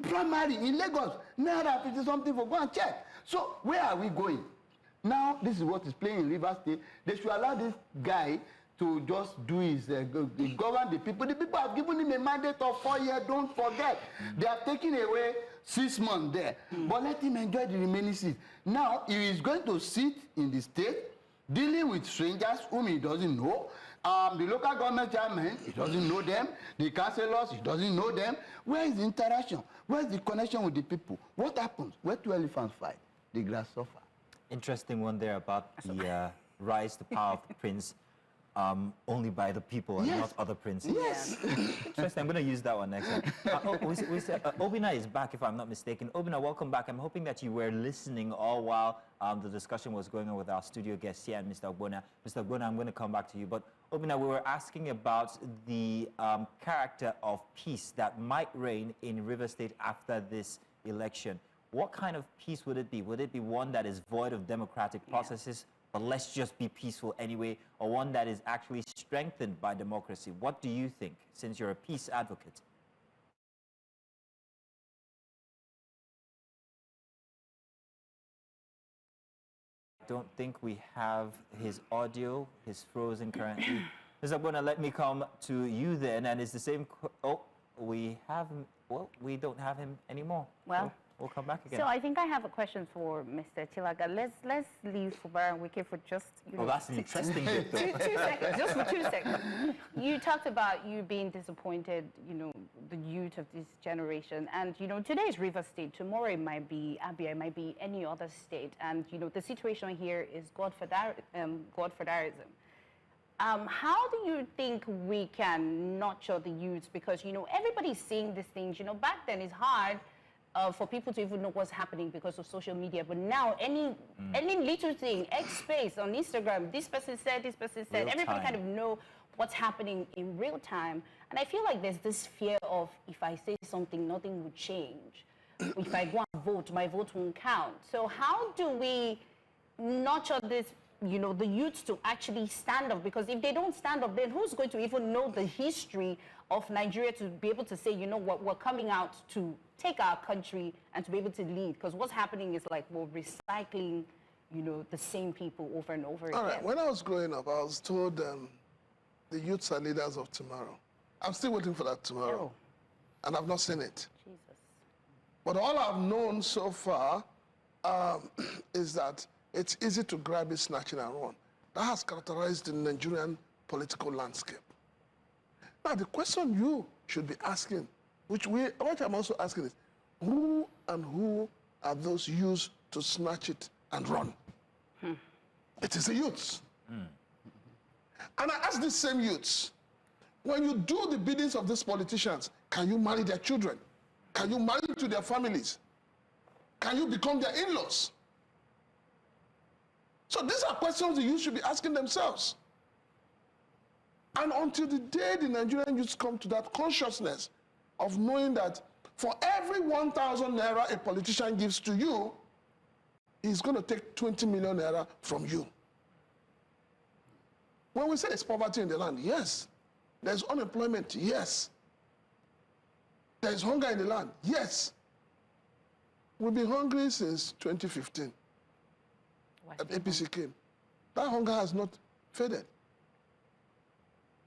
Primary in Lagos, 950 something for go and check. So where are we going? Now, this is what is playing in Rivers State. They should allow this guy to just do his, govern the people. The people have given him a mandate of 4 years, don't forget. They have taken away 6 months there. But let him enjoy the remaining seats. Now, he is going to sit in the state, dealing with strangers whom he doesn't know. The local government chairman, he doesn't know them. The councillors, he doesn't know them. Where is the interaction? Where is the connection with the people? What happens? Where two elephants fight? The grass suffer. Interesting one there about the rise to power of the prince. only by the people and not other princes. Yes. Interesting. I'm going to use that one next time. Obina is back, if I'm not mistaken. Obina, welcome back. I'm hoping that you were listening all while the discussion was going on with our studio guest here and Mr. Ogbonna. Mr. Ogbonna, I'm going to come back to you. But Obina, we were asking about the character of peace that might reign in River State after this election. What kind of peace would it be? Would it be one that is void of democratic processes, but let's just be peaceful anyway, or one that is actually strengthened by democracy? What do you think, since you're a peace advocate? Don't think we have his audio. He's frozen currently. Mr. Ogbonna, let me come to you then, and it's the same. Oh, we have him. Well, we don't have him anymore. Well, so we'll come back again. So I think I have a question for Mr. Chilaga. Let's leave Fubara and Wiki for just, you know, oh, that's an interesting bit, though. 2 seconds, just for 2 seconds. You talked about you being disappointed, you know, the youth of this generation. And, you know, today is River State. Tomorrow it might be Abia, it might be any other state. And, you know, the situation here is Godfatherism. How do you think we can nurture the youth? Because, you know, everybody's seeing these things. You know, back then it's hard for people to even know what's happening because of social media. But now any little thing, X space on Instagram, this person said, everybody kind of know what's happening in real time. And I feel like there's this fear of, if I say something, nothing will change. If I go and vote, my vote won't count. So how do we nurture this, you know, the youth to actually stand up? Because if they don't stand up, then who's going to even know the history of Nigeria to be able to say, you know what, we're coming out to take our country and to be able to lead? Because what's happening is like we're recycling, you know, the same people over and over again. All right, when I was growing up, I was told the youths are leaders of tomorrow. I'm still waiting for that tomorrow. And I've not seen it. Jesus. But all I've known so far is that it's easy to grab it, snatch it, and run. That has characterized the Nigerian political landscape. Now, the question you should be asking, which I'm also asking is, who are those used to snatch it and run? It is the youths. And I ask these same youths, when you do the biddings of these politicians, can you marry their children? Can you marry to their families? Can you become their in-laws? So these are questions the youth should be asking themselves. And until the day the Nigerian youths come to that consciousness of knowing that for every 1,000 naira a politician gives to you, he's going to take 20 million naira from you. When we say there's poverty in the land, yes. There's unemployment, yes. There's hunger in the land, yes. We've been hungry since 2015. At APC came. That hunger has not faded.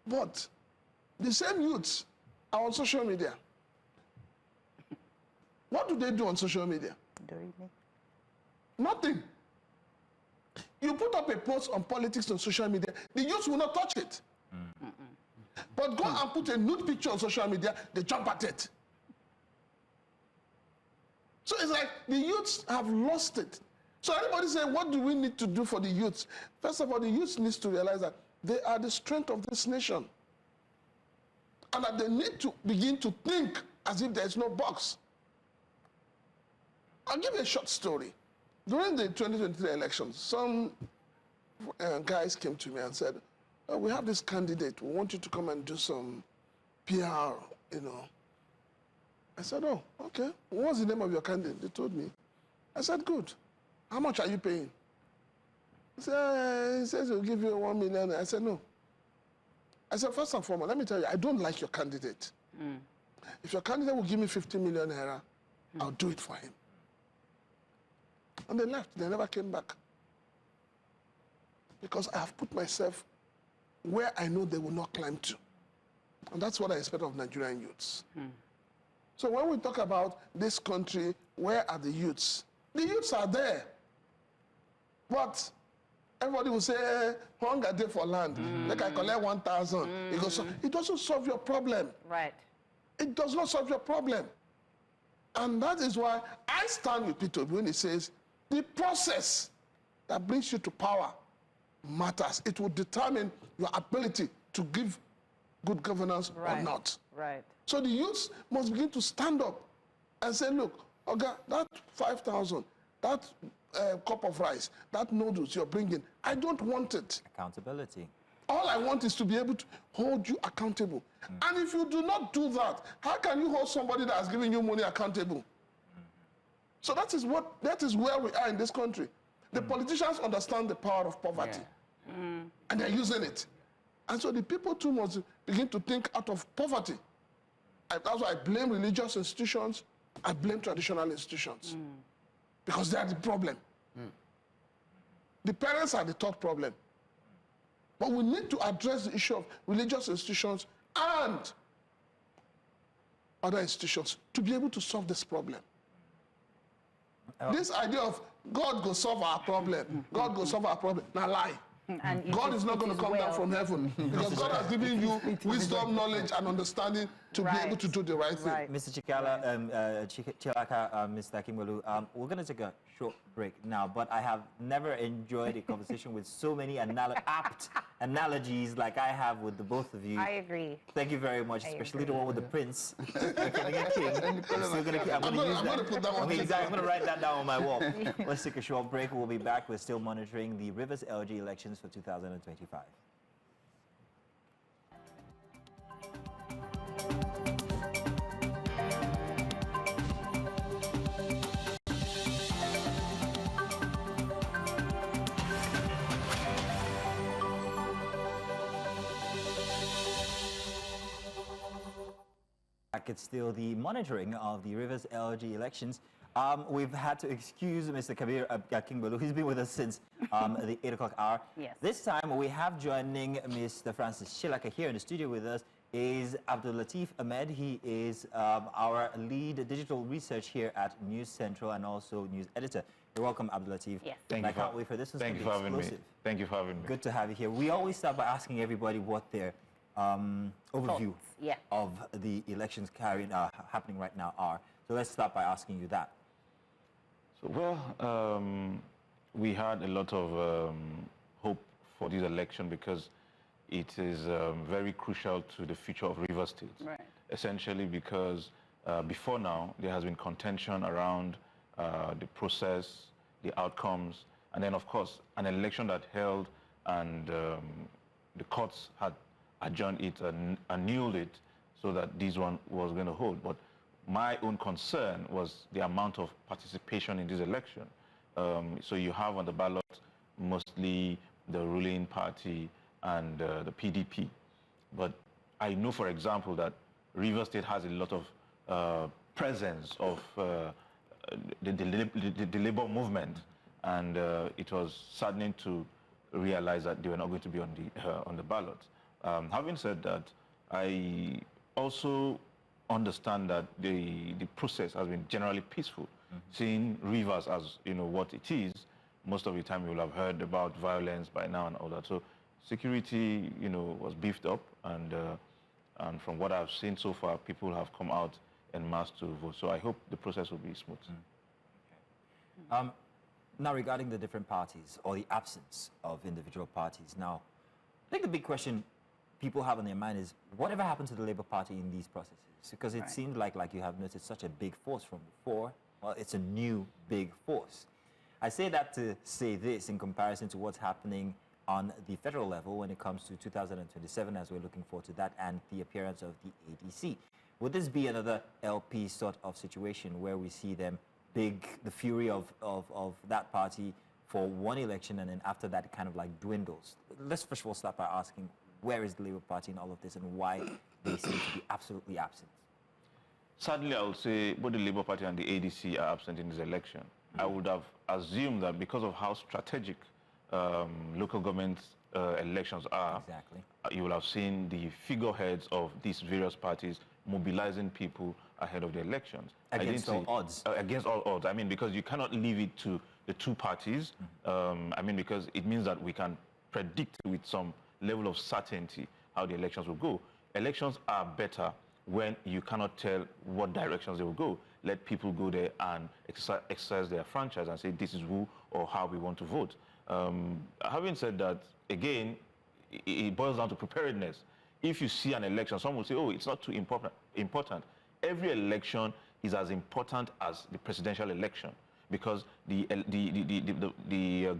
But the same youths are on social media. What do they do on social media? Nothing. You put up a post on politics on social media, the youths will not touch it. But go and put a nude picture on social media, they jump at it. So it's like the youths have lost it. So everybody say, what do we need to do for the youths? First of all, the youths need to realize that they are the strength of this nation. And that they need to begin to think as if there is no box. I'll give you a short story. During the 2023 elections, some guys came to me and said, oh, we have this candidate. We want you to come and do some PR, you know. I said, oh, okay. What's the name of your candidate? They told me. I said, good. How much are you paying? He says he'll give you 1 million. I said, no. I said, first and foremost, let me tell you, I don't like your candidate. If your candidate will give me 50 million naira, I'll do it for him. And they left. They never came back. Because I have put myself where I know they will not climb to. And that's what I expect of Nigerian youths. So when we talk about this country, where are the youths? The youths are there. But everybody will say, hunger day for land. Like I collect 1,000. It doesn't solve your problem. Right. It does not solve your problem. And that is why I stand with Peter when he says, the process that brings you to power matters. It will determine your ability to give good governance or not. Right. So the youths must begin to stand up and say, look, okay, that 5,000, that cup of rice, that noodles you're bringing, I don't want it. Accountability. All I want is to be able to hold you accountable. And if you do not do that, how can you hold somebody that has given you money accountable? So that is where we are in this country. The politicians understand the power of poverty, and they're using it. And so the people too must begin to think out of poverty. That's why I blame religious institutions, I blame traditional institutions, because they are the problem. The parents are the third problem. But we need to address the issue of religious institutions and other institutions to be able to solve this problem. This idea of God go solve our problem, God go solve our problem, now lie. And God is not going to come down from heaven because God has given you wisdom, knowledge, and understanding to be able to do the right thing. Mr. Chikala, Chilaka, Mr. Akingbolu, we're going to take a short break now, but I have never enjoyed a conversation with so many apt analogies like I have with the both of you. I agree. Thank you very much, especially the one with the prince. I'm going to write that down on my wall. Let's take a short break. We'll be back. We're still monitoring the Rivers LG elections for 2025. It's still the monitoring of the Rivers LG elections. We've had to excuse Mr. Kabir Akingbolu, who's been with us since the 8 o'clock hour. Yes. This time we have joining Mr. Francis Shilaka here in the studio with us is Abdul Latif Ahmed. He is our lead digital research here at News Central and also news editor. You're welcome, Abdul Latif. Yes. Thank you. I can't wait for this. Thank you for having me. Thank you for having me. Good to have you here. We always start by asking everybody what their overview of the elections happening right now are. So let's start by asking you that. So, well, we had a lot of hope for this election because it is very crucial to the future of Rivers State. Right. Essentially because before now, there has been contention around the process, the outcomes, and then, of course, an election that held and the courts had adjourned it and annulled it so that this one was going to hold. But my own concern was the amount of participation in this election. So you have on the ballot mostly the ruling party and the PDP. But I know, for example, that Rivers State has a lot of presence of the labor movement, and it was saddening to realize that they were not going to be on the ballot. Having said that, I also understand that the process has been generally peaceful. Seeing Rivers as what it is, most of the time you will have heard about violence by now and all that. So security was beefed up, and from what I've seen so far, people have come out en masse to vote. So I hope the process will be smooth. Now, regarding the different parties or the absence of individual parties, now I think the big question people have on their mind is whatever happened to the Labour Party in these processes? Because it seemed like you have noticed such a big force from before. Well, it's a new big force. I say that to say this in comparison to what's happening on the federal level when it comes to 2027, as we're looking forward to that, and the appearance of the ADC. Would this be another LP sort of situation where we see them the fury of that party for one election, and then after that it kind of dwindles? Let's first of all start by asking, where is the Labour Party in all of this and why they seem to be absolutely absent? Sadly, I would say both the Labour Party and the ADC are absent in this election. I would have assumed that because of how strategic local government elections are, you will have seen the figureheads of these various parties mobilizing people ahead of the elections. Against all odds. Against all odds. I mean, because you cannot leave it to the two parties. I mean, because it means that we can predict with some level of certainty how the elections will go. Elections are better when you cannot tell what directions they will go. Let people go there and exercise their franchise and say this is who or how we want to vote. Having said that, again, it boils down to preparedness. If you see an election, some will say, oh, it's not too important. Every election is as important as the presidential election, because the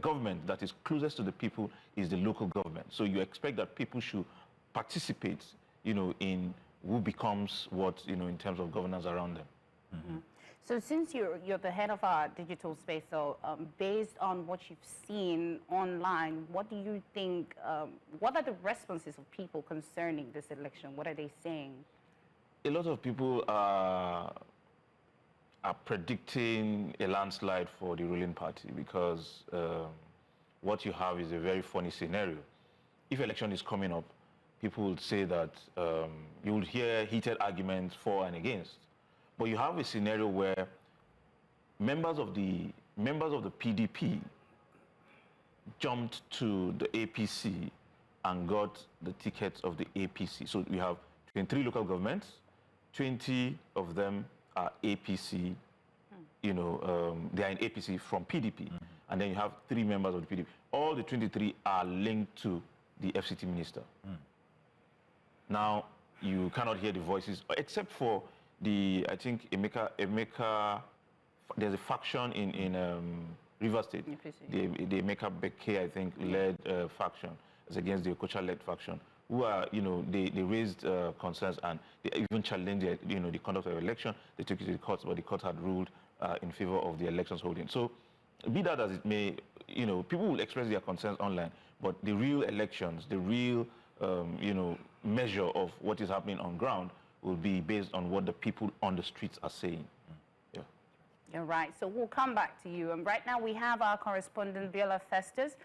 government that is closest to the people is the local government. So you expect that people should participate, in who becomes what, in terms of governance around them. Mm-hmm. So since you're the head of our digital space, so based on what you've seen online, what do you think, what are the responses of people concerning this election? What are they saying? A lot of people are predicting a landslide for the ruling party, because what you have is a very funny scenario. If election is coming up, people would say that you would hear heated arguments for and against. But you have a scenario where members of the PDP jumped to the APC and got the tickets of the APC. So we have 23 local governments, 20 of them are APC, they are in APC from PDP. And then you have 3 members of the PDP. All the 23 are linked to the FCT minister. Now, you cannot hear the voices, except for I think Emeka, there's a faction in River State, the Emeka Beke, I think, led faction, as against the Okocha-led faction, who are, they raised concerns, and they even challenged the conduct of the election. They took it to the courts, but the court had ruled in favor of the elections holding. So, be that as it may, people will express their concerns online, but the real elections, the real, measure of what is happening on ground will be based on what the people on the streets are saying. Yeah. You're right. So we'll come back to you. And right now we have our correspondent, Biola Festus.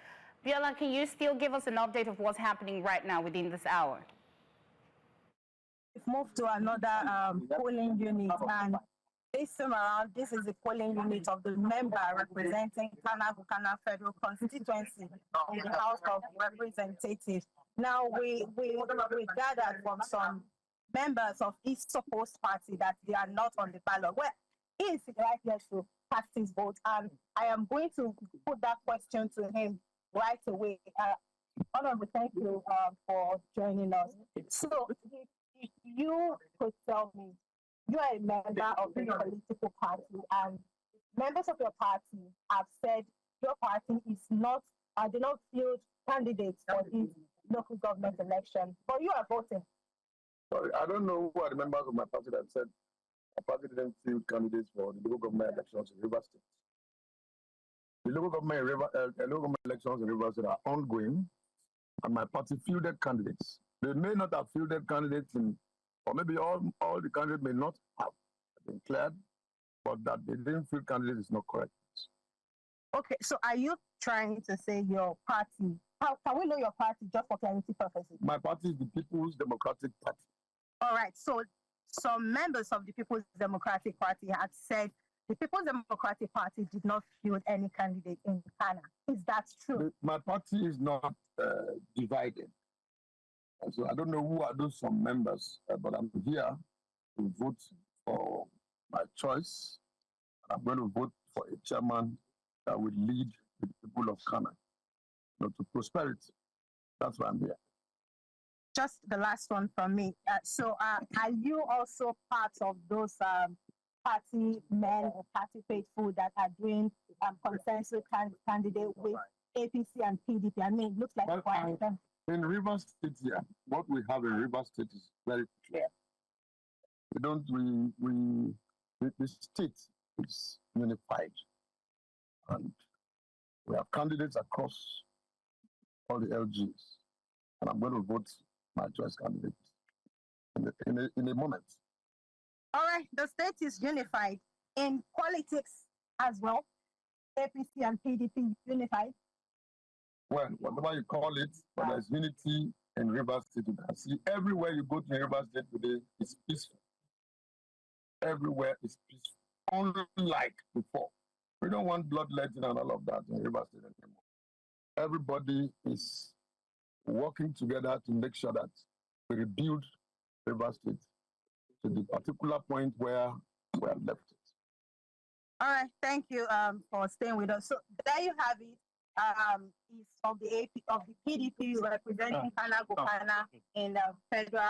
Biola, can you still give us an update of what's happening right now within this hour? We've moved to another polling unit, and this time around, this is the polling unit of the member representing Kana Federal Constituency in the House of Representatives. Now, we gathered from some members of each supposed party that they are not on the ballot. Well, he is right here to cast his vote, and I am going to put that question to him right away. Honorable, thank you for joining us. So, if you could tell me, you are a member of a political party, and members of your party have said your party is not, do not field candidates for this local government election, but you are voting. Sorry, I don't know who are the members of my party that said my party didn't field candidates for the local government elections in River State. The local government elections in River State are ongoing, and my party fielded candidates. They may not have fielded candidates or maybe all the candidates may not have been cleared, but that they didn't field candidates is not correct. Okay, so are you trying to say your party, how can we know your party just for clarity purposes? My party is the People's Democratic Party. All right, so some members of the People's Democratic Party had said the People's Democratic Party did not field any candidate in Ghana. Is that true? My party is not divided. And so I don't know who are those some members, but I'm here to vote for my choice. I'm going to vote for a chairman that will lead the people of Ghana to prosperity. That's why I'm here. Just the last one from me. So are you also part of those party men or party faithful that are doing consensus candidate with APC and PDP? I mean, it looks like in River State here, what we have in River State is very clear. The state is unified, and we have candidates across all the LGs, and I'm going to vote my choice candidate in a moment. All right, the state is unified in politics as well. APC and PDP unified. Well, whatever you call it, but there's unity in River State. You can see everywhere you go to River State today, it's peaceful. Everywhere is peaceful, unlike before. We don't want bloodletting and all of that in River State anymore. Everybody is working together to make sure that we rebuild River State to the particular point where we have left it. All right, thank you for staying with us. So there you have it. is of the PDP representing Kana Gokana in the Federal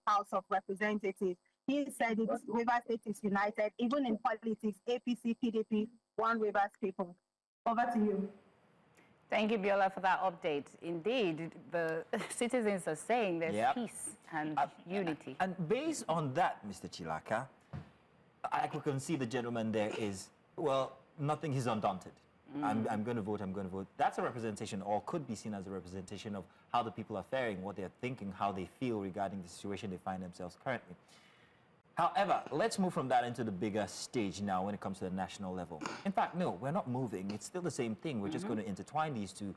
House of Representatives. He said it, Rivers State is united, even in politics, APC, PDP, one Rivers people. Over to you. Thank you, Biola, for that update. Indeed, the citizens are saying there's peace and unity. And based on that, Mr. Chilaka, I can see the gentleman there is, well, nothing is undaunted. I'm going to vote, I'm going to vote. That's a representation, or could be seen as a representation of how the people are faring, what they're thinking, how they feel regarding the situation they find themselves currently. However, let's move from that into the bigger stage now when it comes to the national level. In fact, no, we're not moving. It's still the same thing. We're just going to intertwine these two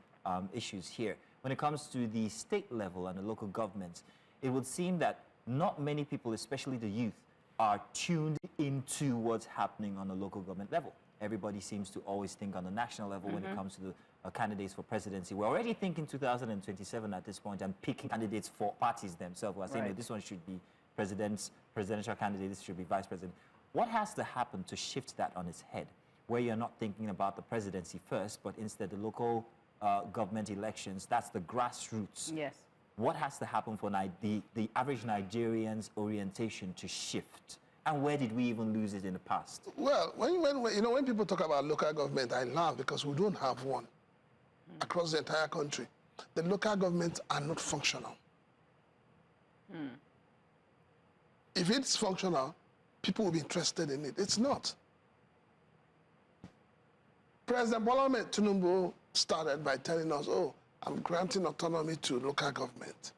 issues here. When it comes to the state level and the local governments, it would seem that not many people, especially the youth, are tuned into what's happening on the local government level. Everybody seems to always think on the national level when it comes to the candidates for presidency. We're already thinking 2027 at this point and picking candidates for parties themselves. We're saying that this one should be presidential candidate, this should be vice president. What has to happen to shift that on its head, where you're not thinking about the presidency first, but instead the local government elections, that's the grassroots. Yes. What has to happen for the average Nigerian's orientation to shift? And where did we even lose it in the past? Well, when people talk about local government, I laugh because we don't have one across the entire country. The local governments are not functional. If it's functional, people will be interested in it. It's not. President Bola Ahmed Tinubu started by telling us, oh, I'm granting autonomy to local government.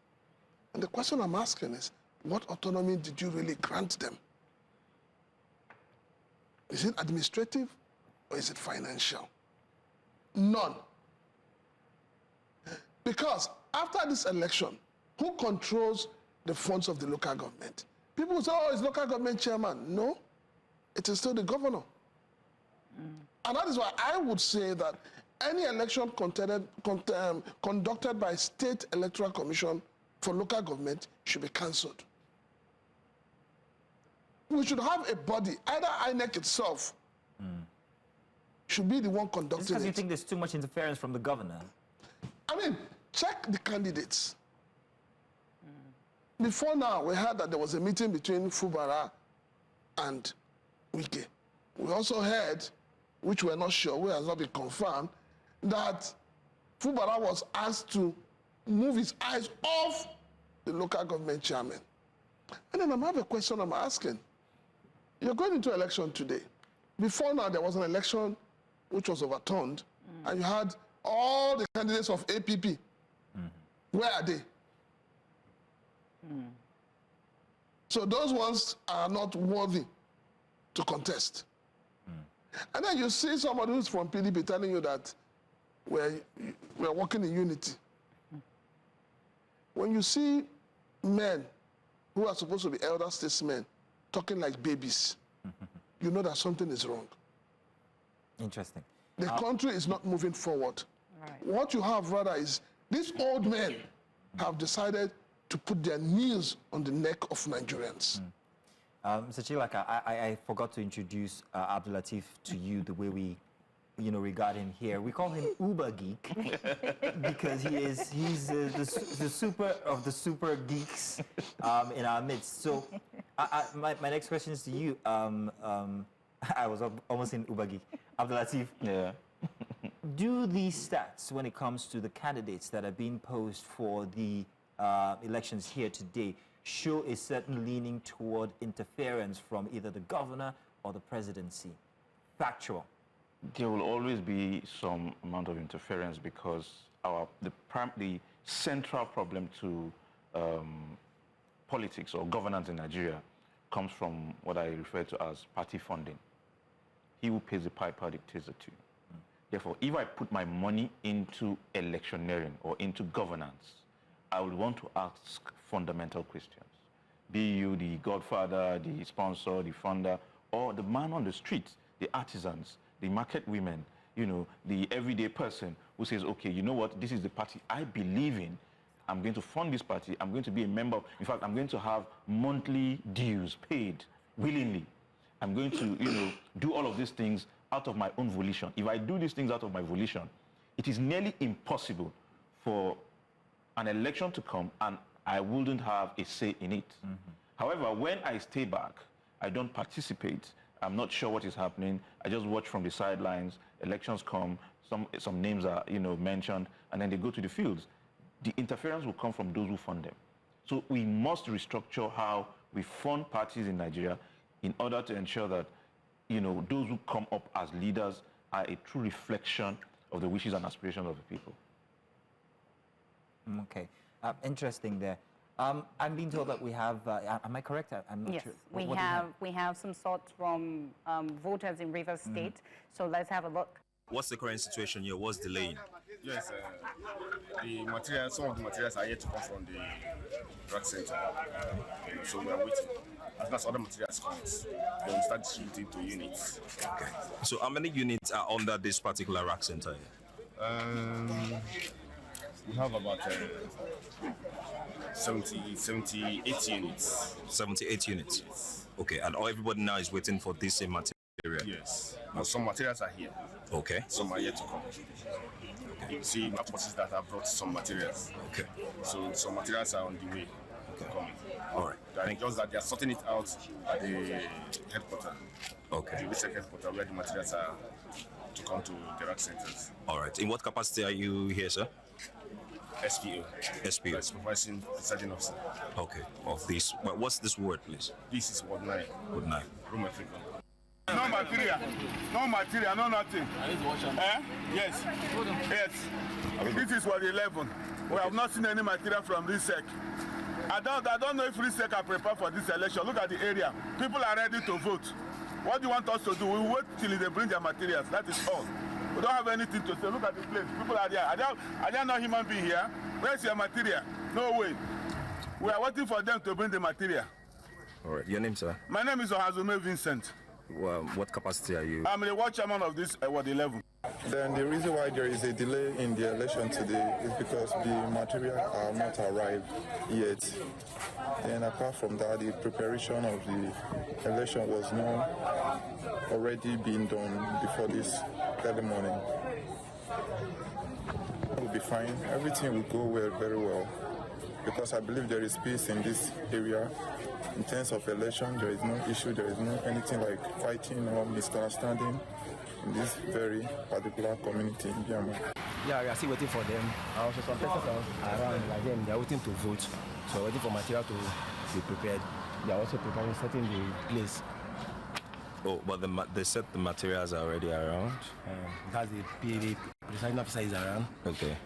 And the question I'm asking is, what autonomy did you really grant them? Is it administrative or is it financial? None. Because after this election, who controls the funds of the local government? People say, oh, it's local government chairman. No, it is still the governor. And that is why I would say that any election conducted by State Electoral Commission for local government should be cancelled. We should have a body, either INEC itself should be the one conducting it. Because you think there's too much interference from the governor? I mean, check the candidates. Before now, we heard that there was a meeting between Fubara and Wike. We also heard, which we're not sure, which has not been confirmed, that Fubara was asked to move his eyes off the local government chairman. And then I have a question I'm asking. You're going into election today. Before now, there was an election which was overturned, and you had all the candidates of APP. Where are they? So those ones are not worthy to contest. And then you see somebody who's from PDP telling you that we're working in unity. When you see men who are supposed to be elder statesmen talking like babies, you know that something is wrong. Interesting. The country is not moving forward. Right. What you have rather is these old men have decided to put their knees on the neck of Nigerians. Mr. Chilaka, I forgot to introduce Abdul Latif to you the way we, regard him here. We call him Uber Geek because he's the super of the super geeks in our midst. So my next question is to you. I was almost in Uber Geek. Abdul Latif. Yeah. Do these stats, when it comes to the candidates that are being posed for the elections here today, show a certain leaning toward interference from either the governor or the presidency? Factual. There will always be some amount of interference because the central problem to politics or governance in Nigeria comes from what I refer to as party funding. He who pays the piper dictates the tune. Therefore, if I put my money into electioneering or into governance, I would want to ask fundamental questions. Be you the godfather, the sponsor, the funder, or the man on the street, the artisans, the market women, the everyday person who says, okay, you know what, this is the party I believe in. I'm going to fund this party. I'm going to be a member. In fact, I'm going to have monthly dues paid willingly. I'm going to, do all of these things out of my own volition. If I do these things out of my volition, it is nearly impossible for an election to come and I wouldn't have a say in it. However, when I stay back, I don't participate. I'm not sure what is happening. I just watch from the sidelines. Elections come, some names are mentioned, and then they go to the fields. The interference will come from those who fund them. So we must restructure how we fund parties in Nigeria in order to ensure that those who come up as leaders are a true reflection of the wishes and aspirations of the people. Okay, interesting there. I'm being told that we have, am I correct? I'm not yes, sure. we have some thoughts from voters in Rivers State. So let's have a look. What's the current situation here? What's delaying? Yes, some of the materials are yet to come from the drug center. So we are waiting. As soon as other materials come, then we start distributing to units. Okay. So how many units are under this particular rack center here? We have about 78 units. 78 units? Yes. Okay, and everybody now is waiting for this same material? Yes. But some materials are here. Okay. Some are yet to come. Okay. See, we have buses that have brought some materials. Okay. So some materials are on the way. Okay. Coming. All right. Just that they are sorting it out at the headquarters. Okay. The research headquarters where the materials are to come to the rack centers. All right. In what capacity are you here, sir? SPO. SPO. That's supervising presiding officer. Okay. Of this. Well, what's this word, please? This is word 9. Word 9. Room Africa. No material, no nothing. I need to watch them. Yes. Yes. This is word 11. We have not seen any material from RISEC. I don't know if RISEC are prepared for this election. Look at the area. People are ready to vote. What do you want us to do? We wait till they bring their materials. That is all. We don't have anything to say. Look at the place. People are there. Are there no human being here? Where's your material? No way. We are waiting for them to bring the material. All right. Your name, sir? My name is Ohazume Vincent. Well, what capacity are you? I'm the watch chairman of this Ward 11. Then the reason why there is a delay in the election today is because the material are not arrived yet. And apart from that, the preparation of the election was not already being done before this early morning. It will be fine. Everything will go well, very well, because I believe there is peace in this area. In terms of election, there is no issue, there is no anything like fighting or misunderstanding in this very particular community in Biama. Yeah, we are still waiting for them. Also, some persons are around, like them, they are waiting to vote. So waiting for material to be prepared. They are also preparing, setting the place. Oh, but they said the materials are already around? That's the presiding officer is around. Okay.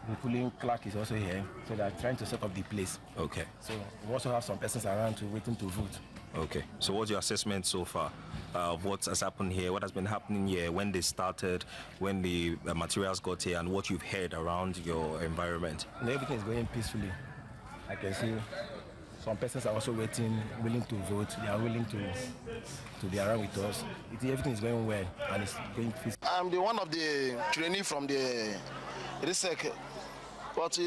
The polling clerk is also here, so they are trying to set up the place. Okay. So we also have some persons around waiting to vote. Okay. So what's your assessment so far of what has happened here, what has been happening here, when they started, when the materials got here, and what you've heard around your environment? Everything is going peacefully. I can see some persons are also waiting, willing to vote. They are willing to be around with us. Everything is going well, and it's going peacefully. I'm the one of the trainee from the RISEC. But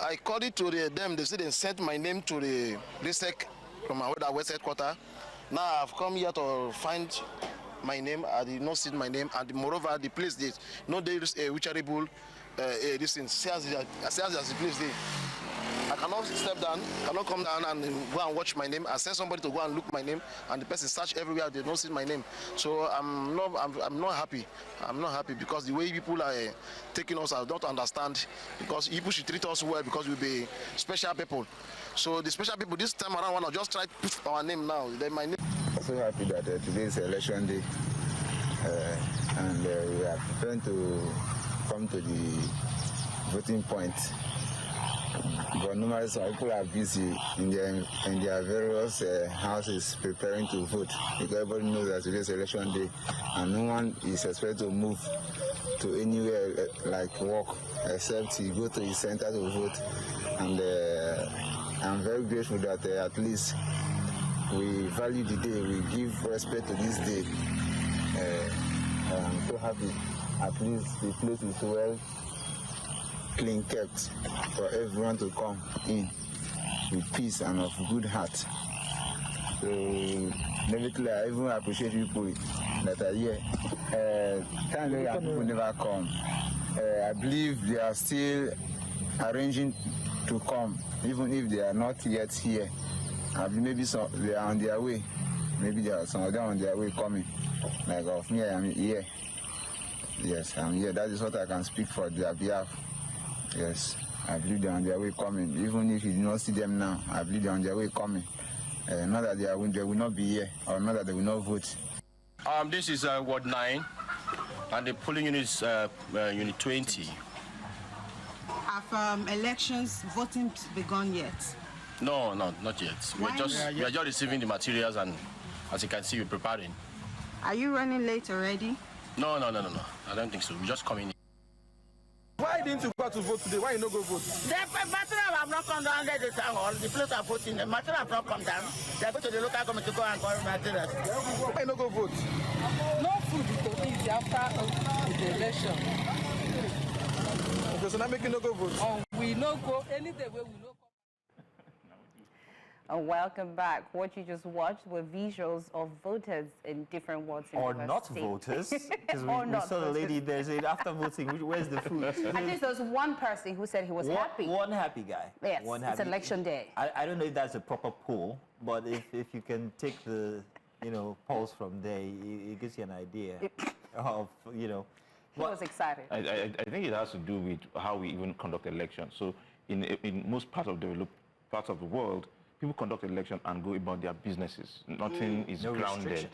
I called it to them. They said they sent my name to the RISEC from our West headquarters. Now I've come here to find my name. I did not see my name, and moreover, the place there is a reachable. This in as the place there. I cannot step down, cannot come down and go and watch my name. I send somebody to go and look my name, and the person search everywhere. They don't see my name. So I'm not happy. I'm not happy because the way people are taking us, I don't understand. Because people should treat us well because we'll be special people. So the special people this time around want to just try to put our name now. Then my name. I'm so happy that today is election day, and we are trying to come to the voting point. But numerous people are busy in their various houses preparing to vote, because everybody knows that today's election day, and no one is expected to move to anywhere like work except you go to the center to vote. And I'm very grateful that at least we value the day, we give respect to this day. I'm so happy at least the place is well clean kept for everyone to come in with peace and of good heart. So nevertheless, I even appreciate people that are here. Time people never come. I believe they are still arranging to come, even if they are not yet here. Maybe some, they are on their way. Maybe there are some of them on their way coming. Like of me, I'm here. Yes, I'm here. That is what I can speak for their behalf. Yes, I believe they're on their way coming. Even if you do not see them now, I believe they're on their way coming. Not that they will not be here, or not that they will not vote. This is Ward 9, and the polling unit is Unit 20. Have elections voting begun yet? No, not yet. We are just receiving the materials, and as you can see, we're preparing. Are you running late already? No. I don't think so. We're just coming in. Why didn't you go to vote today? Why you not go vote? The material have not come down there. The town hall, the place are voting. The material have not come down. They go to the local government to go and collect materials. Why you not go vote? No food is easy after the election. Okay, so now make you not go vote. We no go any day where we no come. Welcome back. What you just watched were visuals of voters in different wards in Or Rivers not State. voters, because we not saw the voters. lady there saying, after voting, where's the food? At least there was one person who said he was happy. One happy guy. Yes, one it's election day. I don't know if that's a proper poll, but if you can take the polls from there, it gives you an idea of He was excited. I think it has to do with how we even conduct elections. So in most parts of the world, people conduct election and go about their businesses. Nothing is No grounded,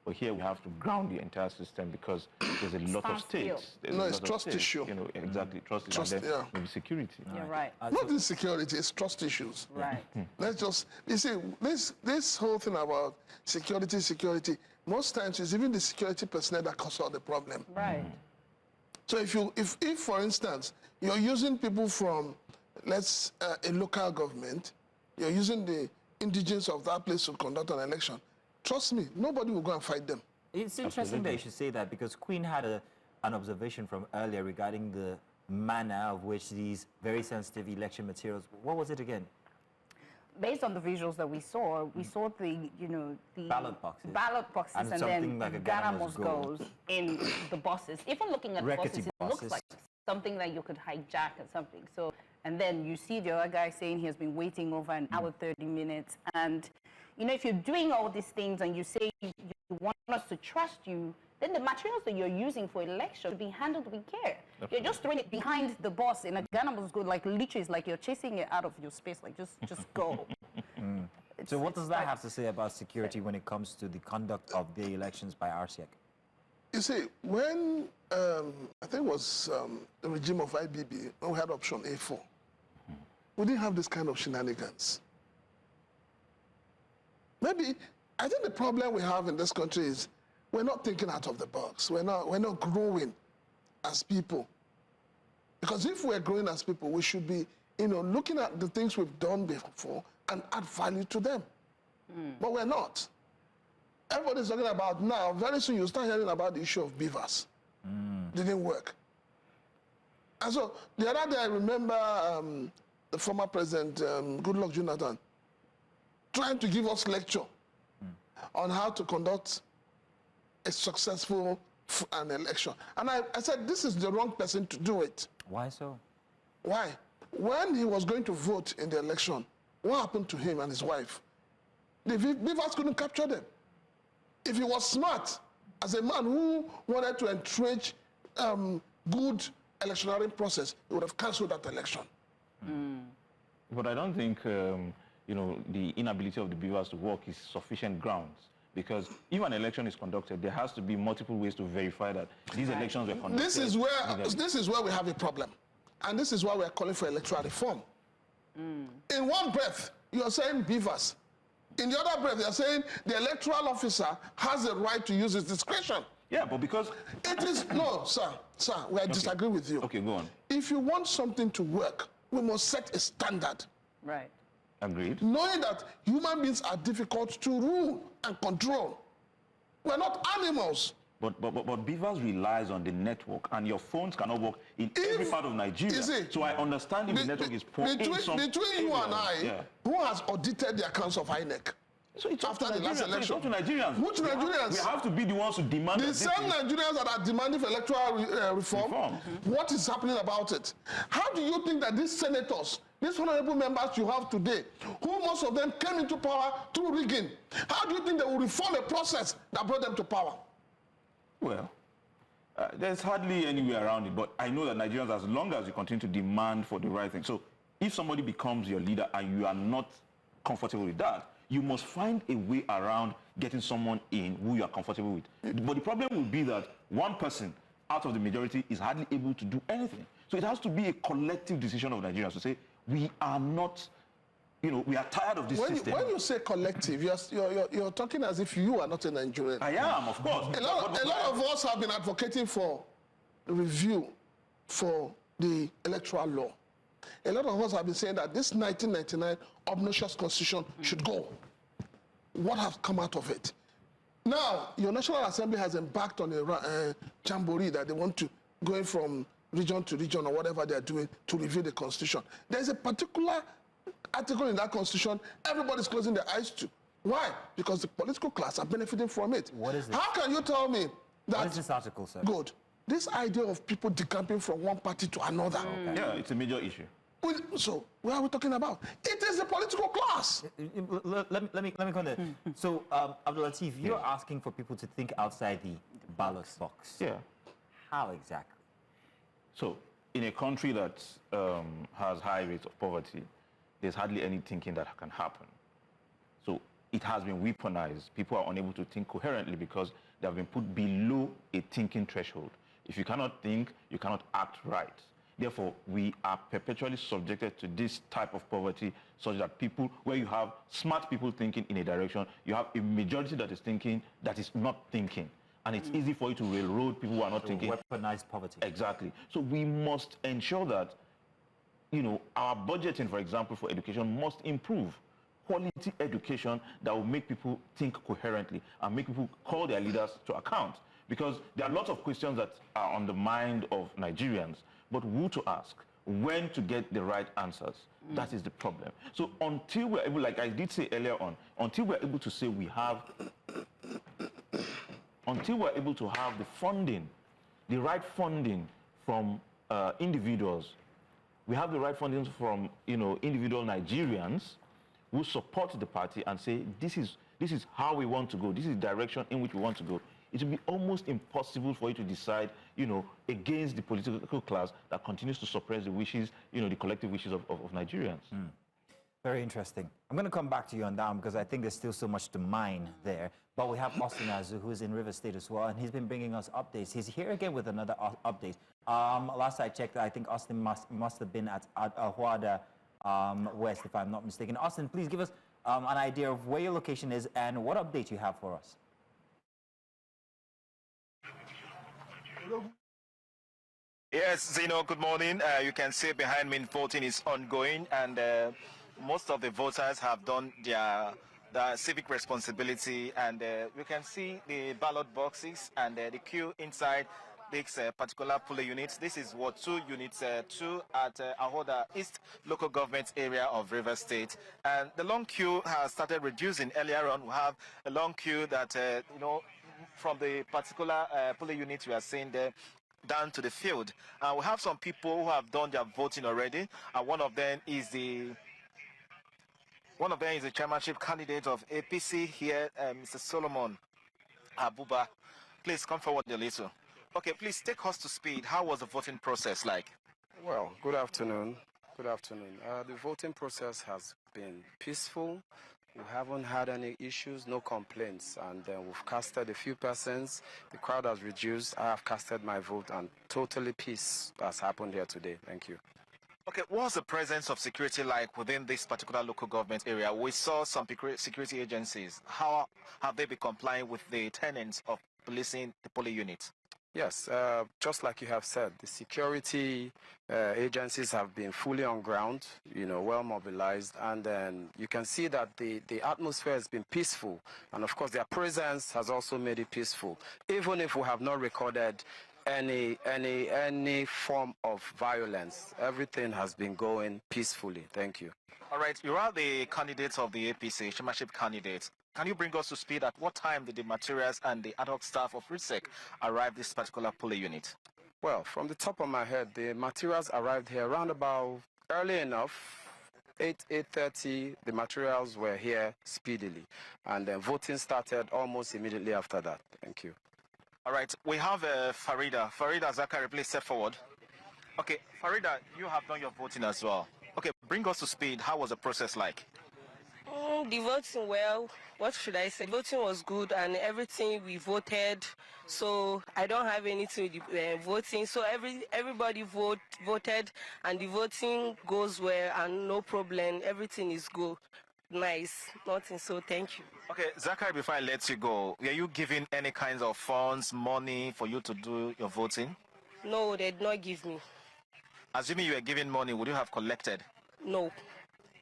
But here we have to ground the entire system because there's a lot of stakes. It's trust issue. Exactly, trust Trust, and then yeah. maybe security. You're right. Not insecurity, it's trust issues. Right. Let's just, you see, this whole thing about security, most times it's even the security personnel that cause all the problem. Right. So if for instance, you're using people from, a local government, you're using the indigents of that place to conduct an election, trust me, nobody will go and fight them. It's interesting that you should say that because Queen had an observation from earlier regarding the manner of which these very sensitive election materials, what was it again? Based on the visuals that we saw the ballot boxes, and then like Ganamos goes in the buses. Even looking at Rickety buses, it looks like something that you could hijack or something. So, and then you see the other guy saying he has been waiting over an hour, 30 minutes. And, if you're doing all these things and you say you want us to trust you, then the materials that you're using for election should be handled with care. Absolutely. You're just throwing it behind the bus in a Ganamos go, like literally, it's like you're chasing it out of your space, like just go. So what does that have to say about security when it comes to the conduct of the elections by RCEC? You see, when, I think it was the regime of IBB, when we had option A4, we didn't have this kind of shenanigans. Maybe, I think the problem we have in this country is we're not thinking out of the box. We're not growing as people. Because if we're growing as people, we should be, looking at the things we've done before and add value to them. But we're not. Everybody's talking about now, very soon you'll start hearing about the issue of beavers. Didn't work. And so, the other day I remember the former president, Goodluck Jonathan, trying to give us lecture on how to conduct a successful an election. And I said, this is the wrong person to do it. Why so? Why? When he was going to vote in the election, what happened to him and his wife? The beavers couldn't capture them. If he was smart, as a man who wanted to entrench good electioneering process, he would have cancelled that election. But I don't think, the inability of the beavers to work is sufficient grounds. Because if an election is conducted, there has to be multiple ways to verify that these elections were conducted. This is where we have a problem. And this is why we are calling for electoral reform. In one breath, you are saying beavers. In the other breath, you are saying the electoral officer has the right to use his discretion. Yeah, but because... It is... No, sir, I disagree with you. Okay, go on. If you want something to work, we must set a standard. Right. Agreed. Knowing that human beings are difficult to rule and control. We're not animals. But beavers relies on the network, and your phones cannot work in every part of Nigeria. So I understand if the network is poor. Between you and I, who has audited the accounts of INEC? So it's after the last election. It's up to Nigerians. Which Nigerians? We have to be the ones who demand. The same Nigerians that are demanding for electoral reform. What is happening about it? How do you think that these senators, these honorable members you have today, who most of them came into power through rigging, how do you think they will reform a process that brought them to power? Well, there's hardly any way around it, but I know that Nigerians, as long as you continue to demand for the right thing, so if somebody becomes your leader and you are not comfortable with that, you must find a way around getting someone in who you are comfortable with. But the problem will be that one person out of the majority is hardly able to do anything. So it has to be a collective decision of Nigerians to say, we are not, we are tired of this system. When you say collective, you're talking as if you are not a Nigerian. I am, of course. A lot of us have been advocating for review for the electoral law. A lot of us have been saying that this 1999 obnoxious constitution should go. What has come out of it? Now, your National Assembly has embarked on a jamboree that they want to, going from region to region or whatever they are doing, to review the constitution. There's a particular article in that constitution everybody's closing their eyes to. Why? Because the political class are benefiting from it. What is it? How can you tell me that... What is this article, sir? Good. This idea of people decamping from one party to another. Okay. Yeah, it's a major issue. So, what are we talking about? It is the political class. Let me come there. So, Abdul Latif, you're asking for people to think outside the ballot box. Yeah. How exactly? So, in a country that has high rates of poverty, there's hardly any thinking that can happen. So, it has been weaponized. People are unable to think coherently because they have been put below a thinking threshold. If you cannot think, you cannot act right. Therefore, we are perpetually subjected to this type of poverty such that people, where you have smart people thinking in a direction, you have a majority that is thinking that is not thinking. And it's easy for you to railroad people who are not thinking. Weaponize poverty. Exactly. So we must ensure that, our budgeting, for example, for education must improve. Quality education that will make people think coherently and make people call their leaders to account. Because there are lots of questions that are on the mind of Nigerians, but who to ask, when to get the right answers. That is the problem. So until we're able, like I did say earlier on, until we're able to say we have, until we're able to have the funding, the right funding from individuals, we have the right funding from, individual Nigerians who support the party and say, this is how we want to go, this is the direction in which we want to go. It will be almost impossible for you to decide, against the political class that continues to suppress the wishes, the collective wishes of Nigerians. Very interesting. I'm going to come back to you on that because I think there's still so much to mine there. But we have Austin Azu, who is in River State as well, and he's been bringing us updates. He's here again with another update. Last I checked, I think Austin must have been at Ahuada West, if I'm not mistaken. Austin, please give us an idea of where your location is and what update you have for us. Yes, Zeno, good morning. You can see behind me voting is ongoing, and most of the voters have done their civic responsibility, and you can see the ballot boxes and the queue inside this particular polling unit. This is Ward 2, Unit 2 at Ahoda East local government area of River State. And the long queue has started reducing. Earlier on, we have a long queue that, from the particular polling unit we are seeing there down to the field. We have some people who have done their voting already, and one of them is the chairmanship candidate of APC here, Mr. Solomon Abuba. Please come forward a little. Okay, please take us to speed. How was the voting process like? Well, good afternoon. Good afternoon. The voting process has been peaceful. We haven't had any issues, no complaints, and we've casted a few persons. The crowd has reduced. I have casted my vote, and totally peace has happened here today. Thank you. Okay, what's the presence of security like within this particular local government area? We saw some security agencies. How have they been complying with the tenets of policing the polling units? Yes, just like you have said, the security agencies have been fully on ground, well mobilized, and then you can see that the atmosphere has been peaceful, and of course their presence has also made it peaceful, even if we have not recorded any form of violence. Everything has been going peacefully. Thank you. All right, you are the candidate of the APC, chairmanship candidate. can you bring us to speed at what time did the materials and the ad hoc staff of RISEC arrive this particular polling unit? Well, from the top of my head, the materials arrived here around about early enough. 8:30, the materials were here speedily, and then voting started almost immediately after that. Thank you. All right, we have Farida. Farida Zakari, please step forward. Okay, Farida, you have done your voting as well. Okay, bring us to speed. How was the process like? The voting, well, what should I say? Voting was good and everything we voted, so I don't have anything with the voting. So everybody voted and the voting goes well and no problem. Everything is good, nice, nothing. So thank you. Okay, Zachary, before I let you go, were you given any kinds of funds, money for you to do your voting? No, they did not give me. Assuming you were given money, would you have collected? No.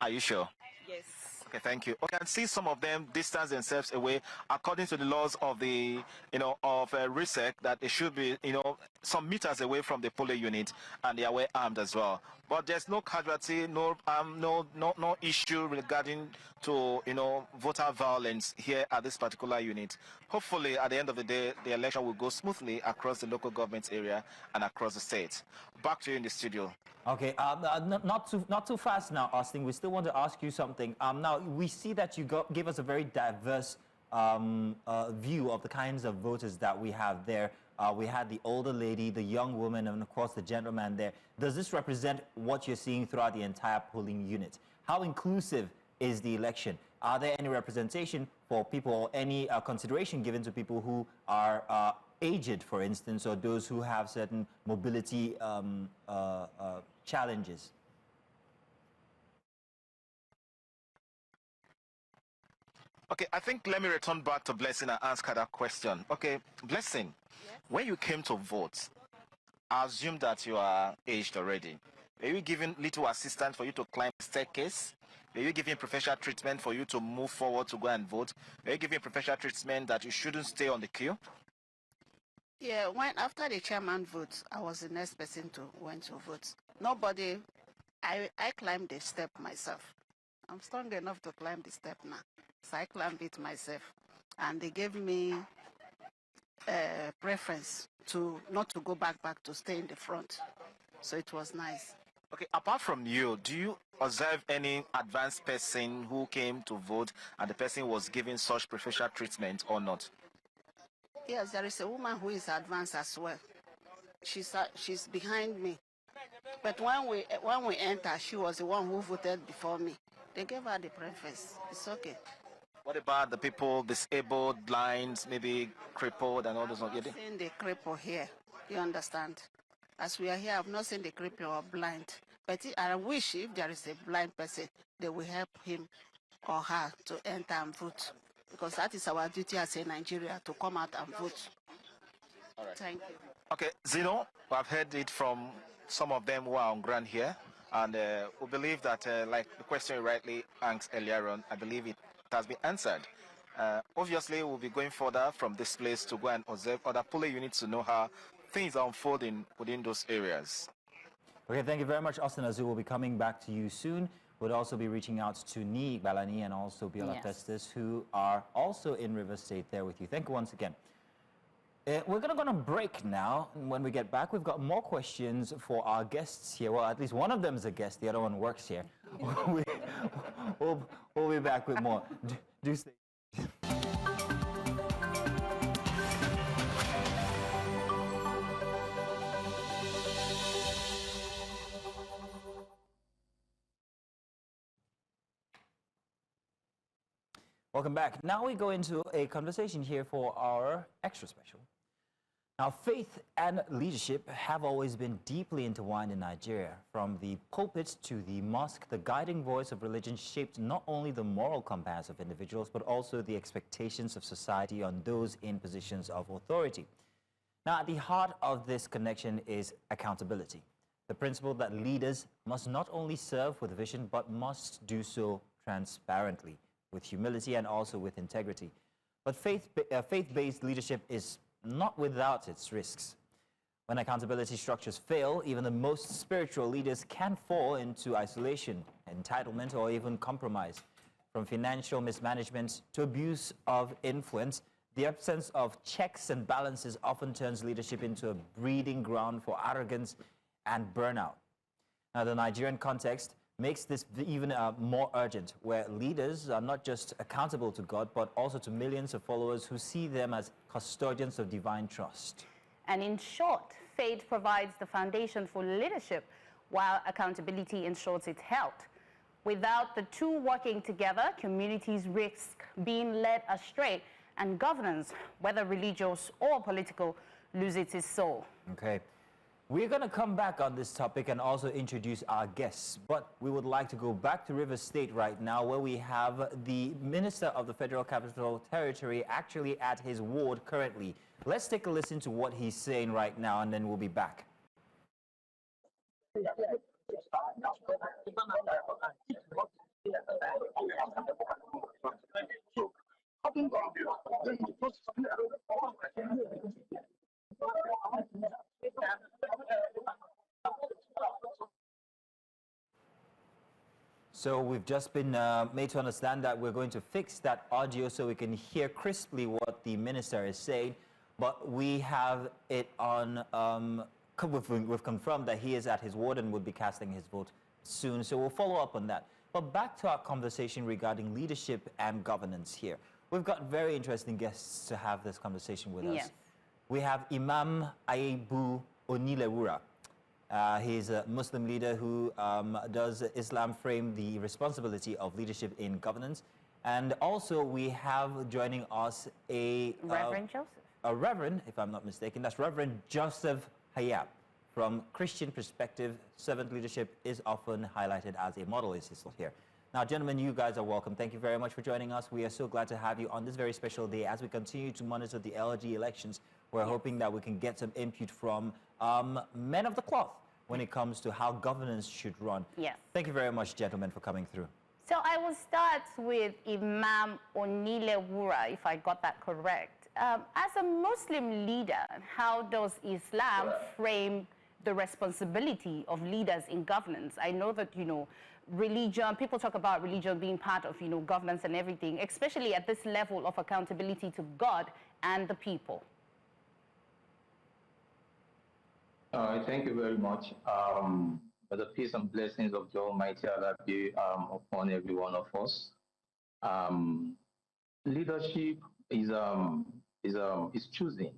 Are you sure? Yes. Okay, thank you. Okay, I can see some of them distance themselves away according to the laws of the, RISEC, that they should be, some meters away from the polling unit, and they are well armed as well. But there's no casualty, no issue regarding to, voter violence here at this particular unit. Hopefully, at the end of the day, the election will go smoothly across the local government area and across the state. Back to you in the studio. Okay, not too fast now, Austin. We still want to ask you something. Now, we see that you give us a very diverse view of the kinds of voters that we have there. We had the older lady, the young woman, and of course the gentleman there. Does this represent what you're seeing throughout the entire polling unit? How inclusive is the election? Are there any representation for people, or any consideration given to people who are aged, for instance, or those who have certain mobility challenges? Okay, I think let me return back to Blessing and answer that question. Okay, Blessing, yes. When you came to vote, I assume that you are aged already. Were you given little assistance for you to climb the staircase? Were you given professional treatment for you to move forward to go and vote? Were you given professional treatment that you shouldn't stay on the queue? Yeah, after the chairman votes, I was the next person to went to vote. Nobody, I climbed the step myself. I'm strong enough to climb the step now. So I climbed it myself. And they gave me preference to not to go back, to stay in the front. So it was nice. Okay, apart from you, do you observe any advanced person who came to vote and the person was given such professional treatment or not? Yes, there is a woman who is advanced as well. She's behind me. But when we enter, she was the one who voted before me. They gave her the preference. It's okay. What about the people disabled, blind, maybe crippled and all those? I've not seen the cripple here. You understand? As we are here, I've not seen the cripple or blind. But I wish if there is a blind person, they will help him or her to enter and vote. Because that is our duty as a Nigeria, to come out and vote. All right. Thank you. Okay, Zeno, I've heard it from some of them who are on ground here. And we believe that, like the question you rightly asked earlier on, I believe it has been answered. Obviously, we'll be going further from this place to go and observe other polling units to know how things are unfolding within those areas. Okay, thank you very much, Austin Azu. We'll be coming back to you soon. We'll also be reaching out to Ni Balani and also Biola Testis, who are also in River State there with you. Thank you once again. We're going to go on a break now. When we get back, we've got more questions for our guests here. Well, at least one of them is a guest. The other one works here. We'll be back with more. Do stay. Welcome back. Now we go into a conversation here for our extra special. Now, faith and leadership have always been deeply intertwined in Nigeria. From the pulpit to the mosque, the guiding voice of religion shaped not only the moral compass of individuals, but also the expectations of society on those in positions of authority. Now, at the heart of this connection is accountability, the principle that leaders must not only serve with vision, but must do so transparently, with humility and also with integrity. But faith-based leadership is not without its risks. When accountability structures fail, even the most spiritual leaders can fall into isolation, entitlement, or even compromise. From financial mismanagement to abuse of influence, the absence of checks and balances often turns leadership into a breeding ground for arrogance and burnout. Now, the Nigerian context makes this even more urgent, where leaders are not just accountable to God, but also to millions of followers who see them as custodians of divine trust. And in short, faith provides the foundation for leadership, while accountability ensures its health. Without the two working together, communities risk being led astray, and governance, whether religious or political, loses its soul. Okay. We're going to come back on this topic and also introduce our guests, but we would like to go back to Rivers State right now, where we have the Minister of the Federal Capital Territory actually at his ward currently. Let's take a listen to what he's saying right now, and then we'll be back. So we've just been made to understand that we're going to fix that audio so we can hear crisply what the minister is saying. But we have it on, we've confirmed that he is at his ward and will be casting his vote soon. So we'll follow up on that. But back to our conversation regarding leadership and governance here. We've got very interesting guests to have this conversation with us. Yes. We have Imam Aibu Onilewura. He's a Muslim leader who does Islam frame the responsibility of leadership in governance. And also we have joining us a... Reverend Joseph. A reverend, if I'm not mistaken. That's Reverend Joseph Hayab. From Christian perspective, servant leadership is often highlighted as a model, is here. Now, gentlemen, you guys are welcome. Thank you very much for joining us. We are so glad to have you on this very special day as we continue to monitor the LG elections. We're hoping that we can get some input from men of the cloth when it comes to how governance should run. Yes. Thank you very much, gentlemen, for coming through. So I will start with Imam Onilewura, if I got that correct. As a Muslim leader, how does Islam frame the responsibility of leaders in governance? I know that, you know, religion, people talk about religion being part of, you know, governance and everything, especially at this level of accountability to God and the people. Thank you very much. For the peace and blessings of the Almighty Allah be upon every one of us. Leadership is choosing,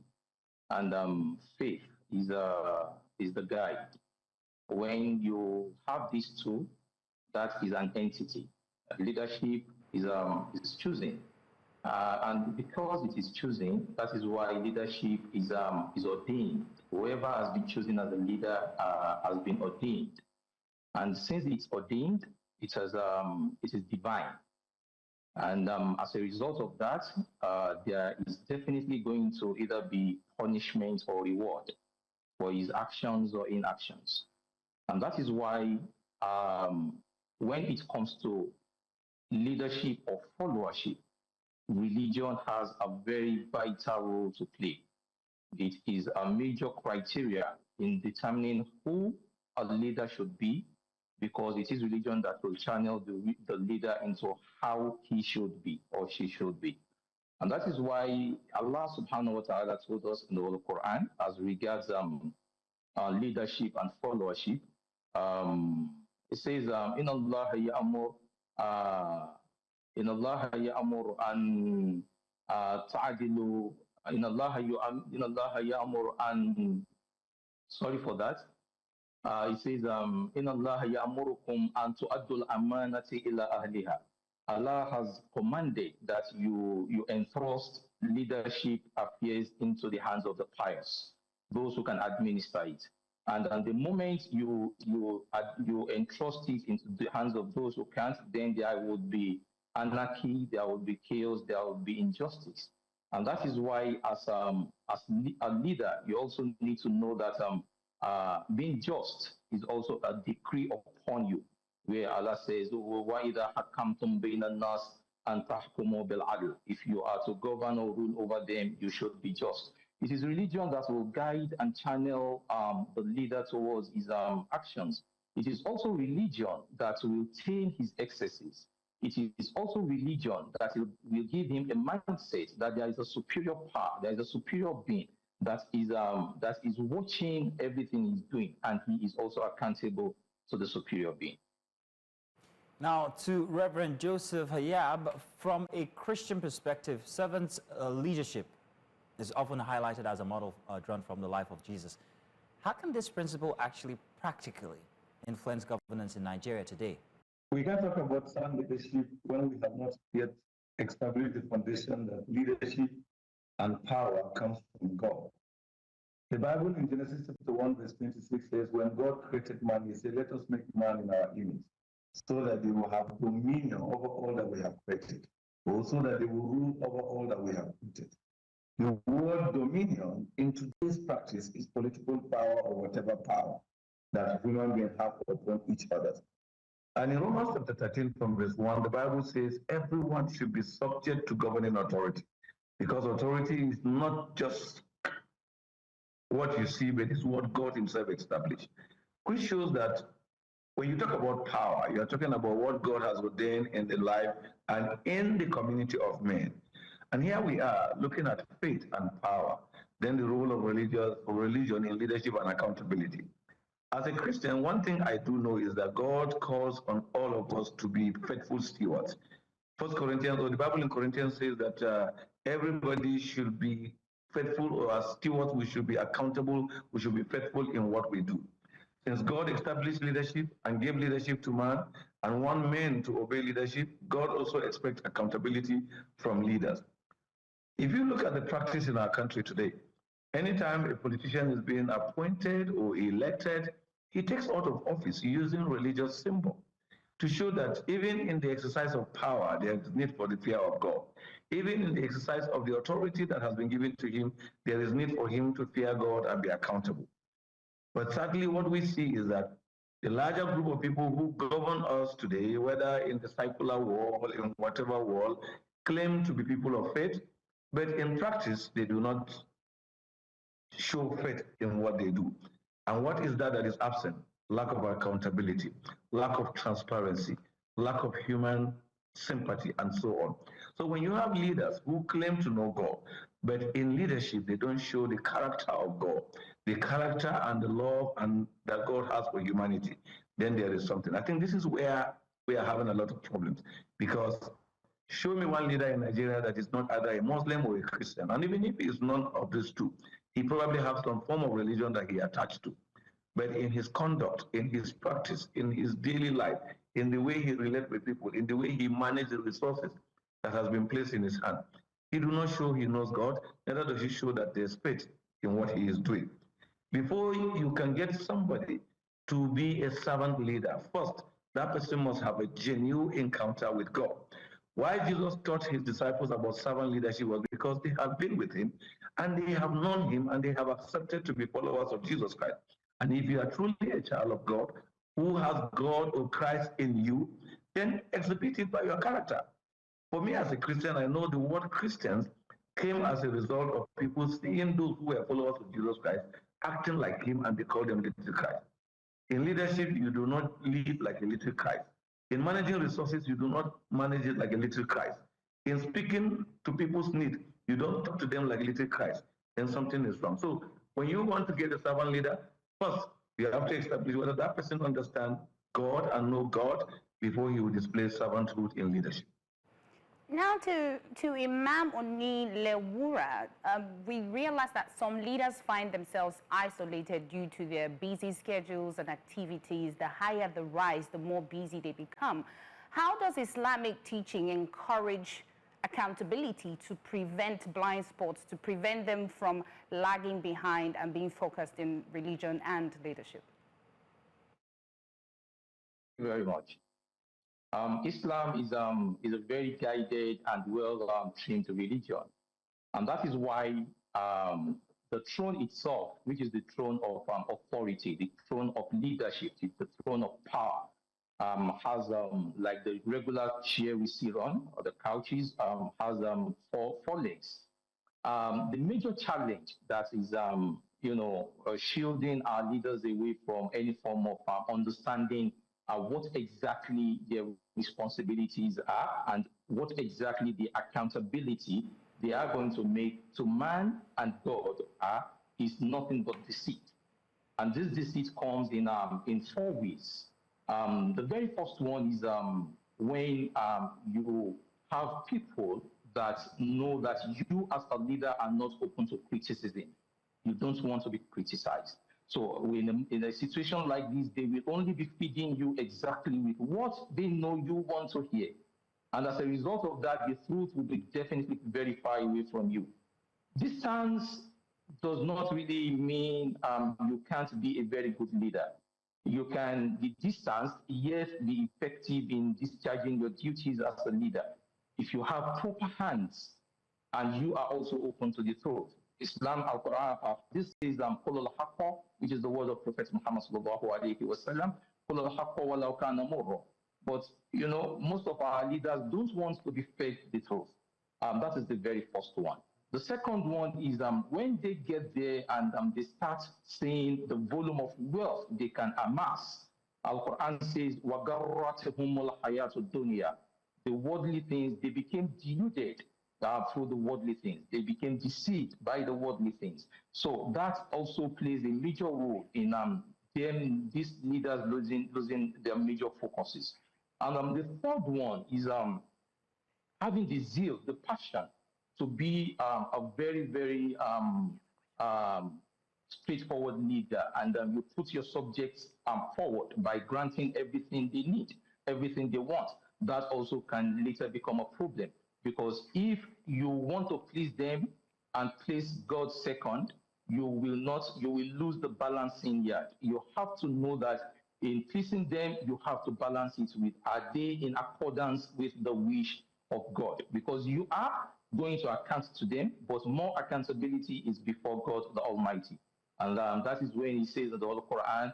and faith is the guide. When you have these two, that is an entity. Leadership is choosing, and because it is choosing, that is why leadership is ordained. Whoever has been chosen as a leader has been ordained, and since it's ordained, it is divine. And as a result of that, there is definitely going to either be punishment or reward for his actions or inactions. And that is why when it comes to leadership or followership, religion has a very vital role to play. It is a major criteria in determining who a leader should be, because it is religion that will channel the leader into how he should be or she should be. And that is why Allah subhanahu wa ta'ala told us in the Holy Quran as regards leadership and followership. It says, "In Allah ya'mur an ta'adilu." In Allah ya'mur an. Sorry for that. It says, "In Allah ya'murukum an tu'addul amanati ila ahliha." Allah has commanded that you entrust leadership affairs into the hands of the pious, those who can administer it. And the moment you entrust it into the hands of those who can't, then there would be anarchy, there would be chaos, there would be injustice. And that is why, as a leader, you also need to know that being just is also a decree upon you, where Allah says, وَإِذَا حَكَّمْتُمْ بَيْنَ النَّاسِ أَن تَحْكُمُوا بِالْعَدْلِ. If you are to govern or rule over them, you should be just. It is religion that will guide and channel the leader towards his actions. It is also religion that will tame his excesses. it is also religion that will give him a mindset that there is a superior power, there is a superior being that is watching everything he's doing, and he is also accountable to the superior being. Now, to Reverend Joseph Hayab, from a Christian perspective, servant leadership is often highlighted as a model drawn from the life of Jesus. How can this principle actually practically influence governance in Nigeria today? We can talk about sound leadership when we have not yet established the foundation that leadership and power comes from God. The Bible in Genesis chapter 1 verse 26 says, when God created man, he said, let us make man in our image, so that they will have dominion over all that we have created, also that they will rule over all that we have created. The word dominion in today's practice is political power or whatever power that human beings have upon each other. And in Romans chapter 13 from verse 1, the Bible says everyone should be subject to governing authority, because authority is not just what you see, but it's what God himself established, which shows that when you talk about power, you're talking about what God has ordained in the life and in the community of men. And here we are looking at faith and power, then the role of religion in leadership and accountability. As a Christian, one thing I do know is that God calls on all of us to be faithful stewards. First Corinthians, or the Bible in Corinthians says that everybody should be faithful, or as stewards, we should be accountable, we should be faithful in what we do. Since God established leadership and gave leadership to man and want men to obey leadership, God also expects accountability from leaders. If you look at the practice in our country today, anytime a politician is being appointed or elected, he takes out of office using religious symbol to show that even in the exercise of power, there is need for the fear of God. Even in the exercise of the authority that has been given to him, there is need for him to fear God and be accountable. But sadly, what we see is that the larger group of people who govern us today, whether in the secular world, in whatever world, claim to be people of faith, but in practice, they do not show faith in what they do. And what is that is absent? Lack of accountability, lack of transparency, lack of human sympathy, and so on. So when you have leaders who claim to know God, but in leadership, they don't show the character of God, the character and the love and that God has for humanity, then there is something. I think this is where we are having a lot of problems, because show me one leader in Nigeria that is not either a Muslim or a Christian. And even if he is none of these two, he probably has some form of religion that he attached to. But in his conduct, in his practice, in his daily life, in the way he relates with people, in the way he manages the resources that has been placed in his hand, he do not show he knows God, neither does he show that there's faith in what he is doing. Before you can get somebody to be a servant leader, first, that person must have a genuine encounter with God. Why Jesus taught his disciples about servant leadership was because they have been with him and they have known him and they have accepted to be followers of Jesus Christ. And if you are truly a child of God who has God or Christ in you, then exhibit it by your character. For me as a Christian, I know the word Christians came as a result of people seeing those who were followers of Jesus Christ acting like him, and they call them little Christ. In leadership, you do not lead like a little Christ. In managing resources, you do not manage it like a little Christ. In speaking to people's needs, you don't talk to them like a little Christ. Then something is wrong. So when you want to get a servant leader, first, you have to establish whether that person understands God and know God before he will display servanthood in leadership. Now to Imam Oni Lewura, we realize that some leaders find themselves isolated due to their busy schedules and activities. The higher the rise, the more busy they become. How does Islamic teaching encourage accountability to prevent blind spots, to prevent them from lagging behind and being focused in religion and leadership? Thank you very much. Islam is a very guided and well-trained religion. And that is why the throne itself, which is the throne of authority, the throne of leadership, the throne of power, has, like the regular chair we sit on, or the couches, has four legs. The major challenge that is, shielding our leaders away from any form of understanding what exactly their responsibilities are and what exactly the accountability they are going to make to man and God is nothing but deceit. And this deceit comes in 4 ways. The very first one is when you have people that know that you as a leader are not open to criticism. You don't want to be criticized. So in a situation like this, they will only be feeding you exactly with what they know you want to hear. And as a result of that, the truth will be definitely very far away from you. Distance does not really mean you can't be a very good leader. You can be distanced, yet be effective in discharging your duties as a leader. If you have proper hands and you are also open to the truth. Islam, Al-Quran, this is Qul al-Haqqa, which is the word of Prophet Muhammad sallallahu alayhi wa sallam. Qul al-Haqqa walau kana murra. But, you know, most of our leaders don't want to be fed the truth. That is the very first one. The second one is when they get there and they start seeing the volume of wealth they can amass. Al-Quran says, وَغَرَّتْهُمُ الْحَيَاةُ الدُّنْيَا. The worldly things, they became deluded through the worldly things. They became deceived by the worldly things. So that also plays a major role in these leaders losing their major focuses. And the third one is having the zeal, the passion to be a very, very straightforward leader, and you put your subjects forward by granting everything they need, everything they want. That also can later become a problem, because if you want to please them and place God second, you will lose the balancing yard. You have to know that in pleasing them, you have to balance it with, are they in accordance with the wish of God? Because you are going to account to them, but more accountability is before God the Almighty. And that is when he says in the Holy Quran,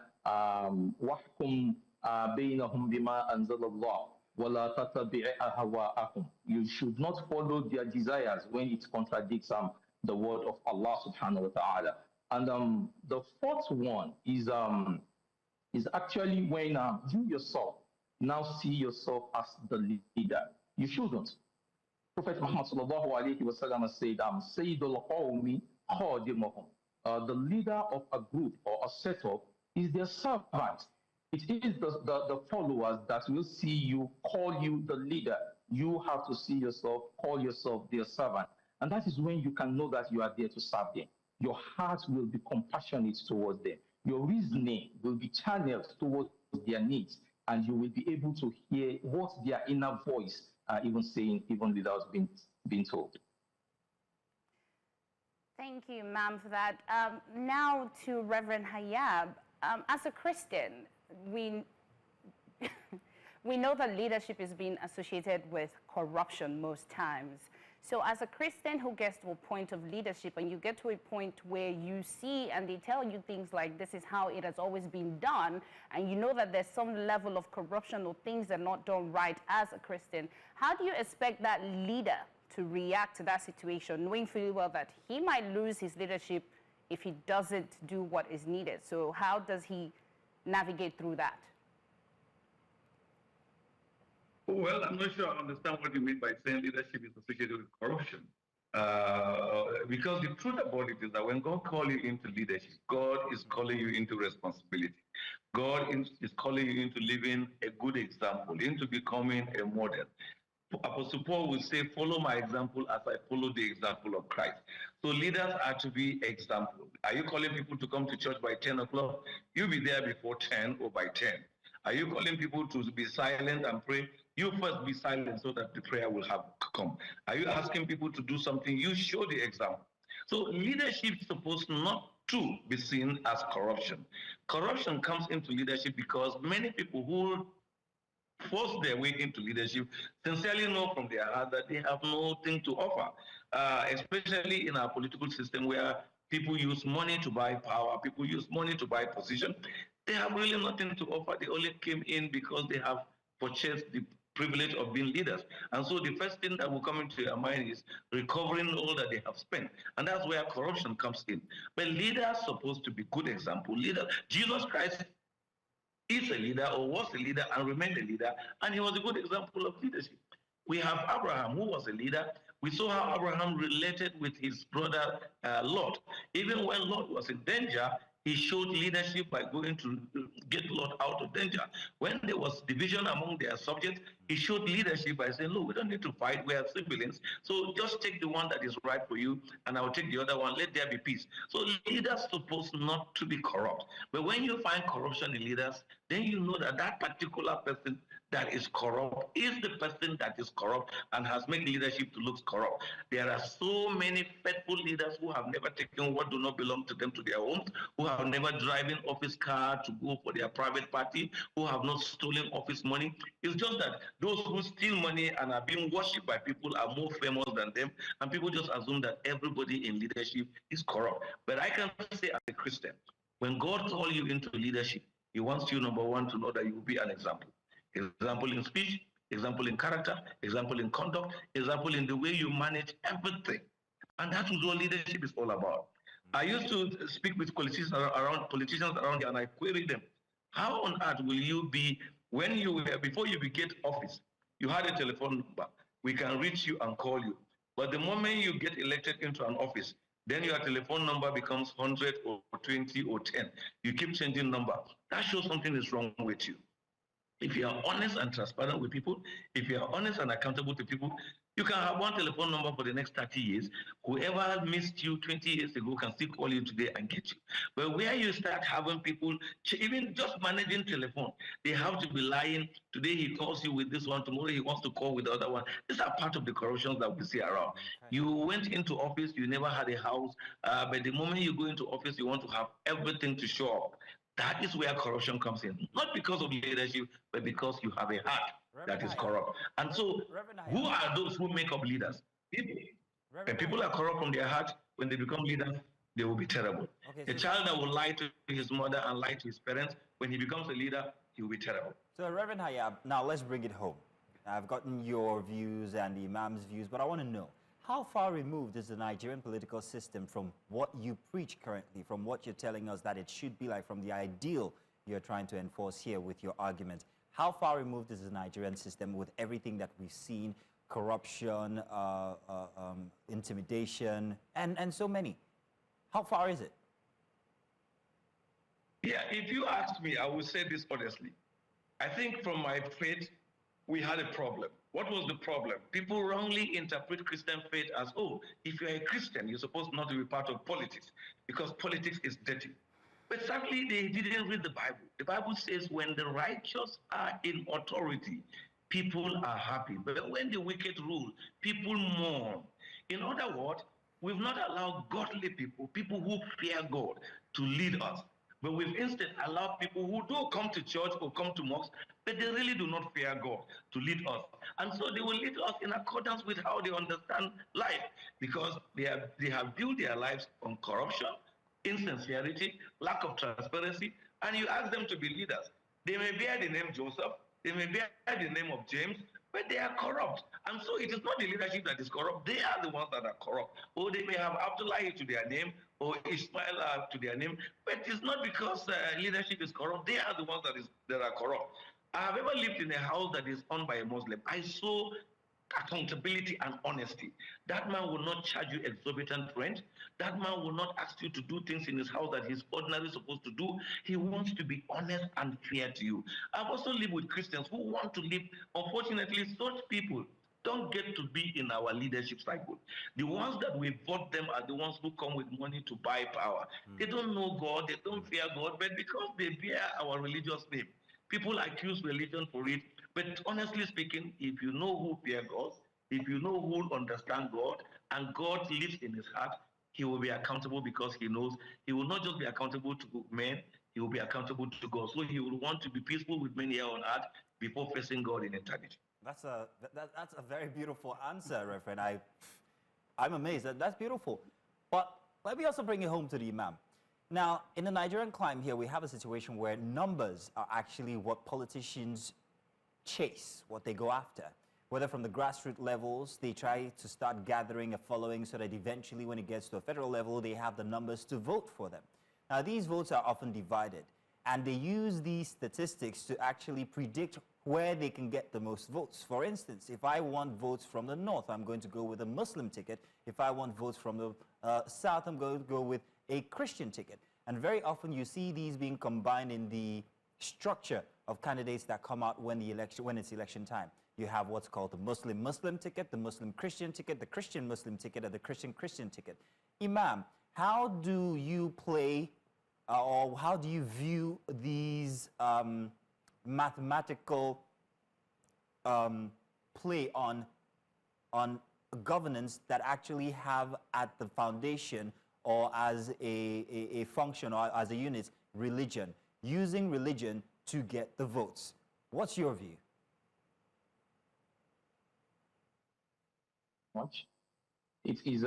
وَحْكُمْ بَيْنَهُمْ بِمَا أَنزَلَ اللَّهُ وَلَا تَتَّبِعْ أَهْوَاءَهُمْ. You should not follow their desires when it contradicts the word of Allah subhanahu wa ta'ala. And the fourth one is actually when you yourself now see yourself as the leader. You shouldn't. Prophet Muhammad sallallahu alayhi wa sallam said, Sayyidul Qawmi khadimuhum. The leader of a group or a setup is their servant. It is the followers that will see you, call you the leader. You have to see yourself, call yourself their servant. And that is when you can know that you are there to serve them. Your heart will be compassionate towards them. Your reasoning will be channeled towards their needs, and you will be able to hear what their inner voice are even saying, even without being told. Thank you, ma'am, for that. Now to Reverend Hayab. As a Christian, we know that leadership is being associated with corruption most times. So as a Christian who gets to a point of leadership and you get to a point where you see and they tell you things like this is how it has always been done, and you know that there's some level of corruption or things that are not done right as a Christian, how do you expect that leader to react to that situation, knowing fully well that he might lose his leadership if he doesn't do what is needed? So how does he navigate through that? Well, I'm not sure I understand what you mean by saying leadership is associated with corruption. Because the truth about it is that when God calls you into leadership, God is calling you into responsibility. God is calling you into living a good example, into becoming a model. Apostle Paul will say, follow my example as I follow the example of Christ. So leaders are to be example. Are you calling people to come to church by 10 o'clock? You'll be there before 10 or by 10. Are you calling people to be silent and pray? You first be silent so that the prayer will have come. Are you asking people to do something? You show the example. So leadership is supposed not to be seen as corruption. Corruption comes into leadership because many people who force their way into leadership sincerely know from their heart that they have nothing to offer, especially in our political system where people use money to buy power, people use money to buy position. They have really nothing to offer. They only came in because they have purchased the privilege of being leaders. And so the first thing that will come into your mind is recovering all that they have spent. And that's where corruption comes in. But leaders are supposed to be good example. Jesus Christ is a leader or was a leader and remained a leader, and he was a good example of leadership. We have Abraham, who was a leader. We saw how Abraham related with his brother Lot. Even when Lot was in danger, he showed leadership by going to get Lot out of danger. When there was division among their subjects, he showed leadership by saying, look, we don't need to fight, we are siblings, so just take the one that is right for you, and I will take the other one, let there be peace. So leaders are supposed not to be corrupt. But when you find corruption in leaders, then you know that that particular person that is corrupt is the person that is corrupt and has made leadership to look corrupt. There are so many faithful leaders who have never taken what do not belong to them to their homes, who have never driven office car to go for their private party, who have not stolen office money. It's just that those who steal money and are being worshipped by people are more famous than them, and people just assume that everybody in leadership is corrupt. But I can say as a Christian, when God calls you into leadership, he wants you, number one, to know that you will be an example. Example in speech, example in character, example in conduct, example in the way you manage everything. And that's what leadership is all about. I used to speak with politicians around here, and I queried them, how on earth will you be when you were, before you get office, you had a telephone number, we can reach you and call you. But the moment you get elected into an office, then your telephone number becomes 100 or 20 or 10. You keep changing number. That shows something is wrong with you. If you are honest and transparent with people, if you are honest and accountable to people, you can have one telephone number for the next 30 years. Whoever missed you 20 years ago can still call you today and get you. But where you start having people, even just managing telephone, they have to be lying. Today he calls you with this one, tomorrow he wants to call with the other one. These are part of the corruptions that we see around. You went into office, you never had a house, but the moment you go into office, you want to have everything to show up. That is where corruption comes in. Not because of leadership, but because you have a heart that is corrupt. And so, who are those who make up leaders? People. When people are corrupt from their heart, when they become leaders, they will be terrible. A child that will lie to his mother and lie to his parents, when he becomes a leader, he will be terrible. So, Reverend Hayab, now let's bring it home. I've gotten your views and the Imam's views, but I want to know, how far removed is the Nigerian political system from what you preach currently, from what you're telling us that it should be like, from the ideal you're trying to enforce here with your argument? How far removed is the Nigerian system with everything that we've seen, corruption, intimidation, and so many? How far is it? Yeah, if you ask me, I will say this honestly. I think from my faith, we had a problem. What was the problem? People wrongly interpret Christian faith as, oh, if you're a Christian, you're supposed not to be part of politics because politics is dirty. But sadly, they didn't read the Bible. The Bible says when the righteous are in authority, people are happy. But when the wicked rule, people mourn. In other words, we've not allowed godly people, people who fear God, to lead us. But we've instead allowed people who do come to church or come to mosques, but they really do not fear God, to lead us. And so they will lead us in accordance with how they understand life, because they have built their lives on corruption, insincerity, lack of transparency, and you ask them to be leaders. They may bear the name Joseph, they may bear the name of James, but they are corrupt. And so it is not the leadership that is corrupt, they are the ones that are corrupt. Or they may have Abdullahi to their name, or Ismail to their name, but it's not because leadership is corrupt, they are the ones that are corrupt. I have ever lived in a house that is owned by a Muslim. I saw accountability and honesty. That man will not charge you exorbitant rent. That man will not ask you to do things in his house that he's ordinarily supposed to do. He wants to be honest and fair to you. I've also lived with Christians who want to live. Unfortunately, such people don't get to be in our leadership cycle. The ones that we vote them are the ones who come with money to buy power. They don't know God, they don't fear God, but because they bear our religious name, people accuse religion for it. But honestly speaking, if you know who fear God, if you know who understand God, and God lives in his heart, he will be accountable because he knows he will not just be accountable to men, he will be accountable to God. So he will want to be peaceful with men here on earth before facing God in eternity. That's a very beautiful answer, Reverend. I'm amazed. That's beautiful. But let me also bring it home to the Imam. Now, in the Nigerian climate here, we have a situation where numbers are actually what politicians chase, what they go after. Whether from the grassroots levels, they try to start gathering a following so that eventually when it gets to a federal level, they have the numbers to vote for them. Now, these votes are often divided. And they use these statistics to actually predict where they can get the most votes. For instance, if I want votes from the north, I'm going to go with a Muslim ticket. If I want votes from the south, I'm going to go with a Christian ticket. And very often you see these being combined in the structure of candidates that come out when it's election time. You have what's called the Muslim ticket, the Muslim Christian ticket, the Christian Muslim ticket, and the Christian Christian ticket. Imam, how do you play or how do you view these mathematical play on governance that actually have at the foundation or as a function or as a unit religion, using religion to get the votes? What's your view? It is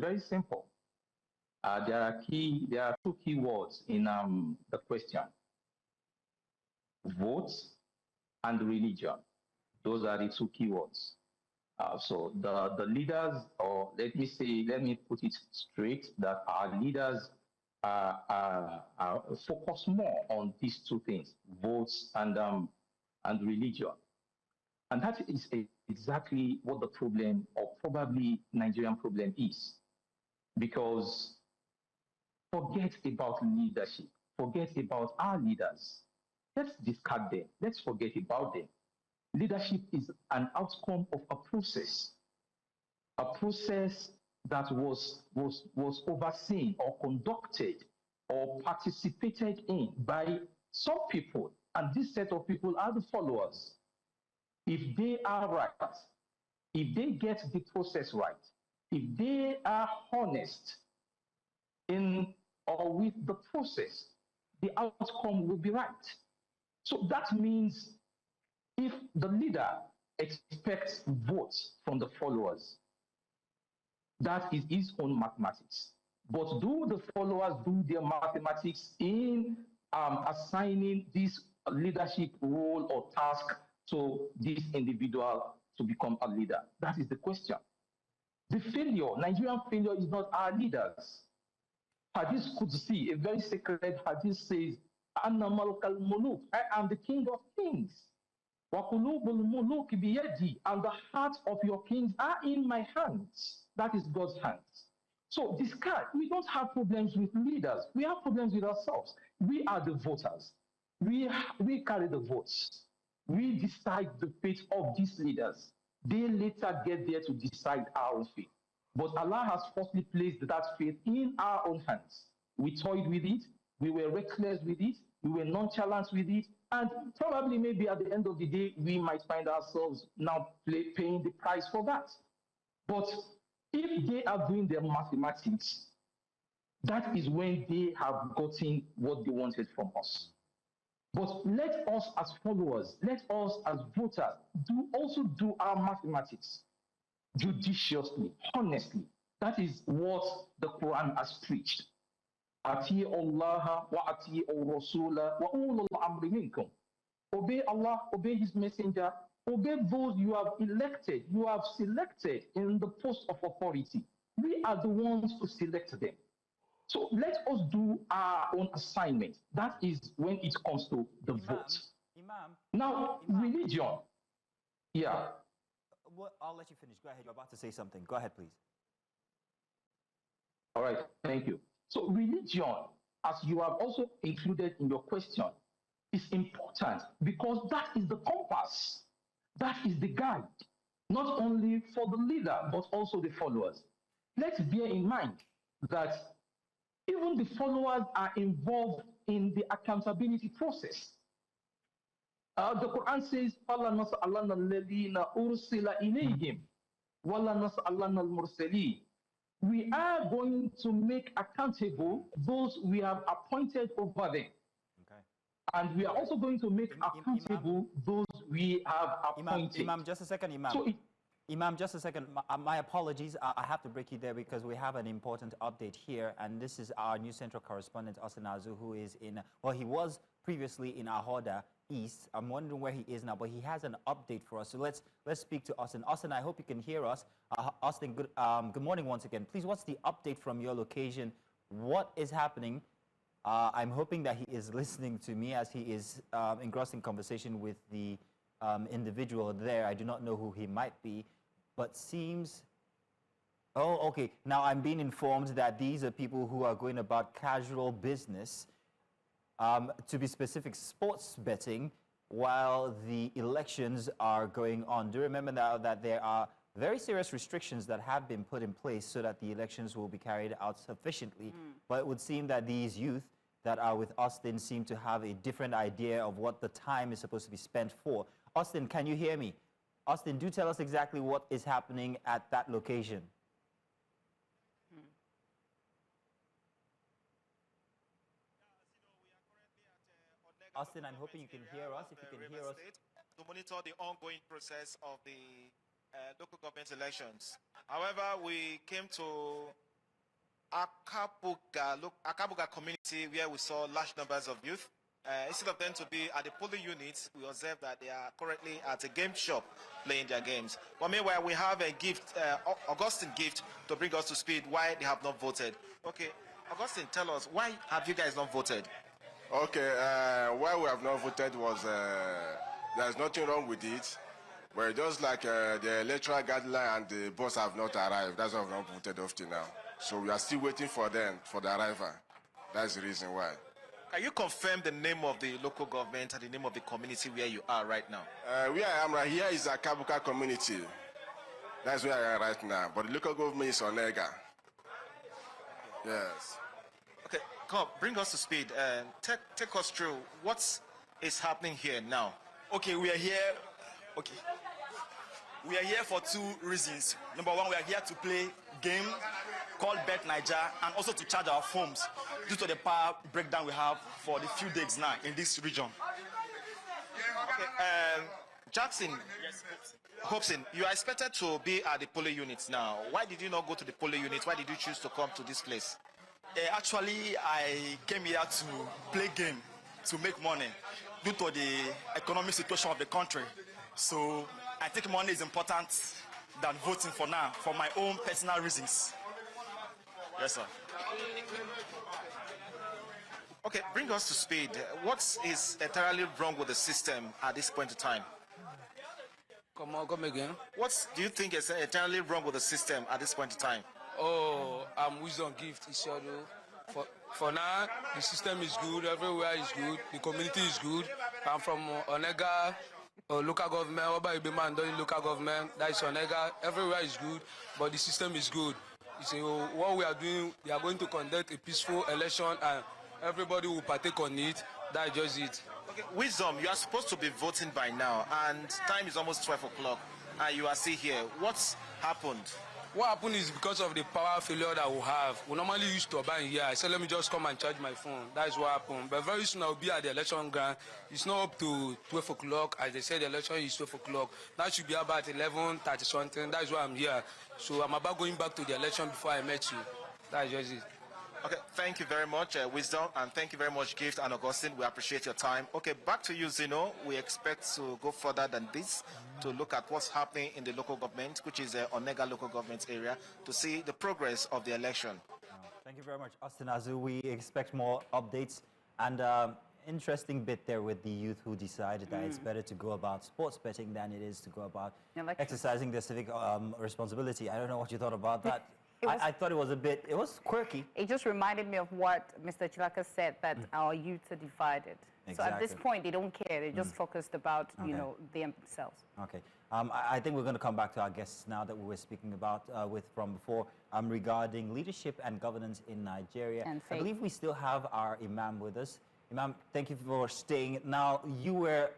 very simple. There are two key words in the question: votes and religion. Those are the two key words. So the leaders, or let me put it straight, that our leaders focus more on these two things: votes and religion. And that is exactly what the problem, or probably Nigerian problem, is. Because forget about leadership, forget about our leaders. Let's discard them. Let's forget about them. Leadership is an outcome of a process that was overseen or conducted or participated in by some people. And this set of people are the followers. If they are right, if they get the process right, if they are honest in or with the process, the outcome will be right. So that means if the leader expects votes from the followers, that is his own mathematics. But do the followers do their mathematics in assigning this leadership role or task to this individual to become a leader? That is the question. The failure, Nigerian failure, is not our leaders. Hadith Qudsi, a very sacred hadith, says, Anna Malkal Muluk, I am the king of kings. Wa qulubul muluk biyadi, and the hearts of your kings are in my hands. That is God's hands. So discard, we don't have problems with leaders. We have problems with ourselves. We are the voters. We carry the votes. We decide the fate of these leaders. They later get there to decide our own fate. But Allah has firstly placed that fate in our own hands. We toyed with it. We were reckless with it. We were nonchalant with it. And probably maybe at the end of the day, we might find ourselves now paying the price for that. But if they are doing their mathematics, that is when they have gotten what they wanted from us. But let us as followers, let us as voters also do our mathematics judiciously, honestly. That is what the Quran has preached. Ati'u Allah wa ati'u Rasula wa ulul amri minkum. Obey Allah, obey His Messenger, obey those you have elected, you have selected in the post of authority. We are the ones to select them. So let us do our own assignment. That is when it comes to the vote. Now, religion. Yeah. Well, I'll let you finish. Go ahead. You're about to say something. Go ahead, please. All right. Thank you. So religion, as you have also included in your question, is important because that is the compass. That is the guide, not only for the leader, but also the followers. Let's bear in mind that even the followers are involved in the accountability process. The Quran says, "Fala nas'alanna alladhina ursila ilayhim, wala nas'alanna al-mursalin." We are going to make accountable those we have appointed over them. Okay. And we are also going to make accountable those we have appointed. Imam, just a second, Imam. So Imam, just a second. My apologies. I have to break you there because we have an important update here. And this is our new central correspondent, Osinazu, who is in, well, he was previously in Ahoda East. I'm wondering where he is now, but he has an update for us. So let's speak to Austin. Austin, I hope you can hear us. Austin, good morning once again. Please, what's the update from your location? What is happening I'm hoping that he is listening to me as he is engrossed in conversation with the individual there. I do not know who he might be, but seems... Oh, okay. Now I'm being informed that these are people who are going about casual business, to be specific, sports betting, while the elections are going on. Do remember now that there are very serious restrictions that have been put in place so that the elections will be carried out sufficiently. But it would seem that these youth that are with Austin seem to have a different idea of what the time is supposed to be spent for. Austin, can you hear me? Austin, do tell us exactly what is happening at that location. Austin, I'm hoping you can hear us. If you can hear us. To monitor the ongoing process of the local government elections. However, we came to Akabuga community where we saw large numbers of youth. Instead of them to be at the polling units, we observed that they are currently at a game shop playing their games. But meanwhile, we have a gift, Augustine gift, to bring us to speed why they have not voted. Okay, Augustine, tell us, why have you guys not voted? Okay, why we have not voted was there's nothing wrong with it. But just like the electoral guideline and the bus have not arrived, that's why we have not voted up till now. So we are still waiting for them, for the arrival. That's the reason why. Can you confirm the name of the local government and the name of the community where you are right now? Where I am right here is a Kabuka community. That's where I am right now. But the local government is Onega. Yes. Okay, come, bring us to speed. Take us through what is happening here now. Okay, we are here. Okay, we are here for two reasons. Number one, we are here to play game called Bet Niger and also to charge our phones due to the power breakdown we have for the few days now in this region. Okay, Jackson, Hobson, you are expected to be at the polling units now. Why did you not go to the polling units? Why did you choose to come to this place? Actually, I came here to play game, to make money due to the economic situation of the country. So I think money is important than voting for now, for my own personal reasons. Yes, sir. Okay, bring us to speed. What is entirely wrong with the system at this point in time? Come again. What do you think is entirely wrong with the system at this point in time? Oh, I'm Wisdom Gift, Ishodo. For now, the system is good, everywhere is good, the community is good. I'm from Onega, local government, Oba local government, that is Onega, everywhere is good, but the system is good. So what we are doing, we are going to conduct a peaceful election and everybody will partake on it. That's just it. Okay, Wisdom, you are supposed to be voting by now and time is almost 12 o'clock and you are still here. What's happened? What happened is because of the power failure that we have. We normally used to buy here. I said, let me just come and charge my phone. That is what happened. But very soon I'll be at the election ground. It's not up to 12 o'clock. As they said, the election is 12 o'clock. That should be about 11:30 something. That is why I'm here. So I'm about going back to the election before I met you. That is just it. Okay, thank you very much, Wisdom, and thank you very much, Gift and Augustine. We appreciate your time. Okay, back to you, Zeno. We expect to go further than this to look at what's happening in the local government, which is the Onega local government area, to see the progress of the election. Thank you very much, Austin Azu. We expect more updates and interesting bit there with the youth who decided that it's better to go about sports betting than it is to go about exercising their civic responsibility. I don't know what you thought about that. I thought it was it was quirky. It just reminded me of what Mr. Chilaka said, that our youth are divided. Exactly. So at this point, they don't care. They're just focused about, you know, themselves. Okay. I think we're going to come back to our guests now that we were speaking about from before regarding leadership and governance in Nigeria. And I believe we still have our Imam with us. Imam, thank you for staying. Now, you were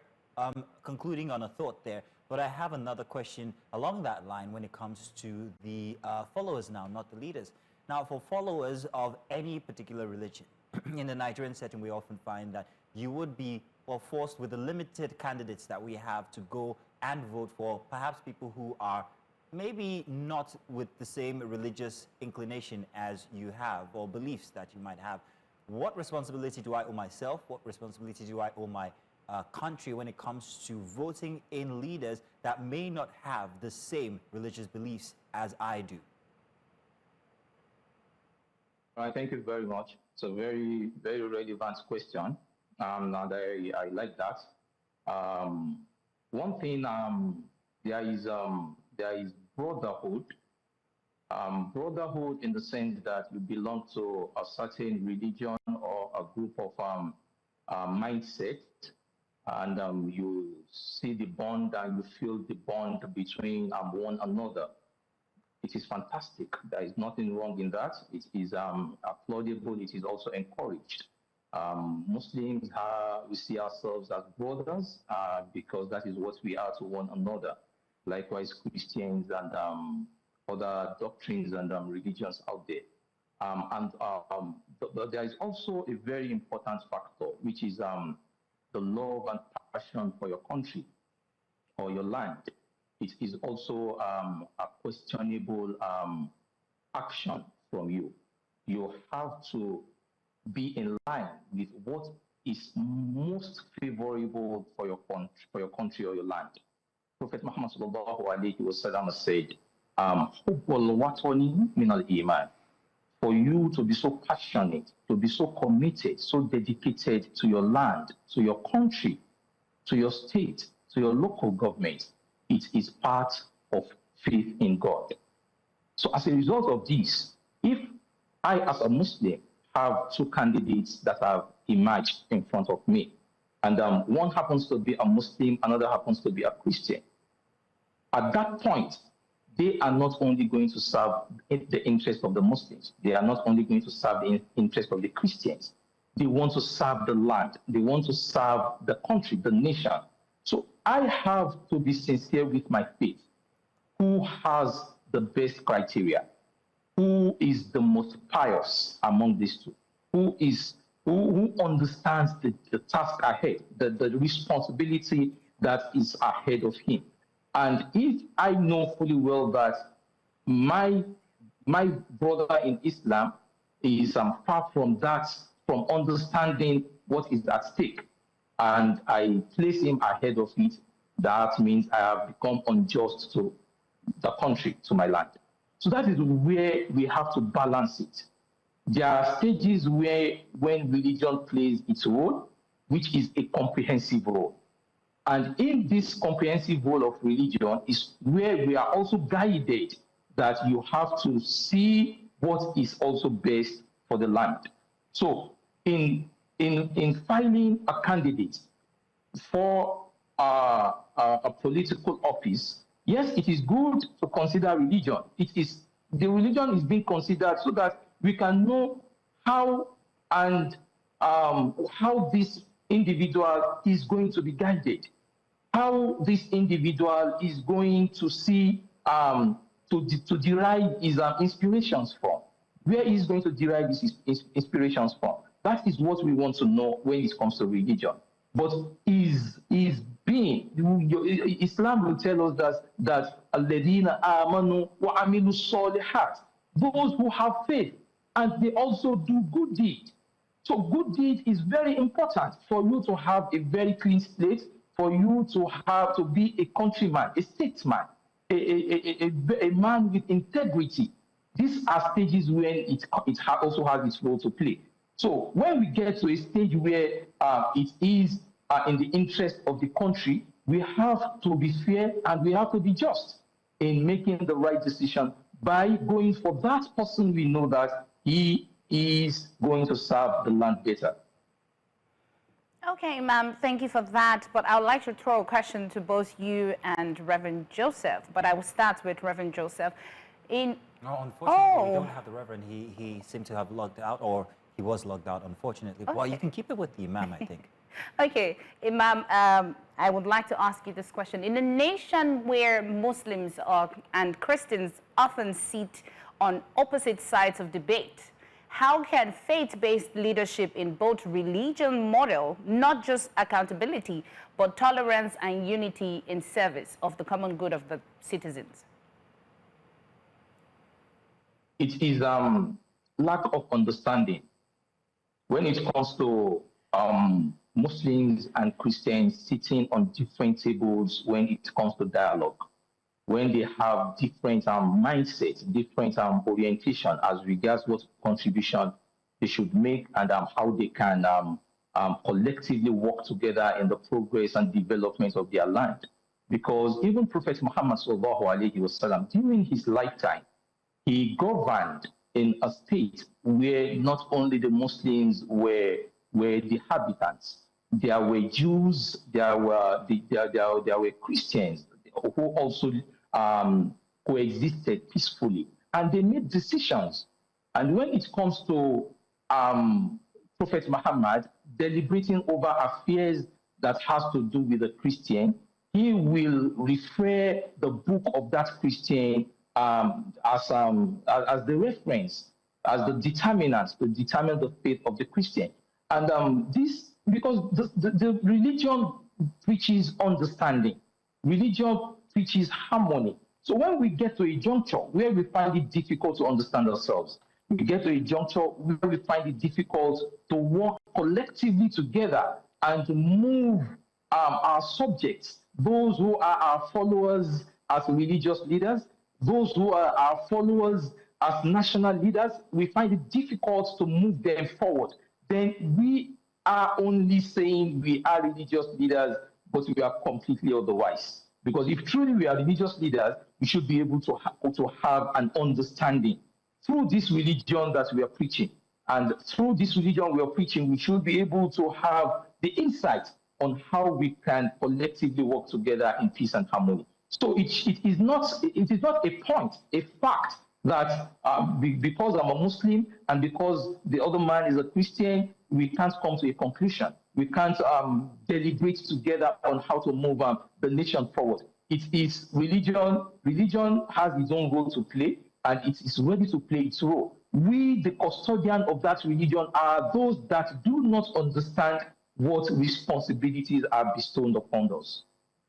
concluding on a thought there. But I have another question along that line when it comes to the followers now, not the leaders. Now, for followers of any particular religion, in the Nigerian setting, we often find that you would be forced with the limited candidates that we have to go and vote for perhaps people who are maybe not with the same religious inclination as you have or beliefs that you might have. What responsibility do I owe myself? What responsibility do I owe my country when it comes to voting in leaders that may not have the same religious beliefs as I do? All right, thank you very much. It's a very, very relevant question, and I like that. One thing, there is brotherhood. Brotherhood in the sense that you belong to a certain religion or a group of mindset, and you see the bond and you feel the bond between one another. It is fantastic. There is nothing wrong in that. It is applaudable. It is also encouraged. Muslims, we see ourselves as brothers because that is what we are to one another. Likewise, Christians and other doctrines and religions out there. There is also a very important factor, which is the love and passion for your country or your land. It is also a questionable action from you. You have to be in line with what is most favorable for your country or your land. Prophet Muhammad sallallahu alaihi wasallam said, for you to be so passionate, to be so committed, so dedicated to your land, to your country, to your state, to your local government, it is part of faith in God. So as a result of this, if I as a Muslim have two candidates that have emerged in front of me, and one happens to be a Muslim, another happens to be a Christian, at that point, they are not only going to serve the interest of the Muslims, they are not only going to serve the interest of the Christians, they want to serve the land, they want to serve the country, the nation. So I have to be sincere with my faith. Who has the best criteria? Who is the most pious among these two? Who understands the task ahead, the responsibility that is ahead of him? And if I know fully well that my brother in Islam is far from that, from understanding what is at stake, and I place him ahead of it, that means I have become unjust to the country, to my land. So that is where we have to balance it. There are stages where when religion plays its role, which is a comprehensive role. And in this comprehensive role of religion is where we are also guided that you have to see what is also best for the land. So in filing a candidate for a political office, yes, it is good to consider religion. The religion is being considered so that we can know how this individual is going to be guided, how this individual is going to see, to derive his inspirations from, where he's going to derive his inspirations from. That is what we want to know when it comes to religion. But Islam will tell us that alladhina amanu wa amilu solihat, those who have faith and they also do good deed. So good deed is very important for you to have a very clean slate, for you to be a countryman, a statesman, a man with integrity. These are stages when it also has its role to play. So when we get to a stage where it is in the interest of the country, we have to be fair and we have to be just in making the right decision by going for that person we know that he is going to serve the land better. Okay, ma'am, thank you for that. But I would like to throw a question to both you and Reverend Joseph. But I will start with Reverend Joseph. No, unfortunately, we don't have the Reverend. He seemed to have logged out, or he was logged out, unfortunately. Okay. Well, you can keep it with the Imam, I think. Okay, Imam, I would like to ask you this question. In a nation where Muslims and Christians often sit on opposite sides of debate, how can faith-based leadership in both religion model not just accountability, but tolerance and unity in service of the common good of the citizens? It is lack of understanding when it comes to Muslims and Christians sitting on different tables when it comes to dialogue, when they have different mindsets, different orientation as regards what contribution they should make and how they can collectively work together in the progress and development of their land. Because even Prophet Muhammad sallallahu alaihi wasallam, during his lifetime, he governed in a state where not only the Muslims were the habitants, there were Jews, there were Christians who also coexisted peacefully, and they made decisions. And when it comes to Prophet Muhammad deliberating over affairs that has to do with a Christian, he will refer the book of that Christian as the reference, as the determinant to determine the faith of the Christian. And this, because the religion preaches understanding, religion preaches harmony. So when we get to a juncture where we find it difficult to understand ourselves, we get to a juncture where we find it difficult to work collectively together and to move our subjects, those who are our followers as religious leaders, those who are our followers as national leaders, we find it difficult to move them forward. Then we are only saying we are religious leaders, but we are completely otherwise. Because if truly we are religious leaders, we should be able to have an understanding through this religion that we are preaching. And through this religion we are preaching, we should be able to have the insight on how we can collectively work together in peace and harmony. So it is not a point, a fact that because I'm a Muslim and because the other man is a Christian, we can't come to a conclusion. We can't deliberate together on how to move the nation forward. It is religion. Religion has its own role to play, and it is ready to play its role. We, the custodian of that religion, are those that do not understand what responsibilities are bestowed upon us.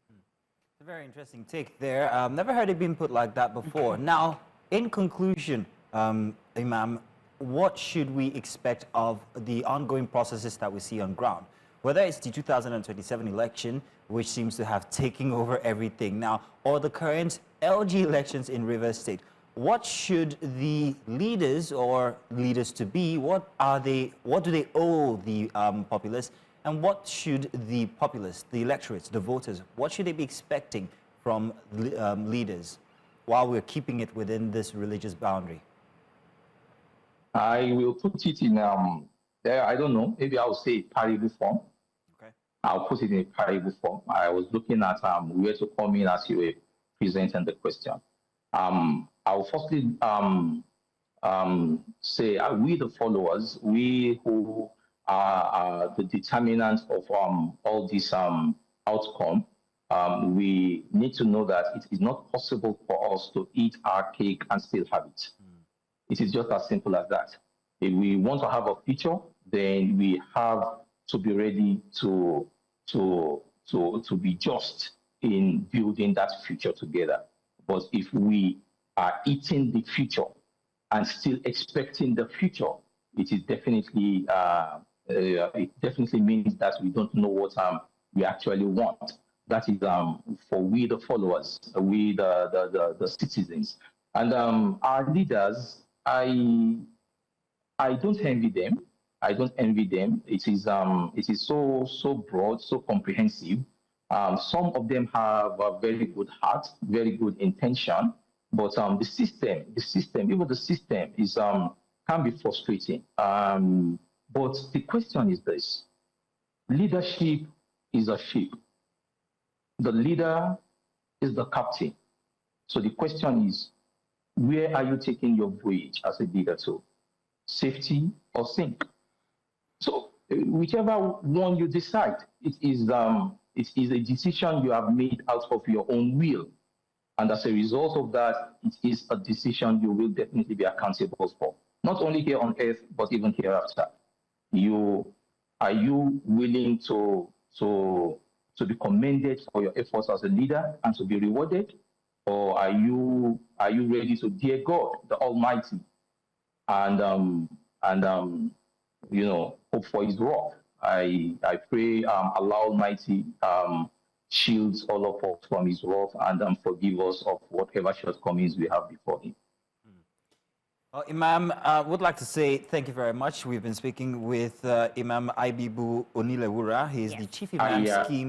It's a very interesting take there. Never heard it being put like that before. Now, in conclusion, Imam, what should we expect of the ongoing processes that we see on ground? Whether it's the 2027 election, which seems to have taken over everything now, or the current LG elections in Rivers State, what should the leaders or leaders-to-be, what do they owe the populace, and what should the populace, the electorates, the voters, what should they be expecting from leaders while we're keeping it within this religious boundary? I will put it in, I don't know, maybe I'll say parable form. Okay. I'll put it in a parable form. I was looking at where to come in as you were presenting the question. I'll firstly say, we the followers, we who are the determinants of all this outcome, we need to know that it is not possible for us to eat our cake and still have it. It is just as simple as that. If we want to have a future, then we have to be ready to be just in building that future together. But if we are eating the future and still expecting the future, it is definitely it definitely means that we don't know what we actually want. That is for we the followers, we the citizens, and our leaders. I don't envy them. I don't envy them. It is so broad, so comprehensive. Some of them have a very good heart, very good intention, but the system, even the system is can be frustrating. But the question is this: leadership is a ship. The leader is the captain. So the question is, where are you taking your voyage as a leader to? Safety or sink? So whichever one you decide, it is a decision you have made out of your own will. And as a result of that, it is a decision you will definitely be accountable for. Not only here on earth, but even hereafter. Are you willing to be commended for your efforts as a leader and to be rewarded? Or are you ready to dare God, the Almighty, and hope for His wrath? I pray Allah Almighty shields all of us from His wrath and forgive us of whatever shortcomings we have before Him. Imam, would like to say thank you very much. We've been speaking with Imam Ayabibu Onilewura. He is the Chief Imam Scheme.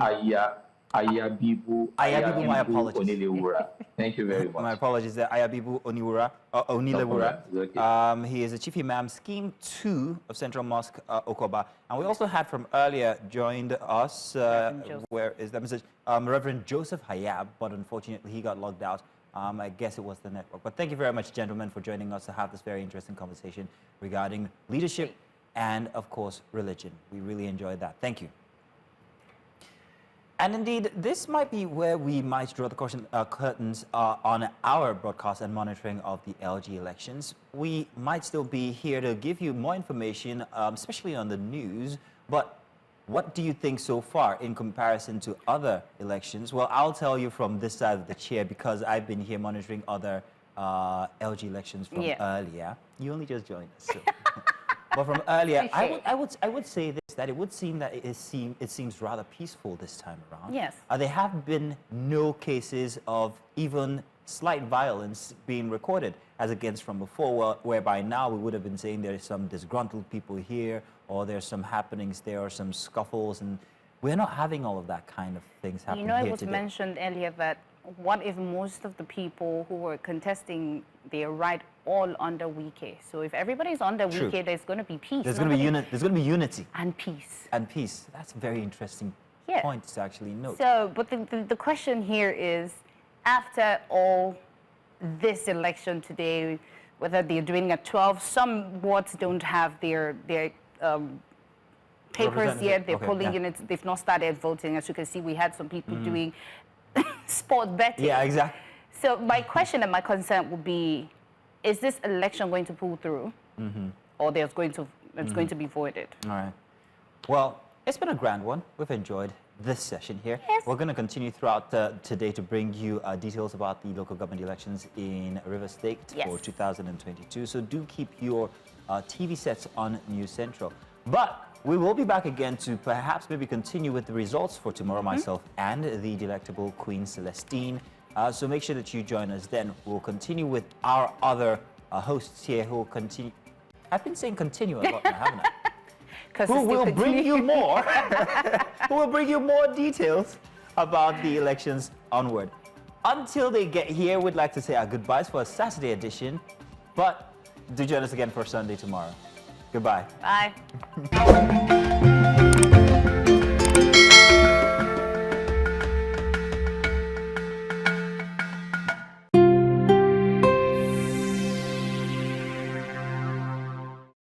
Ayabibu, my apologies. Onilewura. Thank you very much. My apologies there. Ayabibu Onilewura. Okay. He is the Chief Imam Scheme 2 of Central Mosque Okoba. And we also had from earlier joined us, where is that message? Reverend Joseph Hayab, but unfortunately he got logged out. I guess it was the network. But thank you very much, gentlemen, for joining us to have this very interesting conversation regarding leadership and, of course, religion. We really enjoyed that. Thank you. And indeed, this might be where we might draw the curtains on our broadcast and monitoring of the LG elections. We might still be here to give you more information, especially on the news, but what do you think so far in comparison to other elections? Well, I'll tell you from this side of the chair because I've been here monitoring other LG elections from earlier. You only just joined us. So. But from earlier, I would say this, that it would seem that it seems rather peaceful this time around. Yes. There have been no cases of even slight violence being recorded as against from before, whereby now we would have been saying there's some disgruntled people here, or there's some happenings there, or some scuffles, and we're not having all of that kind of things happening here today. It was mentioned earlier that what if most of the people who were contesting their right all under Wike? So if everybody's under Wike, there's going to be peace. There's going to be unity. And peace. And peace. That's a very interesting point to actually note. So, but the question here is, after all this election today, whether they're doing at 12, some wards don't have their papers yet, their polling units, they've not started voting. As you can see, we had some people doing sport betting. Yeah, exactly. So my question and my concern would be, is this election going to pull through, or it's going to be voided? All right. Well, it's been a grand one. We've enjoyed this session here. Yes. We're going to continue throughout today to bring you details about the local government elections in River State for 2022. So do keep your TV sets on News Central. But we will be back again to perhaps maybe continue with the results for tomorrow, myself and the delectable Queen Celestine. So make sure that you join us then. We'll continue with our other hosts here who will continue. I've been saying continue a lot now, haven't I? Who will bring you more, who will bring you more details about the elections onward. Until they get here, we'd like to say our goodbyes for a Saturday edition, but do join us again for Sunday tomorrow. Goodbye. Bye.